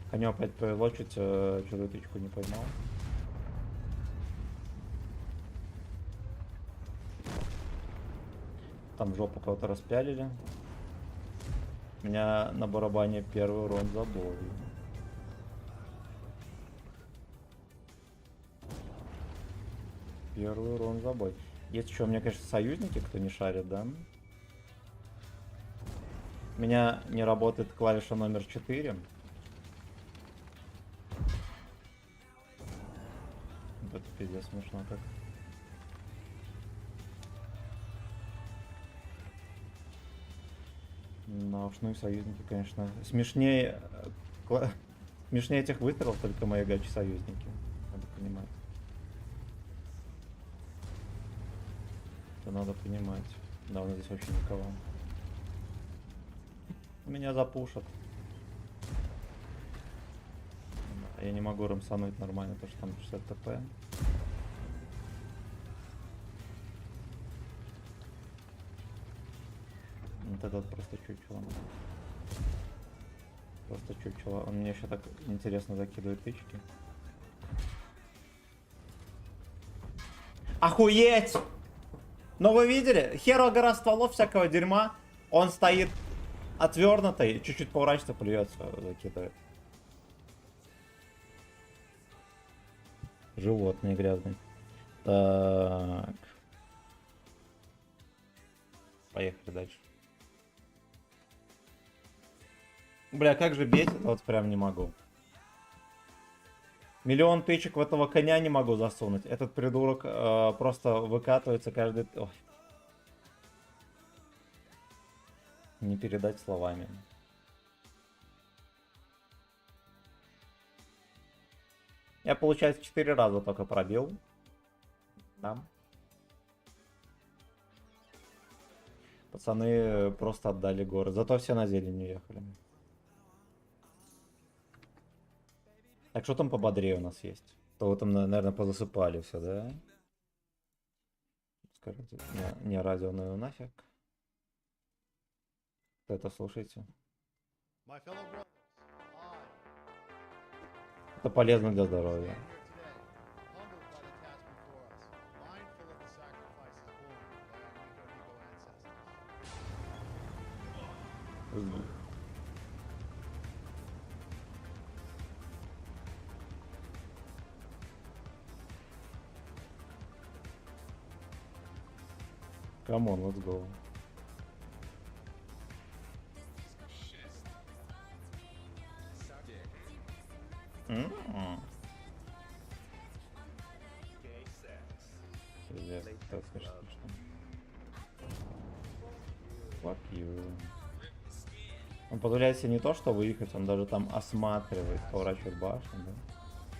Коню опять повезло, чуть чужую тычку не поймал. Там жопу кого-то распялили. У меня на барабане первый урон за бой. Первый урон за бой. Есть еще у меня, конечно, союзники, кто не шарит, да? У меня не работает клавиша номер 4. Это пиздец смешно как. Да уж, ну и союзники, конечно. Смешнее этих выстрелов только мои гачи-союзники. Надо понимать. Это надо понимать. Да, у нас здесь вообще никого. Меня запушат. Я не могу рамсануть нормально, потому что там 60 ТП. Вот этот просто чуть-чуть. Просто чучело. Он мне еще так интересно закидывает тычки. Охуеть! Но вы видели? Херо гора стволов всякого дерьма. Он стоит отвернутый, чуть-чуть поворачивается, плюется, закидывает. Животные грязные. Так. Поехали дальше. Бля, как же бесит, вот прям не могу. Миллион тычек в этого коня не могу засунуть. Этот придурок просто выкатывается каждый... Ой. Не передать словами. Я, получается, 4 раза только пробил. Да. Пацаны просто отдали горы. Зато все на зелень уехали. Так, что там пободрее у нас есть? То вы там, наверное, позасыпали все, да? Скажите, не радио, ну нафиг. Кто это слушаете? Это полезно для здоровья. Come on, let's go. Так смешно. Fuck you. Он позволяет себе не то, что выехать, он даже там осматривает, поворачивает башню, да?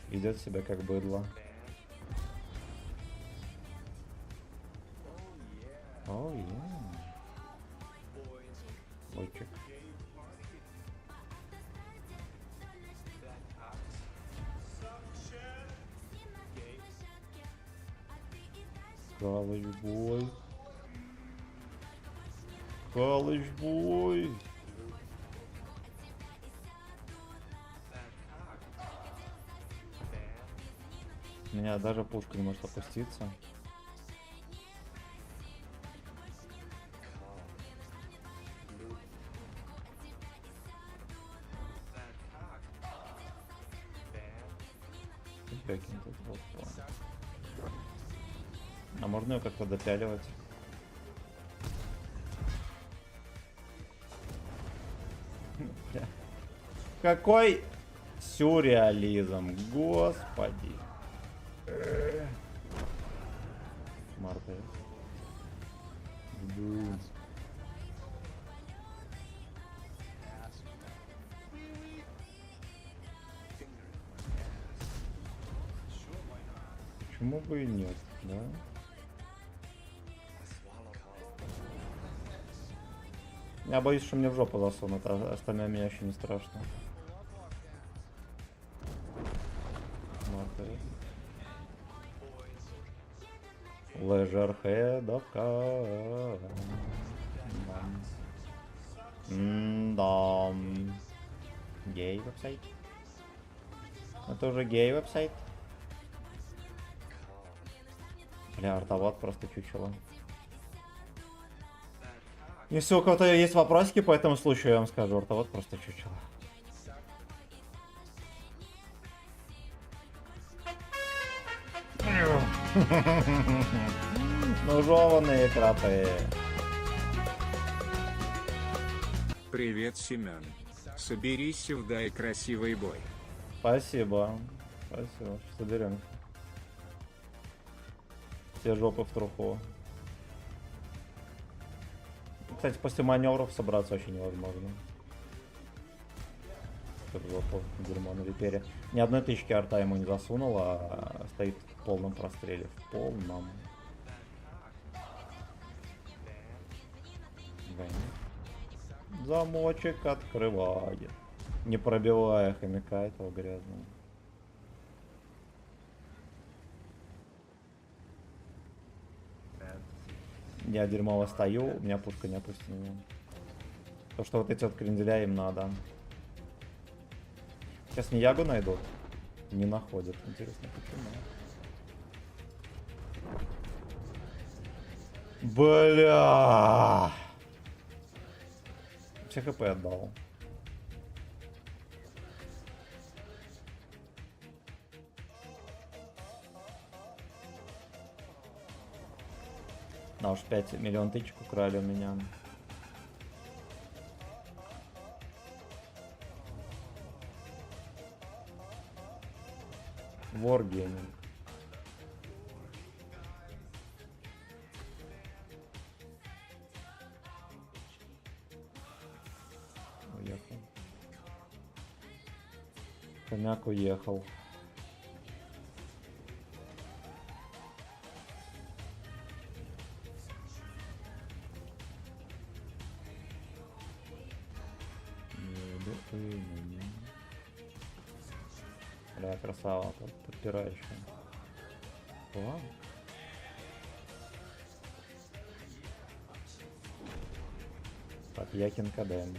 Ведет себя как быдло. Оу, Лойчик. Калыч-бой. Калыч-бой. У меня даже пушка не может опуститься. А можно ее как-то допяливать? Какой сюрреализм, господи. Марта. Почему бы и нет, да? Я боюсь, что мне в жопу засунут, а остальное меня еще не страшно. Leisure head of car. Да. Гей веб-сайт. Это уже гей веб-сайт. Бля, артоват просто чучело. Если у кого-то есть вопросики по этому случаю, я вам скажу, артоват просто чучело. Ну, жеванные кроты. Привет, Семен. Соберись и вдай красивый бой. Спасибо. Спасибо. Соберемся. Все жопы в труху. Кстати, после маневров собраться вообще невозможно. Жопу, дерьмо на репере. Ни одной тычки арта ему не засунул, а стоит в полном простреле. В полном. Замочек открывает, не пробивая хомяка этого грязного. Я дерьмово стою, у меня пушка не опустила. То, что вот эти вот кренделя им надо. Сейчас не Ягу найдут? Не находят. Интересно, почему? Бля! Все хп отдал. На уж 5 миллион тычек украли у меня. Wargaming. Уехал. Хомяк уехал. Бля, красава, подпирающая. Вау. Так, Якин КДМ.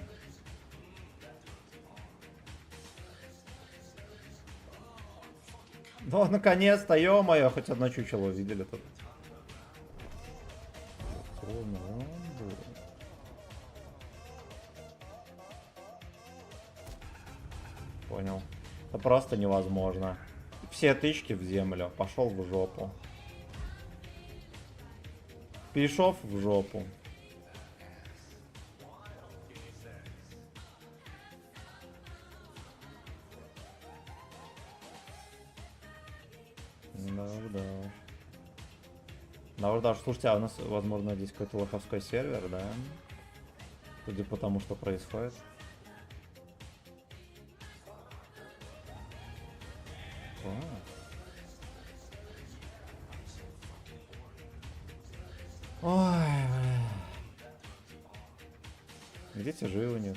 Ну, наконец-то, ё-моё, хоть одно чучело увидели тут. Понял. Это просто невозможно. Все тычки в землю. Пошел в жопу. Пішов в жопу. Да уж, слушайте, а у нас, возможно, здесь какой-то лоховской сервер, да? Судя по тому, что происходит. Ой, бля. Где тяжи у них?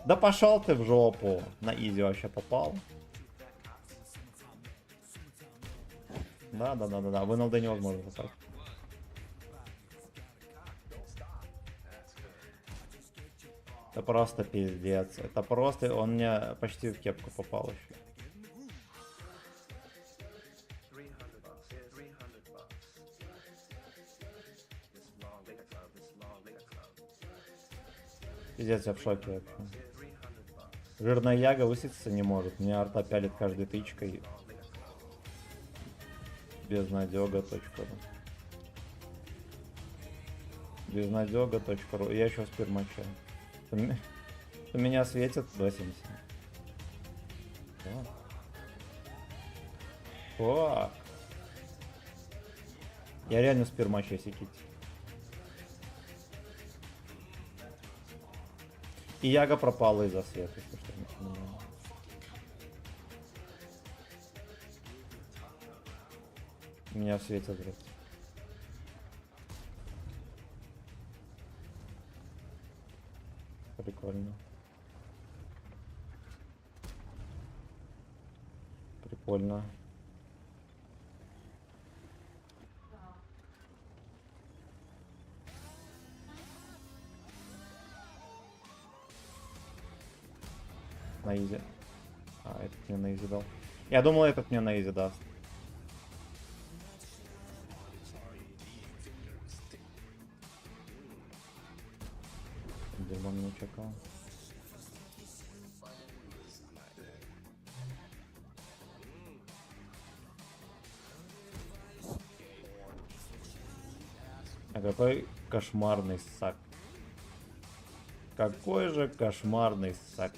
Да пошел ты в жопу. На изи вообще попал. Да. В НЛД невозможно попасть. Это просто пиздец. Это просто... Он мне почти в кепку попал еще. Пиздец, я в шоке вообще. Жирная Яга высадиться не может. Меня арта пялит каждой тычкой. Безнадега.ру. Безнадега.ру. Я еще в спирмаче. У меня светит 80. Фак. Я реально в спирмаче сикить. И Яга пропала из-за света, если что, не понимаю. Меня светит, блядь. Прикольно. Прикольно. На изи. А, этот мне на изи дал. Я думал, этот мне на изи даст. Дерьмо меня чекал. А какой кошмарный сак. Какой же кошмарный сак.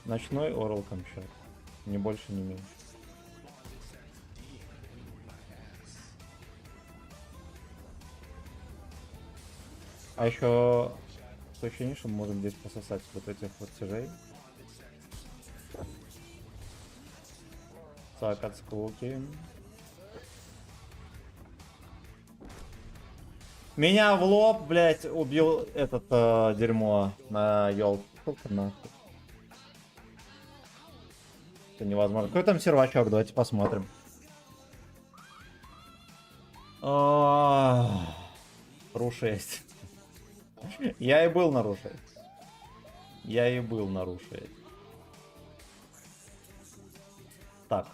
Ночной Oral Камчат. Ни больше, ни меньше. А еще ощущение, что мы можем здесь пососать вот этих вот тяжей. Так, от скуки. Меня в лоб, блядь, убил этот дерьмо на елке. Сколько нахуй? Это невозможно. Какой там сервачок? Давайте посмотрим. Ру 6. Я и был на Ру 6. Я и был на Ру 6. Так,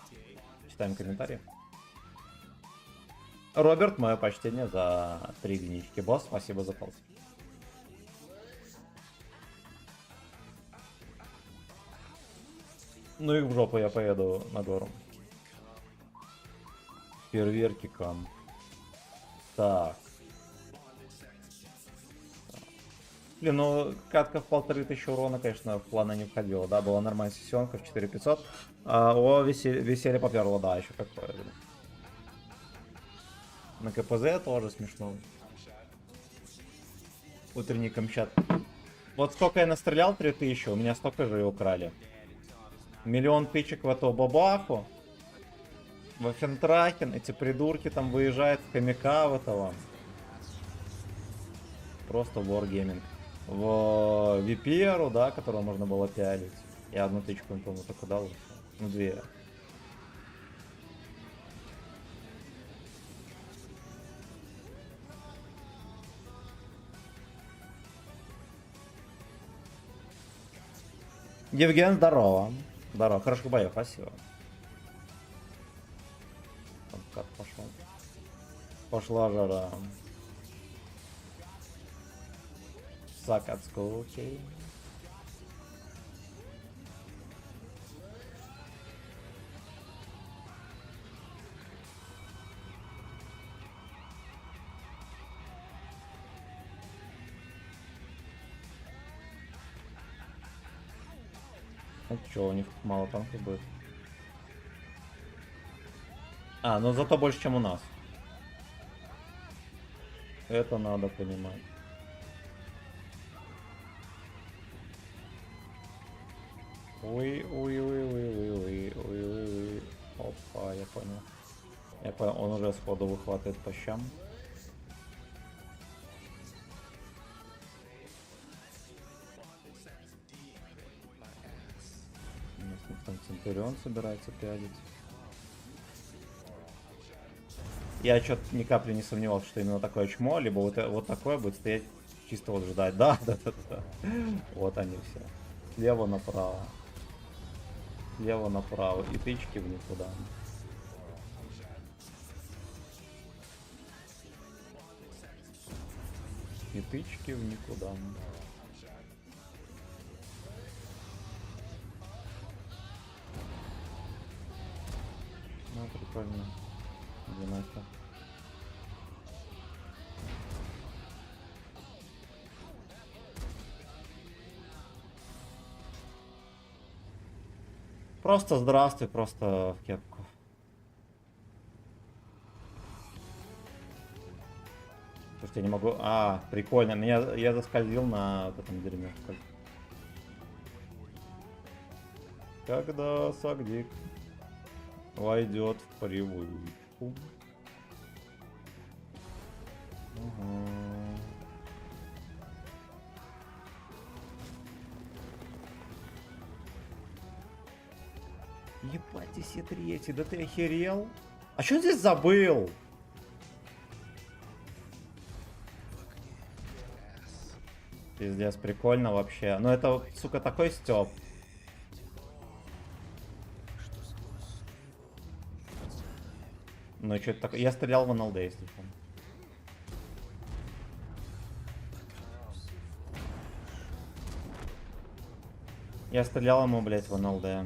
читаем комментарии. Роберт, мое почтение за 3 единички. Босс, спасибо за палцы. Ну и в жопу я поеду на гору. Фейерверкиком. Так. Блин, ну катка в 1500 урона, конечно, в планы не входила, да, была нормальная сессионка в 4500. Веселье поперло, да, еще какое, блин. На КПЗ тоже смешно. Утренний Камчат. Вот сколько я настрелял, 3000, у меня столько же и украли. Миллион тычек в эту бабаху. Во Фентрахен, эти придурки там выезжают в хомяка в этого. Просто Wargaming. В Виперу, да, которого можно было пялить. Я одну тычку, по-моему, только дал. Ну, 2. Евген, здорово. Здорово, хороших боев, спасибо. Там как пошел. Пошла жара. Закатску, окей. Ну чё, у них мало танков будет. А, но зато больше, чем у нас. Это надо понимать. Ой. Опа, я понял. Я понял, он уже сходу выхватывает по щам. У нас там Центурион собирается пялить. Я что-то ни капли не сомневался, что именно такое чмо, либо вот такое будет стоять, чисто вот ждать. Да. Вот они все. Слева направо. Слева направо. И тычки в никуда. И тычки в никуда. Ну, прикольно. Одинаково. Просто здравствуй, просто в кепку. Слушайте, я не могу... А, прикольно. Я заскользил на этом дерьме. Когда Сагдик войдет в привычку. Ебать, все третий, да ты охерел? А что здесь забыл? Пиздец, прикольно вообще. Но это, сука, такой стёб. Ну и что это такое? Я стрелял в НЛД, если что. Я стрелял ему, блять, в НЛД.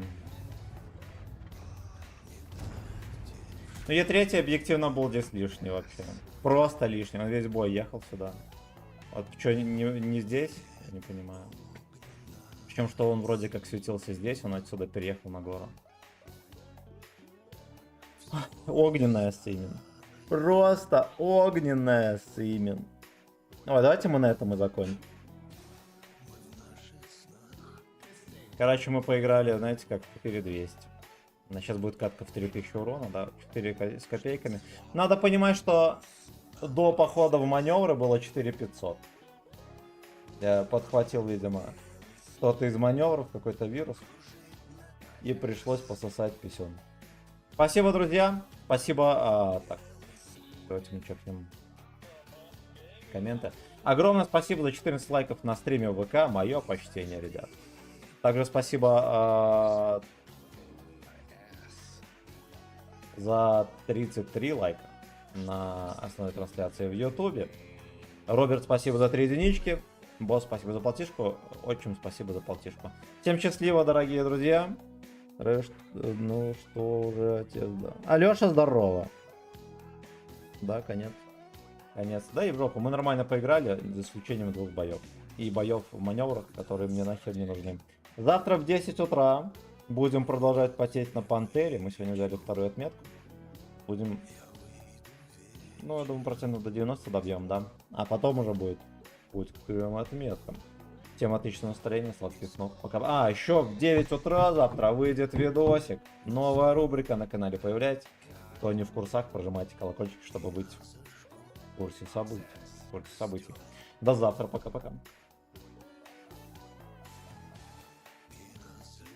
Ну, Е3 объективно был здесь лишний вообще. Просто лишний. Он весь бой ехал сюда. Вот что не здесь, я не понимаю. Причем, что он вроде как светился здесь, он отсюда переехал на гору. Огненная Симин. Просто огненная Симин. Ой, давайте мы на этом и закончим. Короче, мы поиграли, знаете, как в 4200. Сейчас будет катка в 3000 урона, да, 4 с копейками. Надо понимать, что до похода в маневры было 4500. Я подхватил, видимо, кто-то из маневров, какой-то вирус. И пришлось пососать писюн. Спасибо, друзья. Спасибо. Так, давайте мы чекнем комменты. Огромное спасибо за 14 лайков на стриме ВК. Мое почтение, ребят. Также спасибо за 33 лайка на основной трансляции в Ютубе. Роберт, спасибо за 3 единички. Босс, спасибо за полтишку. Отчим, спасибо за полтишку. Всем счастливо, дорогие друзья. Ну что уже, отец, да. Алёша, здорово. Да, конец. Конец. Да и в жопу. Мы нормально поиграли, за исключением 2 боев. И боев в маневрах, которые мне нахер не нужны. Завтра в 10 утра будем продолжать потеть на Пантере. Мы сегодня взяли 2-ю отметку. Будем... Ну, я думаю, процентов до 90 добьем, да. А потом уже будет путь к отметкам. Всем отличного настроения, сладких снов. Пока. А, еще в 9 утра завтра выйдет видосик. Новая рубрика на канале появляется. Кто не в курсах, прожимайте колокольчик, чтобы быть в курсе событий. До завтра, пока-пока.